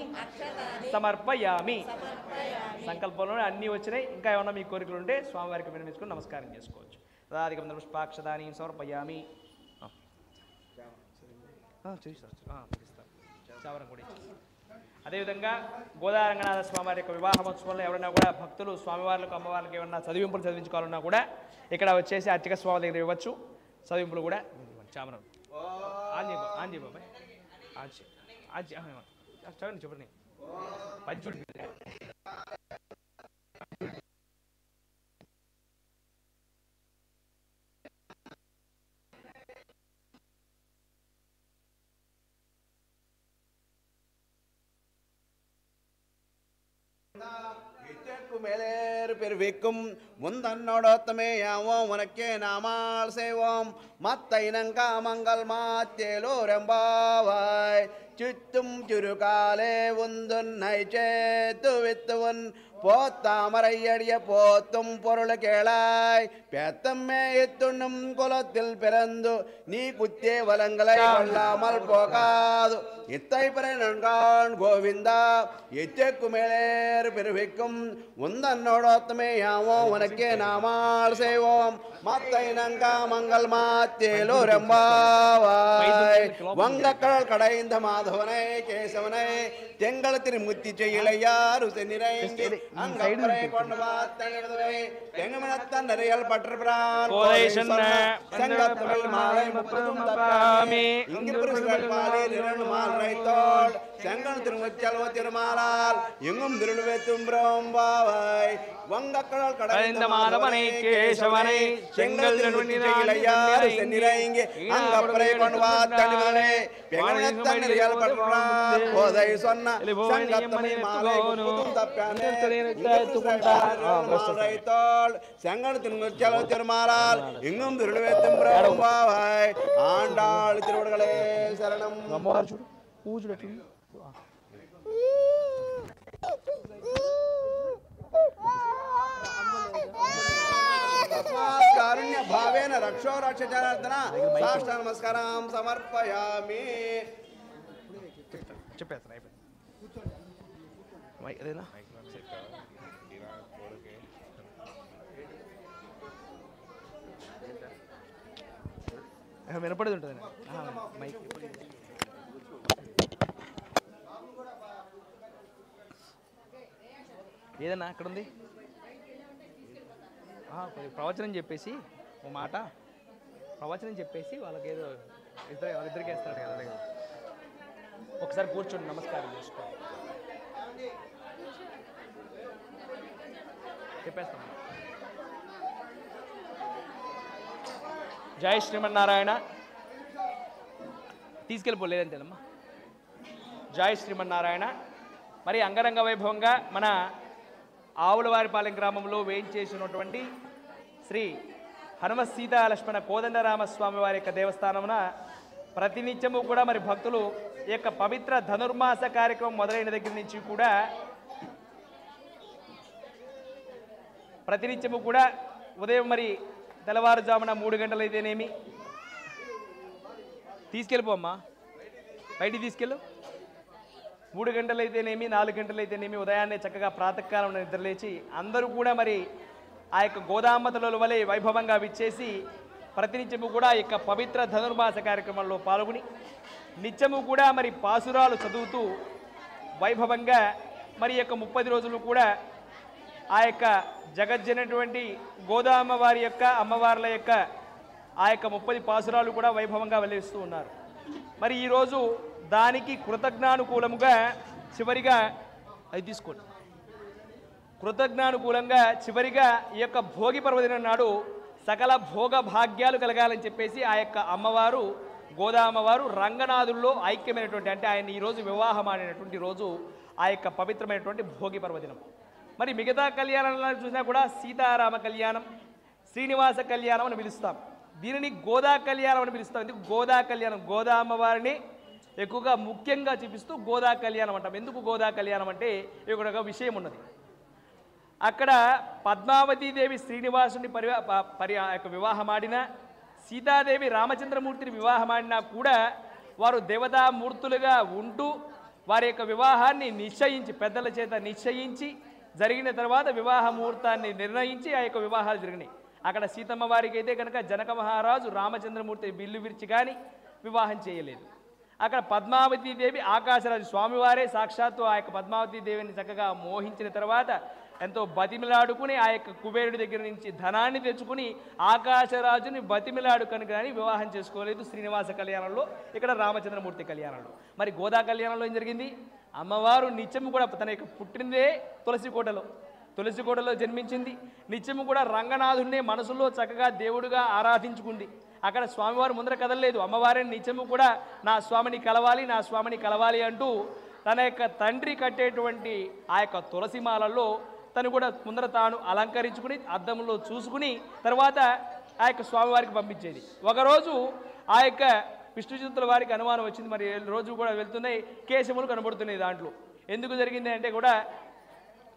సమర్పయామి. సంకల్పంలో అన్నీ వచ్చినాయి. ఇంకా ఏమన్నా మీ కోరికలు ఉంటే స్వామివారికి విన్నవించుకొని నమస్కారం చేసుకోవచ్చు. తదాధిక మంత్రపుష్పాక్షతాని సమర్పయామి. చావరం కూడా ఇచ్చేస్తాం. అదేవిధంగా గోదారంగనాథ స్వామివారి యొక్క వివాహ మహోత్సవంలో ఎవరైనా కూడా భక్తులు స్వామివార్లకు అమ్మవారికి ఏమన్నా చదివింపులు చదివించుకోవాలన్నా కూడా ఇక్కడ వచ్చేసి అర్చక స్వామి దగ్గర ఇవ్వచ్చు. చదివింపులు కూడా చామరం ఆంజీ బాబాయ్ చదవండి చెప్పండి. పంచుడు మేలేరు பெருவிக்கும் முந்தன்னோடோத்தமே யாவோம் உனக்கே நாமால் செய்வோம் மத்தைனங்கா மங்கள் மாத்தேலோ ரெம்பாவாய் சுத்தும் சுருகாலே உந்துன்னை சேத்து வித்துவன் போத்தாமரையடிய போத்தும் பொருள் கேளாய் பேத்தம்மே எத்துண்ணும் குலத்தில் பிறந்து நீ குத்தே வளங்களை கொள்ளாமல் போகாது இத்தை பிற நன்கான் கோவிந்தா எச்சைக்கு மேலேறு பெருவிக்கும் உந்தன்னோடோத்தமே யாவோம் உனக்கே நாமால் செய்வோம் மத்தை நங்கா மங்கள் மாத்தேலோ ரெம்பாவாய் வங்கக்கடல் கடைந்த மாதவனை கேசவனை தெங்கள் திருமுத்தி செய்யலையாரு சென்னிரைங்கி அங்கப்பறை கொண்டு பார்த்தனை தெங்கமினத்தன் நிறையல் பற்றுபிரான் செங்கத்தமிழ் மாலை 30 தப்பாமே இங்கு புருஷர்கள் பாலில் 2 மால் ரைத்தோள் செங்கல் திருமுச்சல்வ திருமாலால் எங்கும் திருடுவேத்தும் பிரம்பாவாய் வங்கக்கடல் கடைந்த மாதவனை கேசவனை செங்கல் திருமுத்தி செய்யலையாரு சென்னிரைங்கி அங்கப்பறை கொண்டு பார்த்தனை தெங்கமினத்தன் நிறையல் பற்றுபிரான் போதை சொன்ன செங்கத்தமிழ் மாலை 30 தப்பாமே செங்கல் திருமாலால் எங்கும் திருடுவேத்தும் பிரம்பாவாய் ஆண்டாள் திருவடிகளே சரணம் కారుణ్య భావేన రక్షో రక్ష జనార్దన సాష్టాంగ నమస్కారం సమర్పయామి చెప్పేస్తాను అదేనా వినపడేది ఉంటుంది మైక్ ఏదన్నా అక్కడ ఉంది ప్రవచనం చెప్పేసి ఓ మాట ప్రవచనం చెప్పేసి వాళ్ళకి ఏదో వాళ్ళిద్దరికి వేస్తాడు కదా ఒకసారి కూర్చోండి నమస్కారం చేసుకోండి చెప్పేస్తాం జై శ్రీమన్నారాయణ తీసుకెళ్ళిపోలేదంతేనమ్మా జై శ్రీమన్నారాయణ మరి అంగరంగ వైభవంగా మన ఆవులవారిపాలెం గ్రామంలో వేయించేసినటువంటి శ్రీ హనుమ సీతా లక్ష్మణ కోదండరామస్వామి వారి యొక్క దేవస్థానమున ప్రతినిత్యము కూడా మరి భక్తులు ఈ యొక్క పవిత్ర ధనుర్మాస కార్యక్రమం మొదలైన దగ్గర నుంచి కూడా ప్రతినిత్యము కూడా ఉదయం మరి తెల్లవారుజామున 3 గంటలైతేనేమి తీసుకెళ్ళిపోమ్మా బయటికి తీసుకెళ్ళు 3 గంటలైతేనేమి 4 గంటలైతేనేమి ఉదయాన్నే చక్కగా ప్రాతకాలం నిద్రలేచి అందరూ కూడా మరి ఆ యొక్క గోదామతల వలె వైభవంగా విచ్చేసి ప్రతినిత్యము కూడా ఈ యొక్క పవిత్ర ధనుర్మాస కార్యక్రమంలో పాల్గొని నిత్యము కూడా మరి పాసురాలు చదువుతూ వైభవంగా మరి యొక్క 30 రోజులు కూడా ఆ యొక్క జగజ్జనటువంటి గోదామ వారి యొక్క అమ్మవార్ల యొక్క ఆ యొక్క 30 పాసురాలు కూడా వైభవంగా వెల్లడిస్తూ ఉన్నారు. మరి ఈరోజు దానికి కృతజ్ఞానుకూలముగా చివరిగా అది తీసుకోండి. కృతజ్ఞానుకూలంగా చివరిగా ఈ యొక్క భోగి పర్వదినం నాడు సకల భోగ భాగ్యాలు కలగాలని చెప్పేసి ఆ యొక్క అమ్మవారు గోదామవారు రంగనాథుల్లో ఐక్యమైనటువంటి అంటే ఆయన ఈరోజు వివాహం ఆడినటువంటి రోజు ఆ యొక్క పవిత్రమైనటువంటి భోగి పర్వదినం. మరి మిగతా కళ్యాణాలను చూసినా కూడా సీతారామ కళ్యాణం, శ్రీనివాస కళ్యాణం అని పిలుస్తాం. దీనిని గోదా కళ్యాణం అని పిలుస్తాం. ఎందుకు గోదా కళ్యాణం? గోదా అమ్మవారిని ఎక్కువగా ముఖ్యంగా చూపిస్తూ గోదా కళ్యాణం అంటాం. ఎందుకు గోదా కళ్యాణం అంటే ఇక్కడ ఒక విషయం ఉన్నది. అక్కడ పద్మావతీదేవి శ్రీనివాసుని వివాహం ఆడిన, సీతాదేవి రామచంద్రమూర్తిని వివాహం ఆడినా కూడా వారు దేవతామూర్తులుగా ఉంటూ వారి యొక్క వివాహాన్ని నిశ్చయించి పెద్దల చేత నిశ్చయించి జరిగిన తర్వాత వివాహ ముహూర్తాన్ని నిర్ణయించి ఆ యొక్క వివాహాలు జరిగినాయి. అక్కడ సీతమ్మ వారికి అయితే కనుక జనక మహారాజు రామచంద్రమూర్తి బిల్లు విరిచి కానీ వివాహం చేయలేదు. అక్కడ పద్మావతీదేవి ఆకాశరాజు స్వామివారే సాక్షాత్తు ఆ యొక్క పద్మావతీదేవిని చక్కగా మోహించిన తర్వాత ఎంతో బతిమిలాడుకుని ఆ యొక్క కుబేరుడి దగ్గర నుంచి ధనాన్ని తెచ్చుకుని ఆకాశరాజుని బతిమిలాడు కనుక కానీ వివాహం చేసుకోలేదు. శ్రీనివాస కళ్యాణంలో, ఇక్కడ రామచంద్రమూర్తి కళ్యాణంలో. మరి గోదా కళ్యాణంలో ఏం జరిగింది? అమ్మవారు నిత్యము కూడా తన యొక్క పుట్టిందే తులసికోటలో జన్మించింది. నిత్యము కూడా రంగనాథుడినే మనసులో చక్కగా దేవుడుగా ఆరాధించుకుంది. అక్కడ స్వామివారు ముందర కదలలేదు. అమ్మవారిని నిత్యము కూడా నా స్వామిని కలవాలి అంటూ తన యొక్క తండ్రి కట్టేటువంటి ఆ యొక్క తులసిమాలలో తను కూడా ముందర తాను అలంకరించుకుని అద్దంలో చూసుకుని తర్వాత ఆ యొక్క స్వామివారికి పంపించేది. ఒకరోజు ఆ యొక్క విష్ణుచిత్తుల వారికి అనుమానం వచ్చింది, మరి రోజు కూడా వెళ్తున్నాయి, కేశములు కనబడుతున్నాయి దాంట్లో. ఎందుకు జరిగింది అంటే కూడా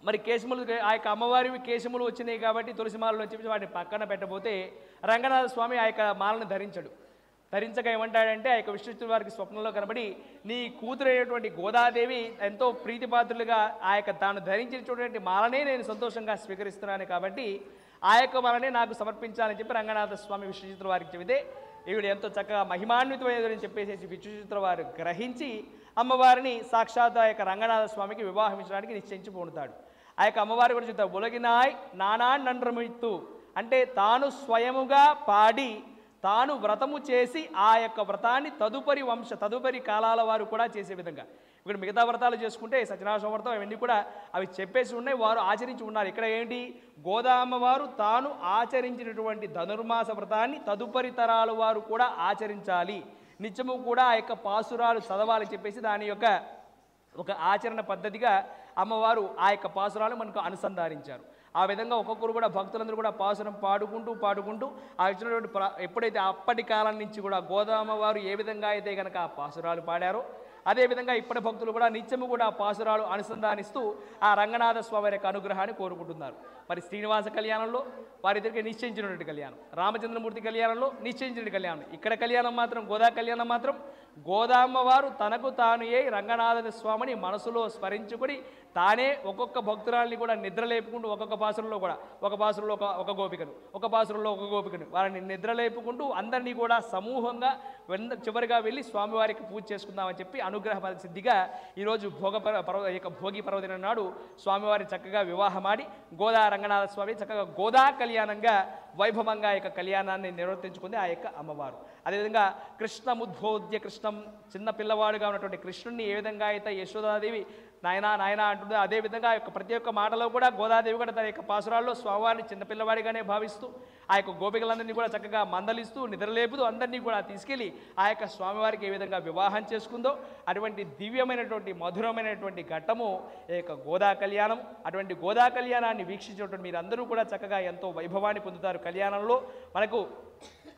మరి కేశములు ఆ యొక్క అమ్మవారి కేశములు వచ్చినాయి కాబట్టి తులసి మాలలో చెప్పి వాటిని పక్కన పెట్టబోతే రంగనాథ స్వామి ఆ యొక్క మాలను ధరించగా ఏమంటాడంటే ఆ యొక్క విష్ణుచిత్తుల వారికి స్వప్నంలో కనబడి, నీ కూతురైనటువంటి గోదాదేవి ఎంతో ప్రీతిపాత్రులుగా ఆ యొక్క తాను ధరించినటువంటి మాలనే నేను సంతోషంగా స్వీకరిస్తున్నాను కాబట్టి ఆ యొక్క మాలనే నాకు సమర్పించాలని చెప్పి రంగనాథ స్వామి విష్ణుచిత్తుల వారికి చెబితే ఈవిడ ఎంతో చక్కగా మహిమాన్వితమైనదని చెప్పేసి విష్ణుచిత్తుల వారు గ్రహించి అమ్మవారిని సాక్షాత్ ఆ యొక్క రంగనాథ స్వామికి వివాహమించడానికి నిశ్చయించి పొందుతాడు. ఆ యొక్క అమ్మవారి కూడా చెప్తారు, ఒలగినాయ్ నానా నండ్రమిత్తు అంటే తాను స్వయముగా పాడి తాను వ్రతము చేసి ఆ యొక్క వ్రతాన్ని తదుపరి కాలాల వారు కూడా చేసే విధంగా. ఇక్కడ మిగతా వ్రతాలు చేసుకుంటే సత్యనారాయణ వ్రతం అవన్నీ కూడా అవి చెప్పేసి ఉన్నాయి, వారు ఆచరించి ఉన్నారు. ఇక్కడ ఏంటి, గోదామ్మవారు తాను ఆచరించినటువంటి ధనుర్మాస వ్రతాన్ని తదుపరి తరాల వారు కూడా ఆచరించాలి, నిత్యము కూడా ఆ యొక్క పాసురాలు చదవాలని చెప్పేసి దాని యొక్క ఒక ఆచరణ పద్ధతిగా అమ్మవారు ఆ యొక్క పాసురాలు మనకు అనుసంధానించారు. ఆ విధంగా ఒక్కొక్కరు కూడా భక్తులందరూ కూడా పాసురం పాడుకుంటూ ఆ ఇచ్చినటువంటి ఎప్పుడైతే అప్పటి కాలం నుంచి కూడా గోదామ్మవారు ఏ విధంగా అయితే కనుక ఆ పాసురాలు పాడారో అదేవిధంగా ఇప్పటి భక్తులు కూడా నిత్యము కూడా పాసురాలు అనుసంధానిస్తూ ఆ రంగనాథ స్వామి యొక్క అనుగ్రహాన్ని కోరుకుంటున్నారు. మరి శ్రీనివాస కళ్యాణంలో వారిద్దరికి నిశ్చయించినటువంటి కళ్యాణం, రామచంద్రమూర్తి కళ్యాణంలో నిశ్చయించిన కళ్యాణం, ఇక్కడ కళ్యాణం మాత్రం గోదా కళ్యాణం మాత్రం గోదామ్మవారు తనకు తాను రంగనాథ స్వామిని మనసులో స్మరించుకొని తానే ఒక్కొక్క భక్తురాల్ని కూడా నిద్ర లేపుకుంటూ ఒక్కొక్క పాసురంలో కూడా ఒక పాసురంలో ఒక గోపికను, ఒక పాసురంలో ఒక గోపికను వారిని నిద్ర లేపుకుంటూ అందరినీ కూడా సమూహంగా చివరిగా వెళ్ళి స్వామివారికి పూజ చేసుకుందామని చెప్పి అనుగ్రహ సిద్ధిగా ఈరోజు భోగి పర్వదినం నాడు స్వామివారి చక్కగా వివాహమాడి గోదా రంగనాథ స్వామి చక్కగా గోదా కళ్యాణంగా వైభవంగా యొక్క కళ్యాణాన్ని నిర్వర్తించుకుంది ఆ యొక్క అమ్మవారు. అదేవిధంగా కృష్ణముద్బోధ్య కృష్ణం, చిన్న పిల్లవాడుగా ఉన్నటువంటి కృష్ణుడిని ఏ విధంగా అయితే యశోదాదేవి నాయన అంటుందో అదేవిధంగా యొక్క ప్రతి ఒక్క మాటలో కూడా గోదాదేవి కూడా తన యొక్క పాసురాల్లో స్వామివారిని చిన్నపిల్లవాడిగానే భావిస్తూ ఆ యొక్క గోపికలందరినీ కూడా చక్కగా మందలిస్తూ నిద్రలేపుతూ అందరినీ కూడా తీసుకెళ్ళి ఆ యొక్క స్వామివారికి ఏ విధంగా వివాహం చేసుకుందో అటువంటి దివ్యమైనటువంటి మధురమైనటువంటి ఘట్టము ఈ యొక్క గోదా కళ్యాణం. అటువంటి గోదా కళ్యాణాన్ని వీక్షించినటువంటి మీరందరూ కూడా చక్కగా ఎంతో వైభవాన్ని పొందుతారు. కళ్యాణంలో మనకు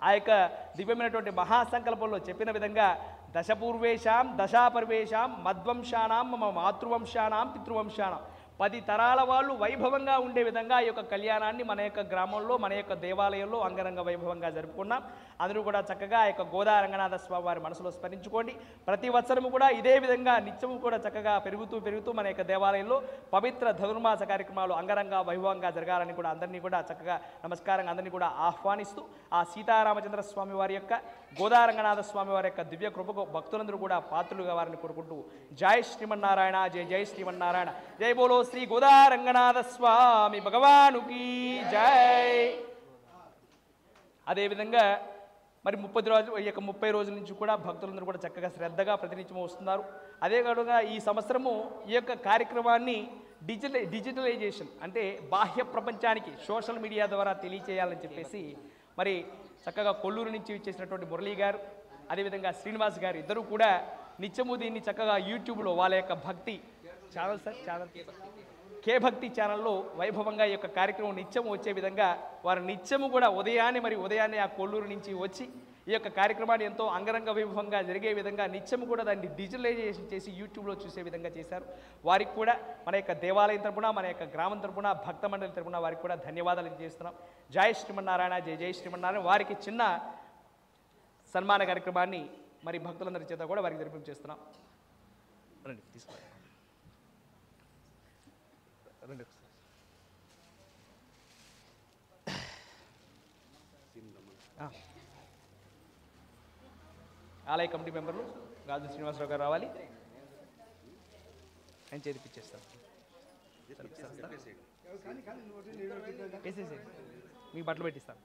ఆ యొక్క దివ్యమైనటువంటి మహాసంకల్పంలో చెప్పిన విధంగా దశపూర్వేషాం దశాపర్వేషాం మద్వంశానాం మమ మాతృవంశానాం పితృవంశానాం 10 తరాల వాళ్ళు వైభవంగా ఉండే విధంగా ఈ యొక్క కళ్యాణాన్ని మన యొక్క గ్రామంలో మన యొక్క దేవాలయంలో అంగరంగ వైభవంగా జరుపుకున్నాం. అందరూ కూడా చక్కగా ఆ యొక్క గోదా రంగనాథ స్వామి వారి మనసులో స్మరించుకోండి. ప్రతి వత్సరము కూడా ఇదే విధంగా నిత్యము కూడా చక్కగా పెరుగుతూ మన యొక్క దేవాలయంలో పవిత్ర ధనుర్మాస కార్యక్రమాలు అంగరంగ వైభవంగా జరగాలని కూడా అందరినీ కూడా చక్కగా నమస్కారంగా అందరినీ కూడా ఆహ్వానిస్తూ ఆ సీతారామచంద్ర స్వామి వారి యొక్క గోదా రంగనాథ స్వామి వారి యొక్క దివ్య కృపకు భక్తులందరూ కూడా పాత్రులుగా వారిని కోరుకుంటూ జై శ్రీమన్నారాయణ, జై జై శ్రీమన్నారాయణ, జై బోలో శ్రీ గోదా రంగనాథ స్వామి భగవానుకి జై. అదేవిధంగా మరి 30 రోజుల నుంచి కూడా భక్తులందరూ కూడా చక్కగా శ్రద్ధగా ప్రతినిత్యం వస్తున్నారు. అదే కాకుండా ఈ సంవత్సరము ఈ యొక్క కార్యక్రమాన్ని డిజిటలైజేషన్ అంటే బాహ్య ప్రపంచానికి సోషల్ మీడియా ద్వారా తెలియచేయాలని చెప్పేసి మరి చక్కగా కొల్లూరు నుంచి ఇచ్చేసినటువంటి మురళీ గారు అదేవిధంగా శ్రీనివాస్ గారు ఇద్దరు కూడా నిత్యము దీన్ని చక్కగా యూట్యూబ్లో వాళ్ళ యొక్క భక్తి ఛానల్ కే భక్తి ఛానల్లో వైభవంగా ఈ యొక్క కార్యక్రమం నిత్యము వచ్చే విధంగా వారు నిత్యము కూడా ఉదయాన్నే ఆ కొల్లూరు నుంచి వచ్చి ఈ యొక్క కార్యక్రమాన్ని ఎంతో అంగరంగ వైభవంగా జరిగే విధంగా నిత్యము కూడా దాన్ని డిజిటలైజేషన్ చేసి యూట్యూబ్లో చూసే విధంగా చేశారు. వారికి కూడా మన యొక్క దేవాలయం తరపున మన యొక్క గ్రామం తరపున భక్త మండలి తరపున వారికి కూడా ధన్యవాదాలు చేస్తున్నాం. జై శ్రీమన్నారాయణ, జై జై శ్రీమన్నారాయణ. వారికి చిన్న సన్మాన కార్యక్రమాన్ని మరి భక్తులందరి చేత కూడా వారికి జరిపి చేస్తున్నాం. రండి తీసుకోండి. ఆలయ కమిటీ మెంబర్లు గాజు శ్రీనివాసరావు గారు రావాలి. ఆయన చేతికిచ్చేస్తాను. వేసేసి మీకు బట్టలు పెట్టిస్తాను.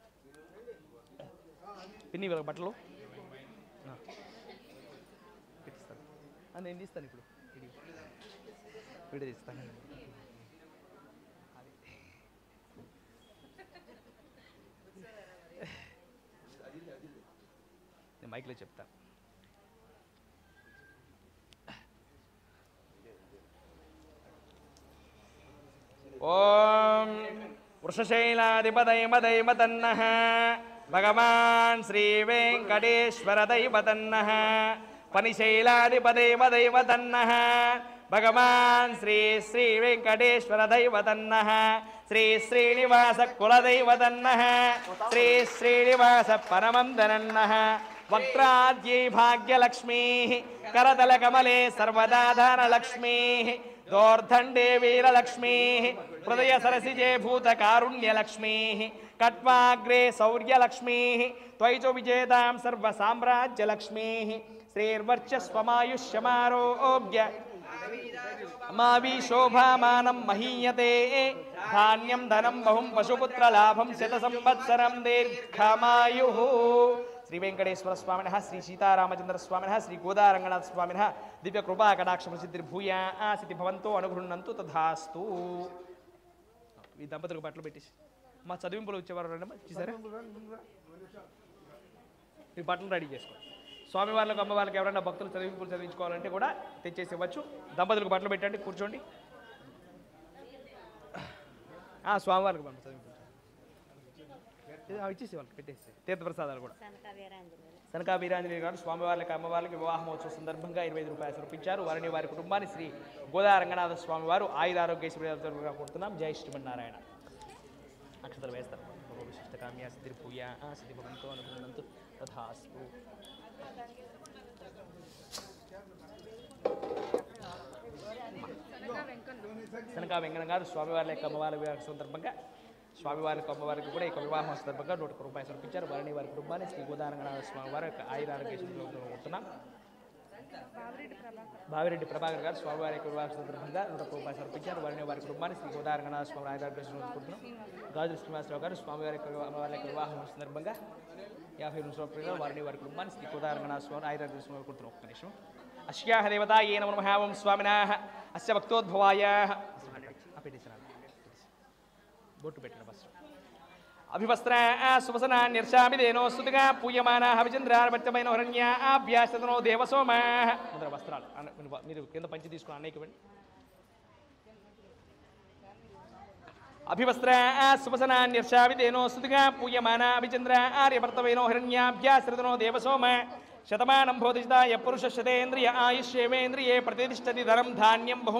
పిన్ని వీళ్ళకి బట్టలు పెట్టిస్తాను. నేను తీస్తాను. ఇప్పుడు వీడియో తీస్తాను. నేను మైక్లో చెప్తాను. ఓ వృషశైలాధిపదైమదైమతన్నః భగవాన్ శ్రీ వెంకటేశ్వర దైవతన్నః పనిశైలాధిపదైమదైమతన్నః భగవాన్ శ్రీ శ్రీ వెంకటేశ్వర దైవతన్నః శ్రీ శ్రీనివాస కులదైవతన్నః శ్రీ శ్రీనివాస పరమందనన్నః వక్త్రాద్యై భాగ్యలక్ష్మీ కరతలకమలే సర్వదా ధనలక్ష్మీ దోర్ధండే వీరలక్ష్మీ హృదయ సరసిజే భూతకారుణ్యలక్ష్మీ కట్వాగ్రే శౌర్యలక్ష్మీ త్వయిచ విజేతాం సర్వసామ్రాజ్యలక్ష్మీ శ్రీర్వర్చస్వమాయుష్యమారోగ్య మావి శోభామానం మహీయతే ధాన్యం ధనం బహుం పశుపుత్రలాభం శత సంవత్సరం దీర్ఘమాయు శ్రీ వెంకటేశ్వర స్వామిన శ్రీ సీతారామచంద్ర స్వామిన శ్రీ గోదారంగనాథ స్వామిన దివ్య కృపా కటాక్ష సిద్ధిర్భూయా సిద్ధి భవంతో అనుగృహ్ణంతు తథాస్తు. ఈ దంపతులకు బట్టలు పెట్టేసి మా చదివింపులు వచ్చేవారు రండి చూసారా ఈ బట్టలు రెడీ చేసుకోండి. స్వామివార్లకు అమ్మవార్లకు ఎవరైనా భక్తులు చదివింపులు చదివించుకోవాలంటే కూడా తెచ్చేసి ఇవ్వచ్చు. దంపతులకు బట్టలు పెట్టండి, కూర్చోండి. స్వామివారికి పంప చదివింపులు ఇచ్చేసి వాళ్ళకి పెట్టేసి తీర్థప్రసాదాలు కూడా. సనకా వీరాంజనేయ గారు స్వామివార్లకు అమ్మవార్లకు వివాహ మహోత్సవ సందర్భంగా 25 రూపాయలు సమర్పించారు. వారిని వారి కుటుంబాన్ని శ్రీ గోదా రంగనాథ స్వామి వారు ఆయురారోగ్యశ్రీగా కొడుతున్నాం. జై శ్రీమన్నారాయణ. అక్షతలు వేస్తారు. విశిష్ట కామ్య సిద్ధిర్భూయా సిద్ధి భవంతో అనుగృహ్ణంతు తథాస్తు. సనకా వెంకన్న గారు స్వామివారి యొక్క అమ్మవారి వివాహ సందర్భంగా స్వామివారికి అమ్మవారికి కూడా ఈ వివాహ సందర్భంగా 100 రూపాయలు సమర్పించారు. వారిని వారి కుటుంబాన్ని శ్రీ గోదారంగనాథ స్వామి వారి యొక్క ఆయురారోగ్యశ్రీలో కొడుతున్నాం. బావిరెడ్డి ప్రభాకర్ గారు స్వామివారి యొక్క వివాహ సందర్భంగా 100 రూపాయలు సమర్పించారు. వారిని వారి కుటుంబాన్ని శ్రీ గోదారంగనాథ స్వామి ఆయురారోగ్యశ్రీలో కొడుతున్నాం. గాజు శ్రీనివాసరావు గారు స్వామివారి యొక్క అమ్మవారి యొక్క వివాహ సందర్భంగా 50 రూపాయలు వారిని వారి కుటుంబాన్ని శ్రీ గోదారంగనాథ స్వామి ఆయురారోగ్యశ్రీలో కొడుతున్నాం. ఒక్క నిమిషం. అస్యాహ దేవతాయే నమో నమః. ఓం స్వామినాః అస్య భక్తోద్భవాయ బొట్టు పెట్టిన వస్త్రం అభివస్త్ర సువసనా నిర్శామిదేనో స్తుతిగా పూయమానా హవిచంద్రార్పత్యమైన హరణ్యాభ్యాసతనో దేవసోమ. ముందర వస్త్రాలు మీరు కింద పంచి తీసుకుని అనేకమండి. అభివస్త్ర సువసనా నిర్శామిదేనో స్తుతిగా పూయమానా హవిచంద్ర ఆర్యవర్తమైనో హరణ్యాభ్యాసతనో దేవసోమ. శతమానం భోదితాయ పురుష శతేంద్రియ ఆయుష్యేవేంద్రియే ప్రతిష్టతి ధనం ధాన్యం బహు